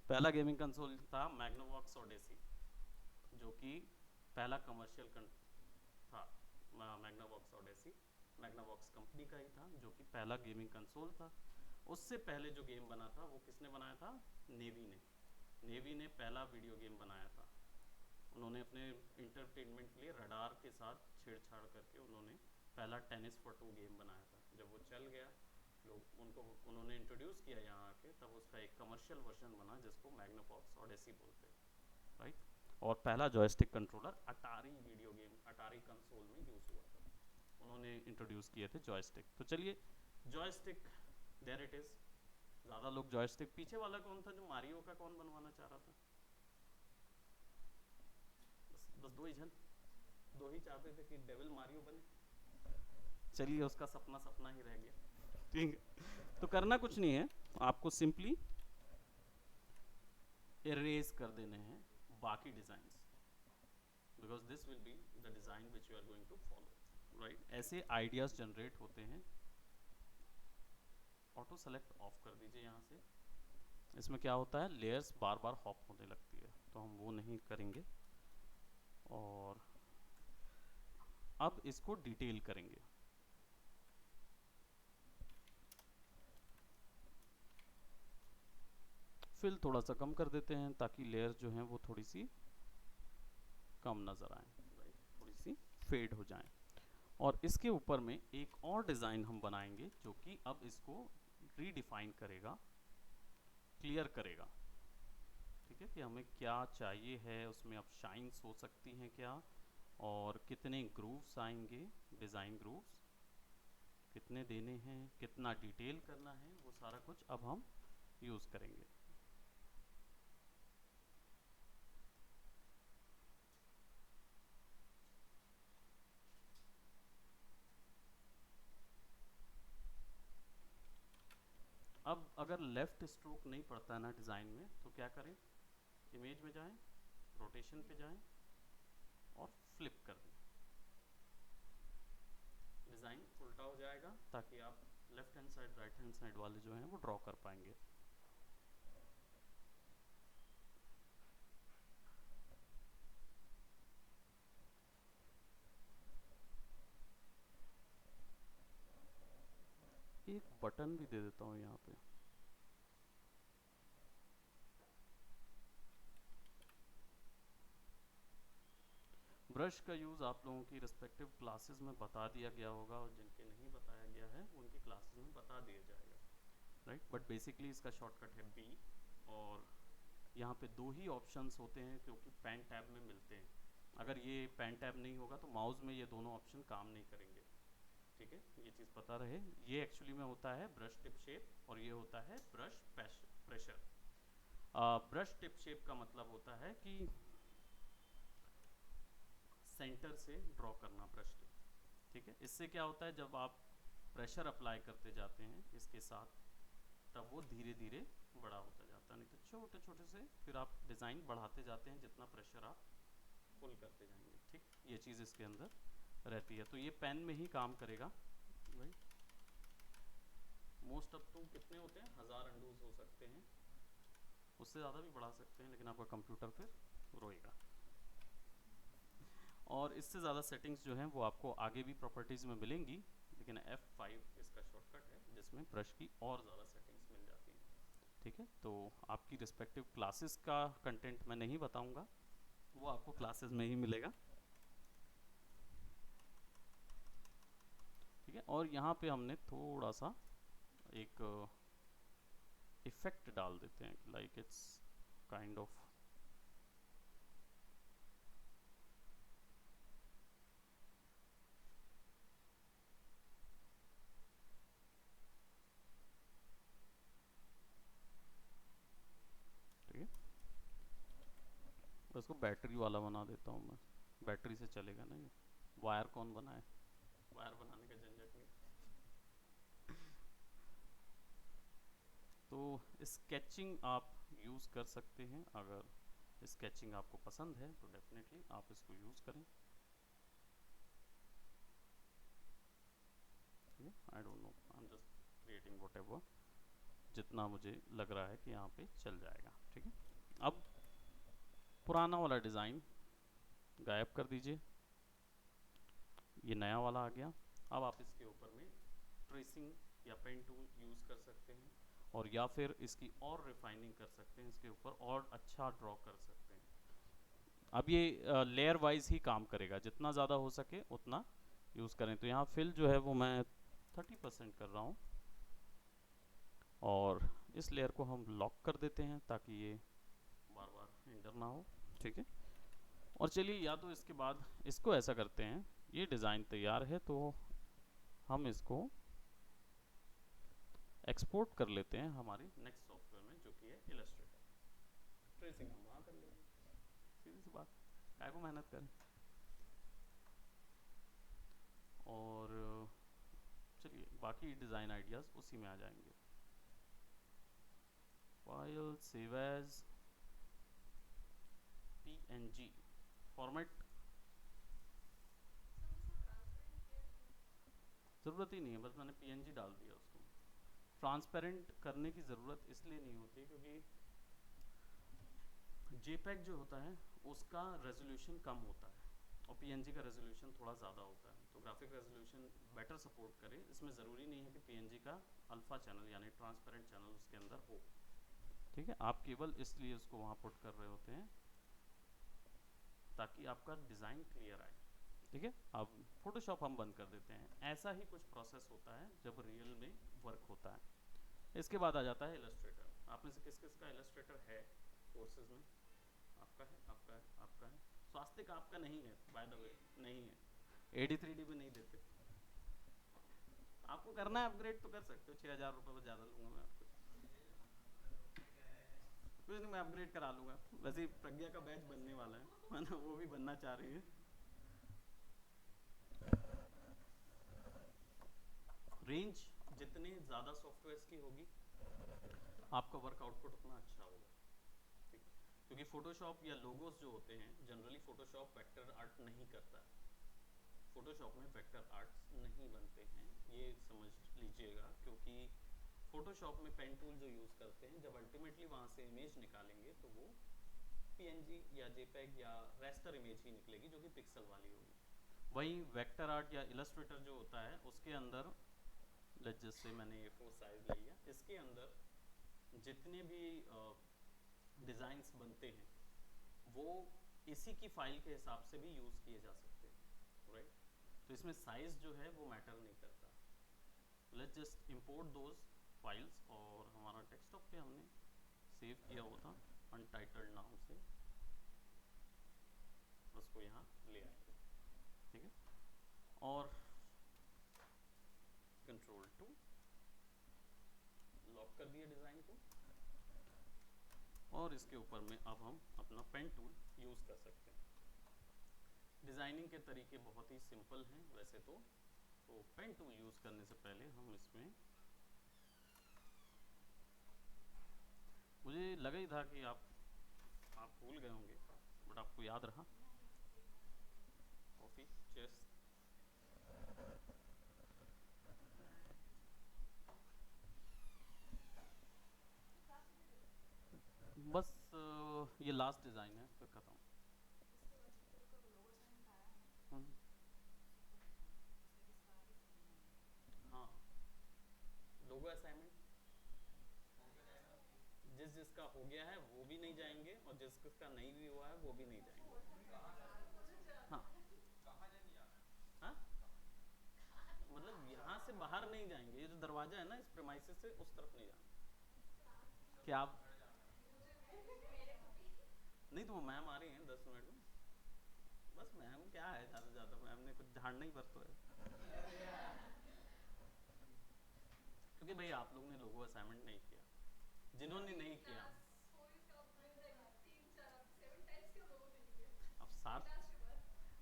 S1: पहला गेमिंग कंसोल था मैग्नावॉक्स ओडेसी, जो कि पहला कमर्शियल था। मैग्नावॉक्स ओडेसी मैग्नावॉक्स कंपनी का ही था, जो कि पहला गेमिंग कंसोल था। उससे पहले जो गेम बना था वो किसने बनाया था? नेवी ने पहला वीडियो गेम बनाया था। उन्होंने अपने इंटरटेनमेंट के लिए रडार के साथ छेड़छाड़ करके उन्होंने पहला टेनिस फॉर टू गेम बनाया था। जब वो चल गया, लोग उनको उन्होंने इंट्रोड्यूस किया यहाँ आके, तब उसका एक कमर्शियल वर्जन बना जिसको मैग्नावॉक्स ओडेसी बोलते हैं, राइट? और पहला जॉयस्टिक कंट्रोलर अटारी वीडियो गेम, अटारी कंसोल में यूज़ हुआ था। उन्होंने इंट्रोड्यूस किए थे जॉयस्टिक। तो चलिए, जॉयस्टिक देयर इट इज़। ज़्यादा लोग जॉयस्टिक, पीछे वाला कौन था जो मारियो का कौन बनवाना चाह रहा था? बस दो ही जन, दो ही चाहते थे कि डेविल मारियो बने। चलिए, उसका सपना सपना ही रह गया। ठीक है, तो करना कुछ नहीं है, आपको सिंपली इरेज कर देने हैं बाकी designs, because this will be the design which you are going to follow, right. ऐसे आइडियाज जनरेट होते हैं। ऑटो सेलेक्ट ऑफ कर दीजिए यहाँ से। इसमें क्या होता है, लेयर्स बार बार हॉप होने लगती है, तो हम वो नहीं करेंगे। और अब इसको डिटेल करेंगे। फिल थोड़ा सा कम कर देते हैं ताकि लेयर जो हैं वो थोड़ी सी कम नज़र आए, राइट, थोड़ी सी फेड हो जाएं। और इसके ऊपर में एक और डिज़ाइन हम बनाएंगे जो कि अब इसको रीडिफाइन करेगा, क्लियर करेगा, ठीक है, कि हमें क्या चाहिए है, उसमें अब शाइन्स हो सकती हैं क्या, और कितने ग्रूव्स आएंगे, डिज़ाइन ग्रूव्स कितने देने हैं, कितना डिटेल करना है, वो सारा कुछ अब हम यूज़ करेंगे। अब अगर लेफ़्ट स्ट्रोक नहीं पड़ता है ना डिज़ाइन में, तो क्या करें, इमेज में जाएं, रोटेशन पे जाएं और फ्लिप कर दें। डिज़ाइन उल्टा हो जाएगा ताकि आप left hand side right hand side वाले जो हैं वो ड्रॉ कर पाएंगे। एक बटन भी दे देता हूँ यहाँ पे। ब्रश का यूज़ आप लोगों की रिस्पेक्टिव क्लासेस में बता दिया गया होगा, और जिनके नहीं बताया गया है वो उनकी क्लासेस में बता दिया जाएगा, राइट। बट बेसिकली इसका शॉर्टकट है B, और यहाँ पे दो ही ऑप्शंस होते हैं क्योंकि पेन टैब में मिलते हैं। अगर ये पेन टैब नहीं होगा तो माउस में ये दोनों ऑप्शन काम नहीं करेंगे, ठीक है, ये चीज़ पता रहे। ये एक्चुअली में होता है ब्रश टिप शेप और ये होता है brush pressure. Brush tip shape का मतलब होता है कि सेंटर से ड्रॉ करना ब्रश टिप, ठीक है। इससे क्या होता है, जब आप प्रेशर अप्लाई करते जाते हैं इसके साथ, तब वो धीरे धीरे बड़ा होता जाता है, नहीं तो छोटे छोटे से फिर आप डिज़ाइन बढ़ाते जाते हैं जितना प्रेशर आप फुल करते जाएंगे, ठीक, ये चीज़ इसके अंदर रहती है। तो ये पेन में ही काम करेगा, राइट। मोस्ट अप टू कितने होते हैं, 1000 अंडूज हो सकते हैं, उससे ज़्यादा भी बढ़ा सकते हैं, लेकिन आपका कंप्यूटर फिर रोएगा। और इससे ज़्यादा सेटिंग्स जो हैं वो आपको आगे भी प्रॉपर्टीज़ में मिलेंगी, लेकिन F5 इसका शॉर्टकट है जिसमें ब्रश की और ज़्यादा सेटिंग्स मिल जाती हैं, ठीक है। तो आपकी रिस्पेक्टिव क्लासेस का कंटेंट मैं नहीं बताऊंगा, वो आपको क्लासेस में ही मिलेगा, ठीक है। और यहाँ पे हमने थोड़ा सा एक इफेक्ट डाल देते हैं, लाइक इट्स काइंड ऑफ, उसको बैटरी वाला बना देता हूँ मैं, बैटरी से चलेगा ना ये, वायर कौन बनाए, वायर बनाने का झंझट नहीं। तो स्केचिंग आप यूज़ कर सकते हैं, अगर स्केचिंग आपको पसंद है तो डेफिनेटली आप इसको यूज़ करें, I don't know, I am just creating whatever, जितना मुझे लग रहा है कि यहाँ पे चल जाएगा, ठीक है। अब पुराना वाला डिज़ाइन गायब कर दीजिए, ये नया वाला आ गया। अब आप इसके ऊपर में ट्रेसिंग या पेन टूल यूज़ कर सकते हैं, और या फिर इसकी और रिफाइनिंग कर सकते हैं, इसके ऊपर और अच्छा ड्रॉ कर सकते हैं। अब ये लेयर वाइज ही काम करेगा, जितना ज़्यादा हो सके उतना यूज़ करें। तो यहाँ फिल जो है वो मैं 30% कर रहा हूँ, और इस लेयर को हम लॉक कर देते हैं ताकि ये बार बार एंटर ना हो, ठीक है। और चलिए, या तो इसके बाद इसको ऐसा करते हैं, ये डिज़ाइन तैयार है तो हम इसको एक्सपोर्ट कर लेते हैं हमारी नेक्स्ट सॉफ्टवेयर में, जो कि है इलस्ट्रेटर। ट्रेसिंग हम वहाँ कर लेंगे, सीधी सी बात, काय को मेहनत करें। और चलिए बाकी डिज़ाइन आइडियाज़ उसी में आ जाएंगे। File save as PNG format, ज़रूरत ही नहीं है, बस मैंने PNG डाल दिया उसको। ट्रांसपेरेंट करने की ज़रूरत इसलिए नहीं होती क्योंकि JPEG जो होता है उसका रेजोल्यूशन कम होता है और PNG का रेजोल्यूशन थोड़ा ज़्यादा होता है, तो ग्राफिक रेजोल्यूशन बेटर सपोर्ट करे। इसमें ज़रूरी नहीं है कि PNG का अल्फ़ा चैनल यानी ट्रांसपेरेंट चैनल उसके अंदर हो, ठीक है। आप केवल इसलिए उसको वहाँ पुट कर रहे होते हैं ताकि आपका डिज़ाइन क्लियर आए, ठीक है। अब फोटोशॉप हम बंद कर देते हैं। ऐसा ही कुछ प्रोसेस होता है जब रियल में वर्क होता है। इसके बाद आ जाता है इलस्ट्रेटर। आप में से किस किस का इलस्ट्रेटर है कोर्सेज में? आपका है, आपका है, आपका है। स्वास्तिक आपका नहीं है, बाय द वे नहीं है, AD3D में नहीं देते। आपको करना है अपग्रेड तो कर सकते हो, 6000 रुपये में ज़्यादा लूँगा मैं आपको, कुछ नहीं, मैं अपग्रेड करा लूँगा। वैसे ही प्रज्ञा का बैच बनने वाला है ना, वो भी बनना चाह रही है। रेंज जितने ज़्यादा सॉफ्टवेयर्स की होगी आपका वर्क आउटपुट उतना अच्छा होगा, ठीक है। क्योंकि फोटोशॉप या लोगोस जो होते हैं जनरली फोटोशॉप वेक्टर आर्ट नहीं करता है, फोटोशॉप में वेक्टर आर्ट्स नहीं बनते हैं, ये समझ लीजिएगा। क्योंकि फोटोशॉप में पेन टूल जो यूज़ करते हैं, जब अल्टीमेटली वहाँ से इमेज निकालेंगे तो वो PNG या JPEG या रेस्टर इमेज ही निकलेगी जो कि पिक्सल वाली होगी। वहीं वेक्टर आर्ट या इलस्ट्रेटर जो होता है उसके अंदर लेट्स जस्ट से मैंने A4 साइज ले लिया, इसके अंदर जितने भी डिज़ाइंस बनते हैं वो इसी की फाइल के हिसाब से भी यूज़ किए जा सकते हैं, राइट। तो इसमें साइज़ जो है वो मैटर नहीं करता। Let's just import those files, और हमारा डेस्कटॉप पे हमने सेव किया हुआ था अनटाइटल्ड नाम से, उसको यहाँ ले आएंगे, ठीक है। और Ctrl+2 लॉक कर दिए डिज़ाइन को, और इसके ऊपर में अब हम अपना पेन टूल यूज़ कर सकते हैं। डिज़ाइनिंग के तरीके बहुत ही सिंपल हैं वैसे तो पेन टूल यूज़ करने से पहले हम इसमें, मुझे लगा ही था कि आप भूल गए होंगे बट आपको याद रहा। कॉफ़ी चेस, बस ये लास्ट डिज़ाइन है फिर खत्म। हाँ, लोगो असाइनमेंट जिसका हो गया है वो भी नहीं जाएंगे और जिसका नहीं भी हुआ है वो भी नहीं जाएंगे। हाँ हाँ, मतलब यहाँ से बाहर नहीं जाएंगे, ये जो दरवाजा है ना इस प्रेमाइसिस से उस तरफ नहीं जाना। क्या आप नहीं, तो वो मैम आ रही हैं 10 मिनट में, बस मैम क्या है, ज़्यादा से ज़्यादा मैम ने कुछ झाड़ना ही पर तो है। क्योंकि भाई आप लोगों ने लोगो असाइनमेंट नहीं किया, जिन्होंने नहीं किया अब 7,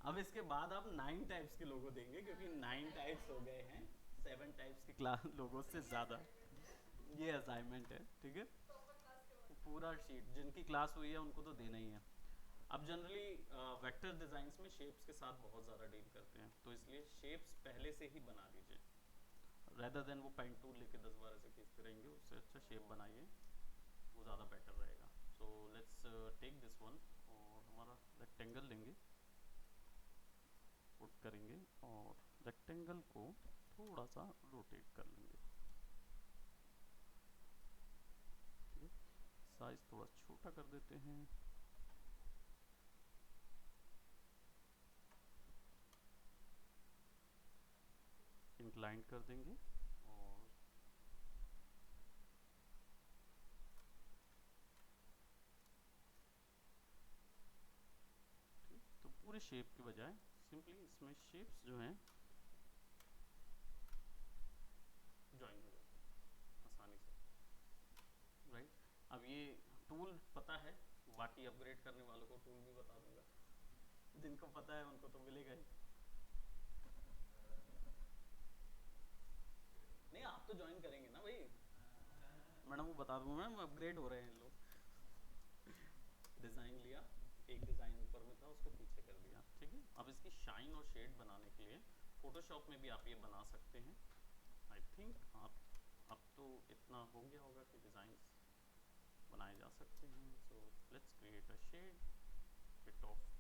S1: अब इसके बाद आप 9 टाइप्स के लोगो देंगे क्योंकि 9 टाइप्स हो गए हैं, 7 टाइप्स के क्लास लोगों से ज़्यादा। ये असाइनमेंट है, ठीक है। पूरा शीट जिनकी क्लास हुई है उनको तो देना ही है। अब जनरली वेक्टर डिज़ाइंस में शेप्स के साथ बहुत ज़्यादा डील करते हैं, तो इसलिए शेप्स पहले से ही बना लीजिए रेदर देन वो पेन टूल लेके 10 बार ऐसे खींचते रहेंगे, उससे अच्छा शेप बनाइए, वो ज़्यादा बेटर रहेगा। So let's take this one, और हमारा रेक्टेंगल लेंगे, पुट करेंगे और रेक्टेंगल को थोड़ा सा रोटेट कर लेंगे, ठीक है। साइज थोड़ा छोटा कर देते हैं, इंक्लाइन कर देंगे, और ठीक, तो पूरे शेप के बजाय सिंपली इसमें शेप्स जो हैं ज्वाइन हो जाते हैं आसानी से, राइट। अब ये टूल पता है, बाकी अपग्रेड करने वालों को टूल भी बता दूंगा, जिनको पता है उनको तो मिलेगा ही। नहीं आप तो ज्वाइन करेंगे ना भाई, मैडम को बता दूंगा मैम अपग्रेड हो रहे हैं लोग। डिज़ाइन लिया, एक डिज़ाइन ऊपर में था उसको पीछे कर दिया, ठीक है। अब इसकी शाइन और शेड बनाने के लिए फोटोशॉप में भी आप ये बना सकते हैं। आई थिंक आप अब तो इतना हो गया होगा कि डिज़ाइंस बनाए जा सकते हैं। So let's create a shade bit of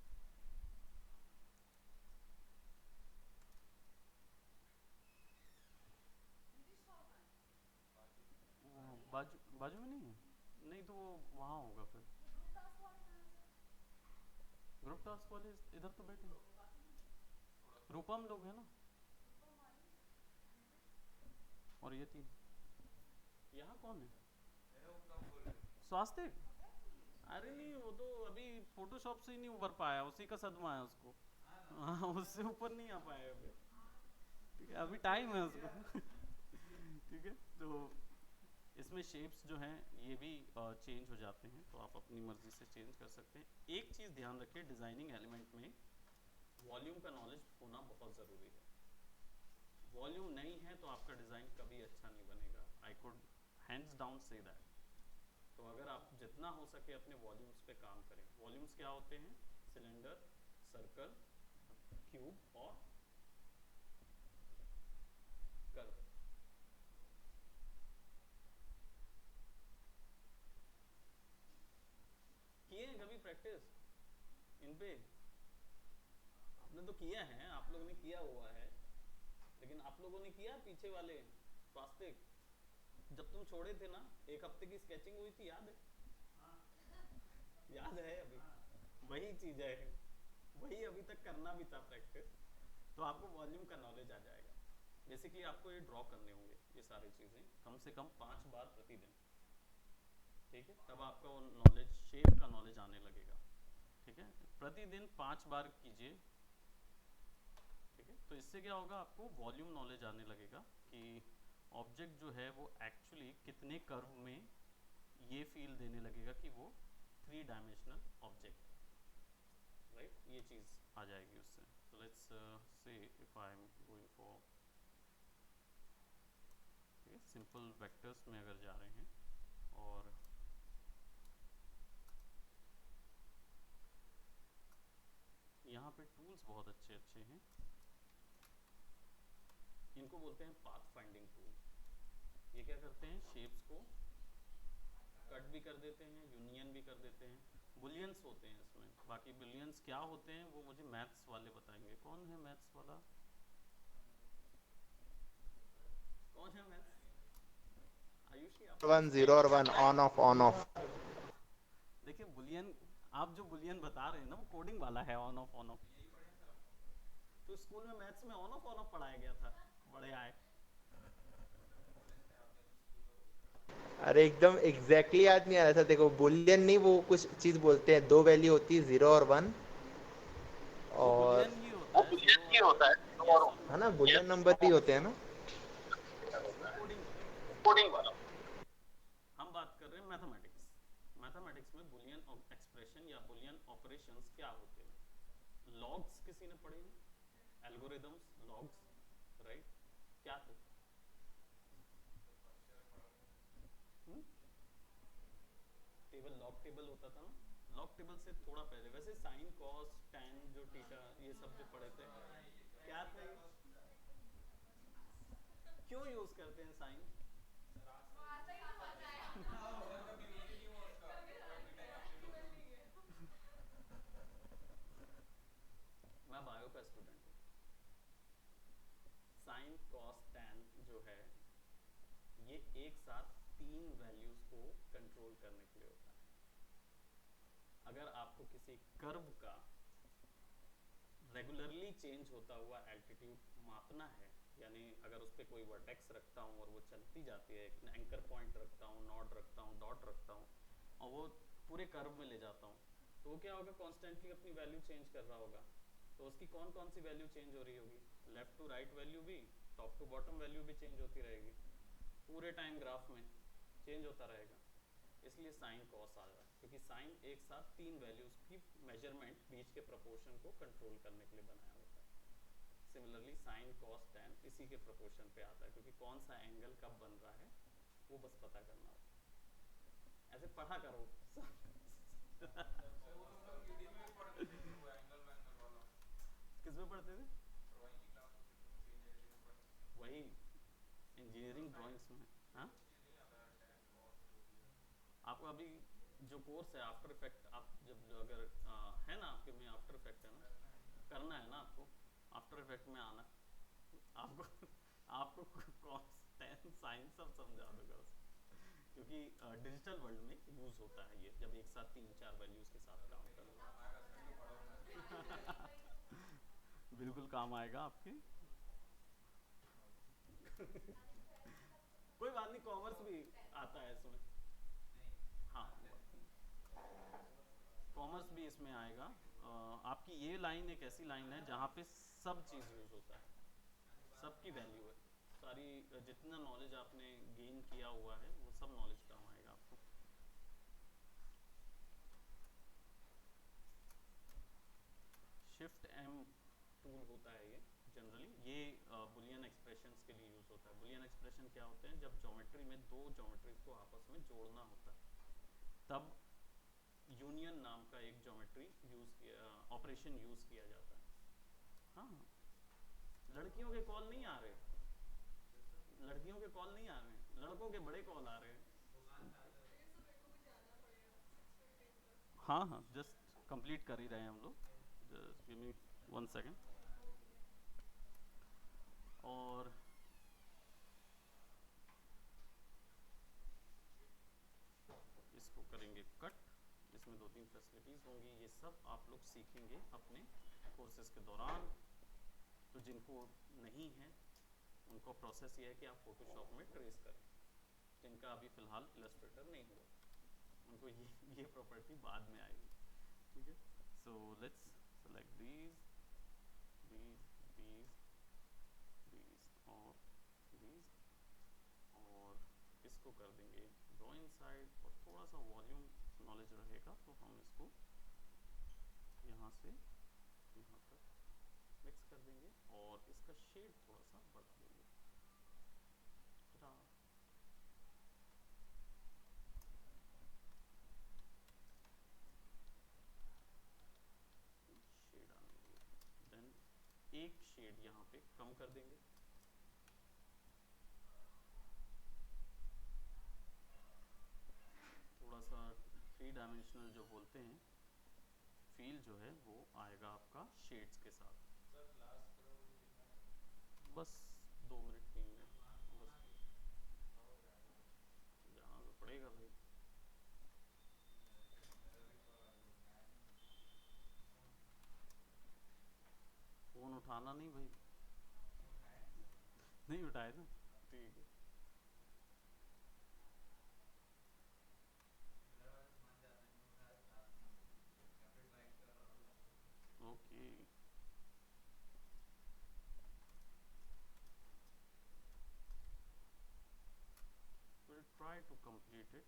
S1: बाजू बाजू में नहीं है, नहीं तो वो वहाँ होगा फिर। ग्रुप टास्क वाले इधर तो बैठे हैं, रूपम लोग हैं ना, और ये तीन। यहाँ कौन है? स्वास्तिक? अरे नहीं वो तो अभी फोटोशॉप से ही नहीं उभर पाया, उसी का सदमा है उसको। हाँ उससे ऊपर नहीं आ पाया अभी, ठीक है अभी टाइम है उसको। ठीक है तो इसमें शेप्स जो हैं ये भी चेंज हो जाते हैं, तो आप अपनी मर्जी से चेंज कर सकते हैं। एक चीज़ ध्यान रखिए, डिज़ाइनिंग एलिमेंट में वॉल्यूम का नॉलेज होना बहुत ज़रूरी है। वॉल्यूम नहीं है तो आपका डिज़ाइन कभी अच्छा नहीं बनेगा। I could hands down say that. तो अगर आप जितना हो सके अपने वॉल्यूम्स पे काम करें। वॉल्यूम्स क्या होते हैं? सिलेंडर, सर्कल, क्यूब और कर्व। किए हैं कभी प्रैक्टिस इन पे? आपने तो किया है, आप लोगों ने किया हुआ है, लेकिन आप लोगों ने किया पीछे वाले स्वास्तिक, जब तुम छोड़े थे ना 1 हफ्ते की स्केचिंग हुई थी, याद है? याद है अभी? वही चीज है, वही अभी तक करना भी था प्रैक्टिस, तो आपको वॉल्यूम का नॉलेज आ जाएगा। बेसिकली आपको ये ड्रॉ करने होंगे ये सारी चीजें कम से कम 5 बार प्रतिदिन, ठीक है? तब आपका वो नॉलेज, शेप का नॉलेज आने लगेगा, ठीक है? प्रतिदिन 5 बार कीजिए, ठीक है? तो इससे क्या होगा, आपको वॉल्यूम नॉलेज आने लगेगा कि ऑब्जेक्ट जो है वो एक्चुअली कितने कर्व में, ये फील देने लगेगा कि वो 3 डायमेंशनल ऑब्जेक्ट है, राइट? ये चीज़ आ जाएगी उससे। So let's say if I am going for simple vectors में अगर जा रहे हैं, और यहाँ पे टूल्स बहुत अच्छे अच्छे हैं, इनको बोलते हैं पाथ फाइंडिंग टूल। ये क्या करते हैं, शेप्स को कट भी कर देते हैं, यूनियन भी कर देते हैं। बुलियंस होते हैं इसमें, बाकी बुलियंस क्या होते हैं वो मुझे मैथ्स वाले बताएंगे। कौन है मैथ्स वाला? कौन है मैथ्स? आयुषी आप?
S4: 1 0 और 1 ऑन ऑफ ऑन ऑफ।
S1: देखिए बुलियन, आप जो बुलियन बता रहे हैं ना वो कोडिंग वाला है, ऑन ऑफ ऑन ऑफ। तो स्कूल में मैथ्स में ऑन ऑफ पढ़ाया गया था, बड़े आए।
S4: अरे एकदम एग्जैक्टली याद नहीं आ रहा था। देखो बुलियन नहीं, वो कुछ चीज बोलते हैं, 2 वैल्यू होती है 0 और 1,
S1: वो
S4: और
S1: बुलियन ही होता
S3: वो
S1: है,
S3: बुलियन
S1: 0
S3: ही
S1: और 1
S3: होता है
S1: ये
S3: और
S1: सब
S4: है ना, बुलियन नंबर ही होते हैं ना।
S1: वो कोडिंग वाला।
S3: कोडिंग वाला।
S1: हम बात कर रहे हैं मैथमेटिक्स। मैथमेटिक्स में बुलियन एक्सप्रेशन या बुलियन ऑपरेशंस क्या होते हैं? लॉग्स किसी ने पढ़े हैं? Algorithms, logs, right? क्या थे? टेबल, लॉग टेबल होता था ना। लॉग टेबल से थोड़ा पहले, वैसे साइन, कॉस, टैन, जो थीटा, ये सब जो पढ़े थे, क्या थे? क्यों यूज करते हैं साइन? मैं बायो का स्टूडेंट हूँ। साइन, कॉस, टैन जो है ये एक साथ 3 वैल्यूज को कंट्रोल करने के लिए होता है। अगर आपको किसी कर्व का रेगुलरली चेंज होता हुआ एल्टीट्यूड मापना है, यानी अगर उस पर कोई वर्टेक्स रखता हूँ और वो चलती जाती है, एक एंकर पॉइंट रखता हूँ, नॉड रखता हूँ, डॉट रखता हूँ, और वो पूरे कर्व में ले जाता हूँ, तो वो क्या होगा, कॉन्स्टेंटली अपनी वैल्यू चेंज कर रहा होगा। तो उसकी कौन कौन सी वैल्यू चेंज हो रही होगी? लेफ्ट टू राइट वैल्यू भी, टॉप टू बॉटम वैल्यू भी चेंज होती रहेगी, पूरे टाइम ग्राफ में चेंज होता रहेगा। इसलिए साइन कॉस आ रहा है, क्योंकि साइन एक साथ 3 वैल्यूज की मेजरमेंट, बीच के प्रोपोर्शन को कंट्रोल करने के लिए बनाया होता है। सिमिलरली साइन कॉस टैन इसी के प्रोपोर्शन पे आता है, क्योंकि कौन सा एंगल कब बन रहा है वो बस पता करना होता है। ऐसे पढ़ा करो किसमें पढ़ते थे? वही इंजीनियरिंग ड्राइंग्स में। हाँ, आपको अभी जो कोर्स है आफ्टर इफेक्ट, आप जब अगर है ना आपके में आफ्टर इफेक्ट है ना, करना है ना आपको आफ्टर इफेक्ट में आना, आपको आपको कॉस टेन साइन सब समझा दूंगा उसमें, क्योंकि डिजिटल वर्ल्ड में यूज होता है ये, जब एक साथ 3-4 वैल्यूज के साथ काम करना बिल्कुल काम आएगा आपके कोई बात नहीं, कॉमर्स भी आता है इसमें। हाँ, कॉमर्स भी इसमें आएगा। आपकी ये लाइन एक ऐसी लाइन है जहाँ पे सब चीज़ यूज होता है, सबकी वैल्यू है, सारी जितना नॉलेज आपने गेन किया हुआ है वो सब नॉलेज काम आएगा आपको। शिफ्ट एम टूल होता है ये जनरली, ये बुलियन एक्सप्रेशंस के लिए यूज होता है। बुलियन एक्सप्रेशन क्या होते हैं? जब ज्योमेट्री में दो ज्योमेट्रीज को आपस में जोड़ना होता है तब यूनियन नाम का एक ज्योमेट्री यूज किया, ऑपरेशन यूज किया जाता है। हाँ, लड़कियों के कॉल नहीं आ रहे, लड़कियों के कॉल नहीं आ रहे हैं, लड़कों के बड़े कॉल आ रहे हैं। हाँ हाँ, जस्ट कंप्लीट कर ही रहे हैं हम लोग, जस्ट गिव मी 1 सेकेंड। और इसको करेंगे कट, इसमें 2-3 फैसिलिटीज़ होंगी, ये सब आप लोग सीखेंगे अपने कोर्सेज के दौरान। तो जिनको नहीं है उनको प्रोसेस ये है कि आप फोटोशॉप में ट्रेस करें, जिनका अभी फ़िलहाल इलस्ट्रेटर नहीं हुआ उनको ये प्रॉपर्टी बाद में आएगी, ठीक है। सो लेट्स सेलेक्ट दीज और दीज, और इसको कर देंगे ड्रॉ इनसाइड, और थोड़ा सा वॉल्यूम नॉलेज रहेगा तो हम इसको यहाँ से यहाँ तक मिक्स कर देंगे और इसका शेड थोड़ा सा बढ़ा देंगे। शेड आने देंगे, देन एक शेड यहाँ पे कम कर देंगे, थोड़ा सा 3 डायमेंशनल जो बोलते हैं फील जो है वो आएगा आपका शेड्स के साथ। बस 2 मिनट 3 मिनट बस, यहाँ तो पड़ेगा भाई। फोन उठाना नहीं भाई, नहीं उठाए ना, ठीक है। Okay, we'll try to complete it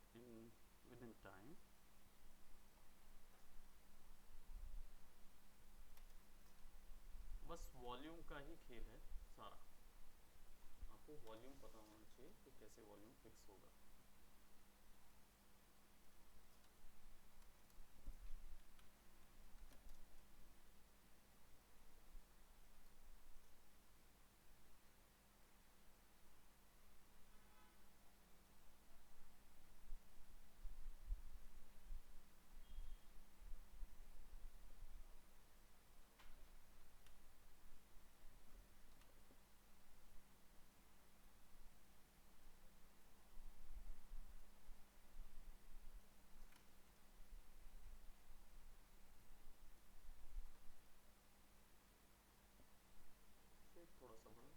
S1: within time. बस वॉल्यूम का ही खेल है सारा, आपको वॉल्यूम पता होना चाहिए कि कैसे वॉल्यूम फिक्स होगा। थोड़ा सा बड़ा,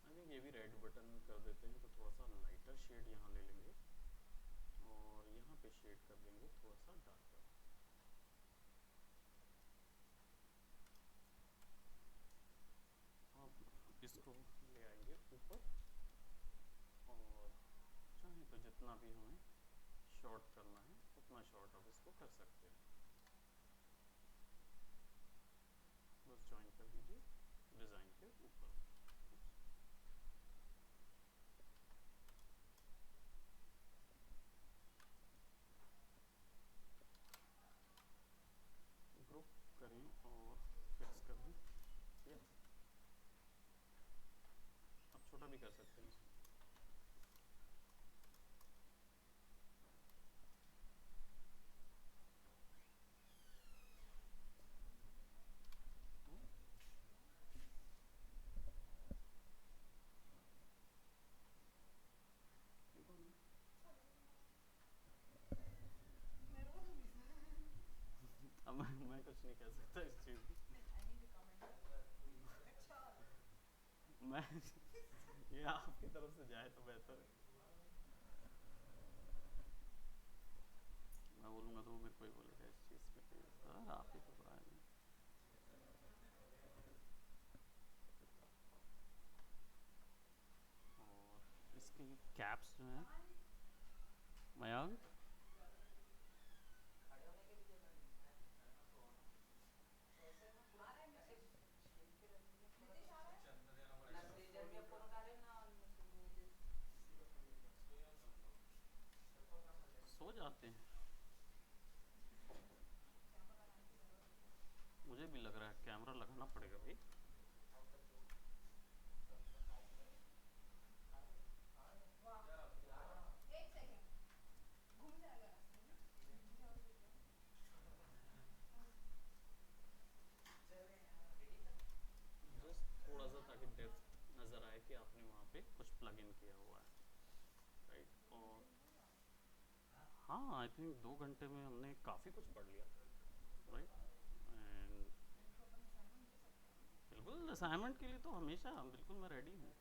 S1: आई थिंक ये भी रेड बटन कर देते हैं तो थोड़ा सा लाइटर शेड यहाँ ले लेंगे और यहाँ पे शेड कर देंगे थोड़ा सा डार्कर। अब इसको ले आएंगे ऊपर और चाहे तो जितना भी हमें शॉर्ट करना है उतना शॉर्ट अब इसको कर सकते हैं, बस ज्वाइन कर दीजिए, डिज़ाइन के ऊपर। ग्रुप करें और फिक्स कर दें। ठीक है, अब छोटा भी कर सकते हैं इसको। अब मैं कुछ नहीं कह सकता इस चीज़ में। मैं ये आपकी तरफ से जाए तो बेहतर है। मैं बोलूँगा तो वो मेरे को ही बोलेगा इस चीज़ पे कि सर आप ही तो पढ़ाए हैं। और इसकी कैप्स जो हैं मयांक, सो जाते हैं। मुझे भी लग रहा है कैमरा लगाना पड़ेगा भाई। जस्ट थोड़ा सा ताकि डेप्थ नज़र आए कि आपने वहाँ पे कुछ प्लग इन किया हुआ है, राइट। और हाँ, आई थिंक 2 घंटे में हमने काफ़ी कुछ पढ़ लिया, राइट। एंड बिल्कुल असाइनमेंट के लिए तो हमेशा बिल्कुल मैं रेडी हूँ।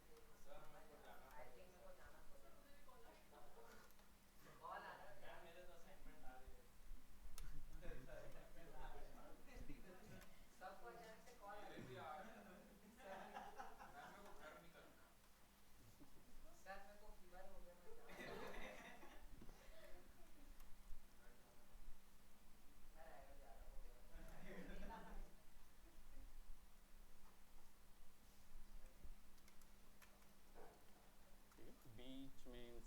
S1: ठीक है, बीच में इन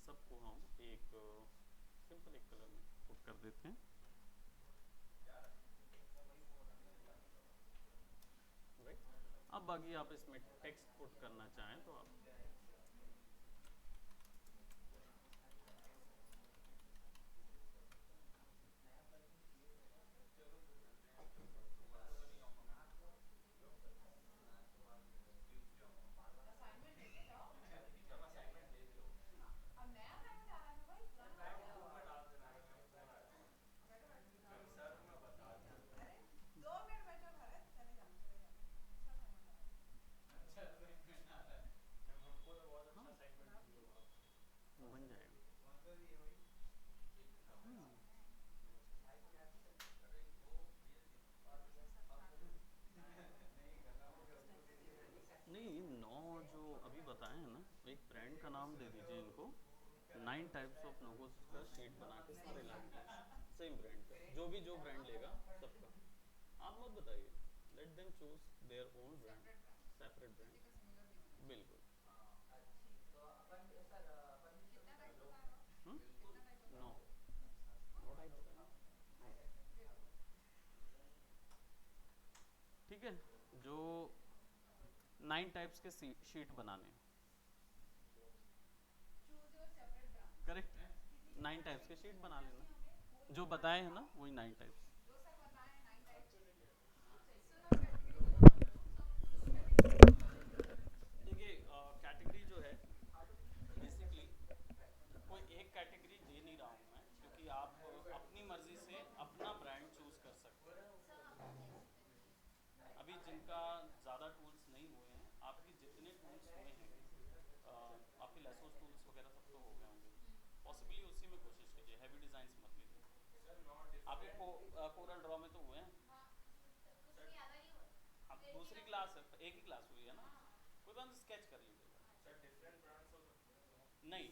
S1: सबको हम एक सिंपल एक कलर में पुट कर देते हैं, राइट। अब बाकी आप इसमें टेक्स्ट पुट करना चाहें तो आप बन जाएगा। नहीं, 9 जो अभी बताए हैं ना, एक ब्रांड का नाम दे दीजिए इनको। 9 टाइप्स ऑफ लोगोस का शीट बना के सारे ला दीजिए सेम ब्रांड का, जो ब्रांड लेगा सबका। आप मत बताइए, let them choose their own brand, separate brand, बिल्कुल। नो, नो टाइप बताया। ठीक है, जो 9 टाइप्स के शीट बनाने, करेक्ट। 9 टाइप्स के शीट बना लेना, जो बताए हैं ना वही 9 टाइप्स। देखिए, कैटेगरी जो है बेसिकली कोई एक कैटेगरी दे नहीं रहा हूँ मैं, क्योंकि आप अपनी मर्जी से अपना ब्रांड चूज कर सकते हैं। अभी जिनका ज़्यादा टूल्स नहीं हुए हैं, आपके जितने टूल्स हुए हैं, आपके लेसोस टूल्स वगैरह सब तो हो गए होंगे, पॉसिबली उसी में कोशिश कीजिए, हैवी डिज़ाइन मत लीजिए। आपके कोरल ड्रॉ में तो हुए हैं। अब दूसरी क्लास है, एक ही क्लास हुई है ना, कोई बात स्केच कर लीजिएगा। नहीं,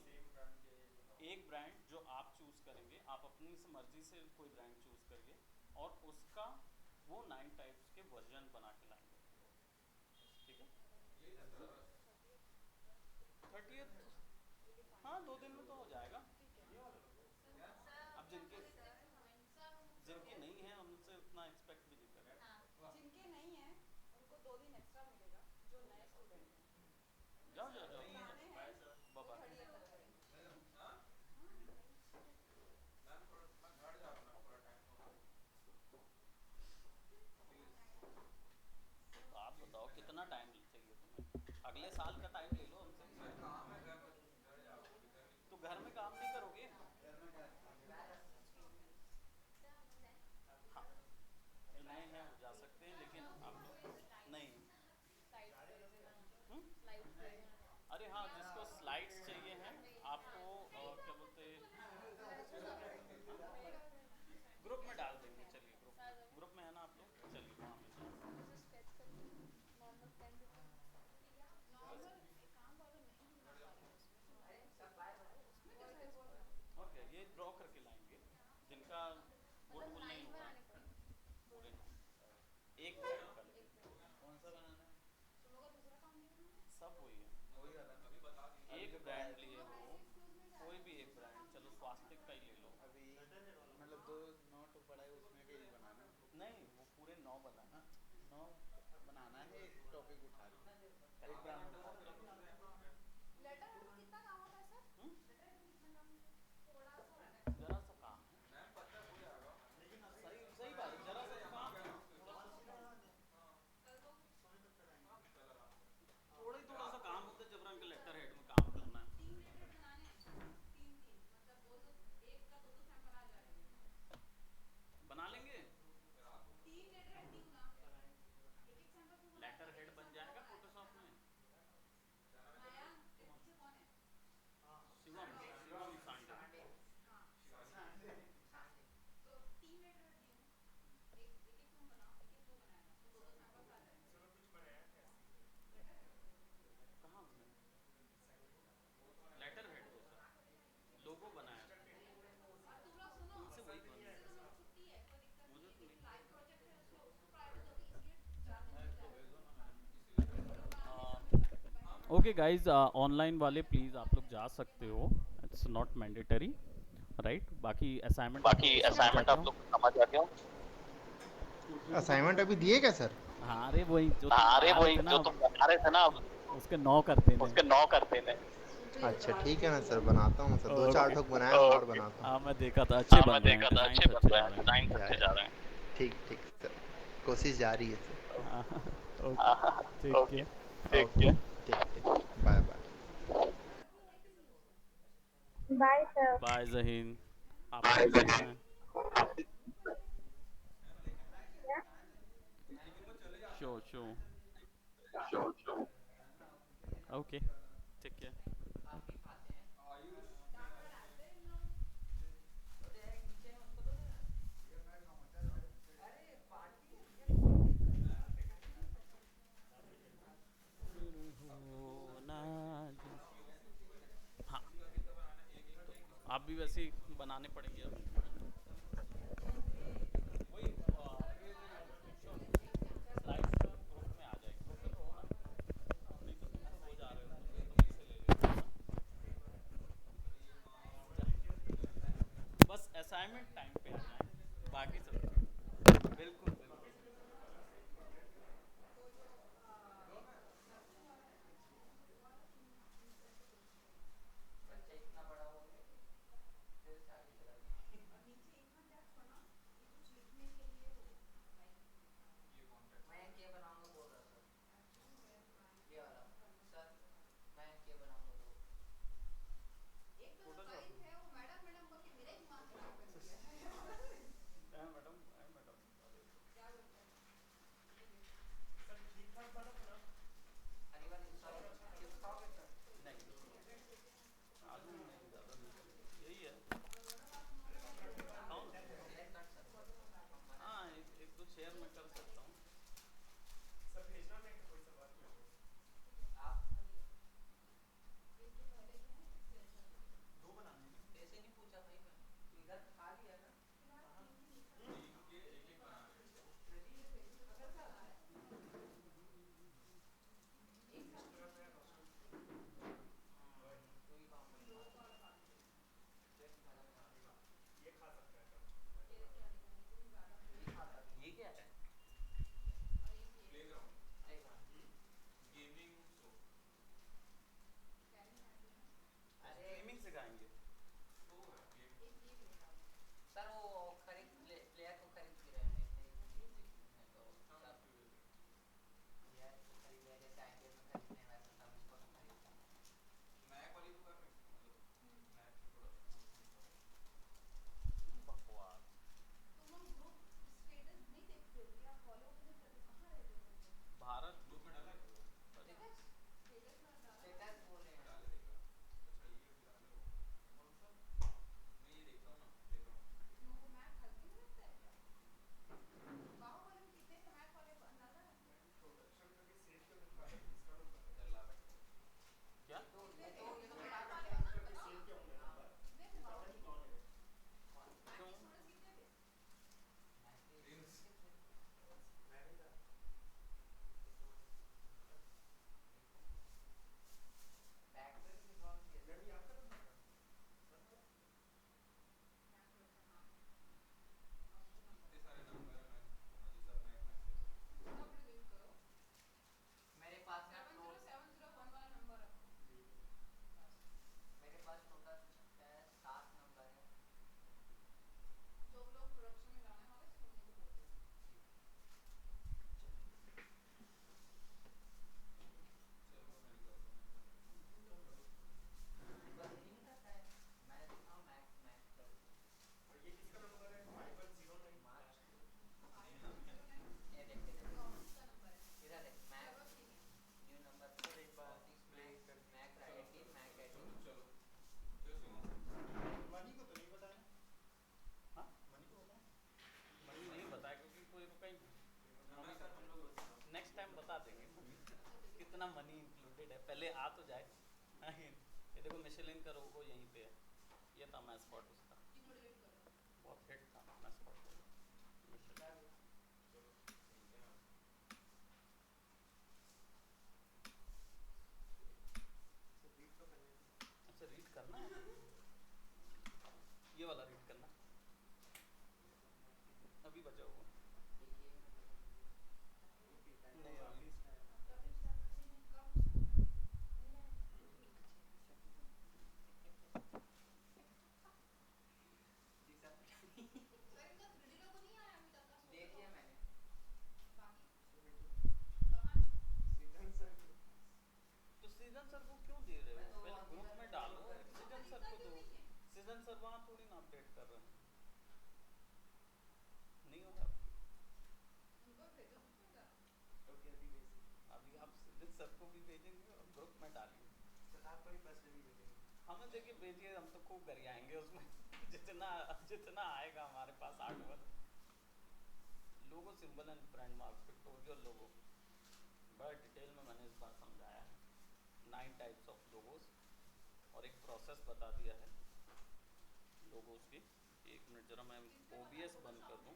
S1: एक ब्रांड जो आप चूज करेंगे, आप अपनी मर्जी से कोई ब्रांड चूज करिए और उसका वो 9 टाइप्स के वर्जन बना के लाएंगे, ठीक ठीक है 30th, हाँ 2 दिन में तो हो जाएगा। अब जिनके जिनके नहीं है उनसे उतना एक्सपेक्ट भी नहीं करें।
S8: जिनके नहीं है उनको 2 दिन एक्स्ट्रा मिलेगा, जो नए स्टूडेंट हैं।
S1: जाओ जाओ जाओ
S8: पुराने हैं वो
S1: बाबा
S8: 30th तक करेंगे।
S1: तो आप बताओ कितना टाइम चाहिए तुम्हें, अगले साल का टाइम ले लो हमसे। तो घर में काम नहीं करोगे? हाँ जो नए हैं वो जा सकते हैं, लेकिन आप लोग नहीं। अरे हाँ जिसको स्लाइड्स चाहिए हैं आपको क्या बोलते हैं ग्रुप में डाल देंगे। चलिए ग्रुप में है ना आप लोग, चलिए वहाँ पे जाओ। ओके ये ड्रॉ करके लाएंगे जिनका वोट वोट नहीं हुआ पूरे एक ब्रांड का लेंगे।
S8: कौन सा बनाना है? तुम लोग का दूसरा काम नहीं बनाना?
S1: सब वही है, एक ब्रांड लिए हो कोई भी एक ब्रांड, चलो स्वास्तिक का ही ले लो।
S9: अभी मतलब 2 नोट पड़ा है उसमें भी यही बनाना है?
S1: नहीं वो पूरे 9 बनाना।
S9: 9 बनाना है, एक टॉपिक उठा के एक ब्रांड
S8: लेटर हेड में कितना काम होता है सर? लेटर हेड में कितना काम होता है? थोड़ा सा होता है।
S1: जरा सा काम है, सही सही बात है, जरा सा काम है, थोड़ा सा काम होता है, जबरन के लेटर हेड में काम करना है।
S8: 3 लेटर हेड बनाने हैं, 3 मतलब 2 एक का 2 सैंपल आ जाएंगे।
S1: बना लेंगे
S8: 3 लेटर हेड दी ना, एक एक सैंपल क्यों बनाना?
S1: लेटर हेड बन जाएगा फोटोशॉप में।
S8: माया के पीछे कौन है?
S1: शिवम शिवम सांडे।
S8: तो 3 लेटर हेड दी हूँ, एक एक तुम बनाओ, एक दो बनाएगा, तो 2 सैंपल्स आ जाएंगे।
S1: कहाँ हमने लेटर हेड जैसा लोगो बनाया
S8: और तुम लोग सुनो,
S1: उनसे वही बन
S8: वैसे तो मेरी छुट्टी है, कोई दिक्कत नहीं
S1: मुझे
S8: है,
S1: तो
S8: लेकिन
S1: नहीं।
S8: लाइव प्रोजेक्ट है उसको प्रायोरिटी दोगे, इसलिए 4 दिन हो जाएगा।
S1: ओके गाइज ऑनलाइन वाले प्लीज़ आप लोग जा सकते हो, इट्स नॉट मैंडेटरी राइट। बाकी असाइनमेंट आप लोग समझ आते हो।
S4: असाइनमेंट अभी दिए क्या सर?
S1: हाँ अरे वही जो
S3: अरे वही जो तुम बता रहे थे ना अब
S1: उसके 9 करते हैं।
S3: उसके 9 करते थे।
S4: अच्छा ठीक है ना सर, बनाता हूँ सर, 2-4 ठोक बनाया हूँ और बनाता हूँ।
S1: हाँ मैं देखा था अच्छे
S3: हाँ
S1: बन
S3: मैं
S1: रहे हैं,
S3: देखा था
S1: डिजाइन
S3: अच्छे बन रहे हैं, डिजाइन अच्छे जा रहे हैं।
S4: ठीक ठीक सर, कोशिश जारी है सर।
S1: ओके ठीक
S3: ओके
S1: है
S3: ठीक है।
S4: ठीक ठीक, bye bye.
S2: Bye sir.
S1: Bye Zaheen. आपको कुछ कहना है? शो शो ओके ठीक है। हाँ तो आप भी वैसे ही बनाने पड़ेंगे अब। वही स्लाइड्स ग्रुप में आ जाएगी, ग्रुप में तो हो ना, नहीं तो तुम तो हो जा रहे हो तो फिर तुम इससे ले लेना ना। बस असाइनमेंट टाइम पे आ जाए, बाकी सब बिल्कुल बिल्कुल। यही है। हाँ एक दो शेयर मैं कर सकता हूँ। नेक्स्ट टाइम बता देंगे कितना मनी इंक्लूडेड है, पहले आ तो जाए। नहीं, ये देखो मिशेलिन का लोगो यहीं पे है, ये था मैस्कॉट उसका, बहुत हिट था मैस्कॉट। अच्छा रीड करना है, ये वाला रीड करना अभी बचा हुआ नहीं अभी।
S9: देख लिया मैंने।
S1: तो सीजन सर को क्यों दे रहे हो, पहले ग्रुप में डालो, सीजन सर को दो। सीजन सर वहाँ थोड़ी ना अपडेट कर रहे हैं, नहीं हो रहा
S9: ओके अभी भेज
S1: अभी। आप सीजन सर को भी भेजेंगे और ग्रुप में डालिए।
S9: सर आपको ही पर्सनली भेजेंगे।
S1: हमें देखिए भेजिए, हम तो खूब कर आएंगे उसमें जितना जितना आएगा हमारे पास art work. Logo symbol and brand mark pictorial logo बड़ा डिटेल में मैंने इस बार समझाया है, 9 टाइप्स ऑफ लोगोस और एक प्रोसेस बता दिया है लोगोस की। एक मिनट जरा मैं OBS बंद कर दूं।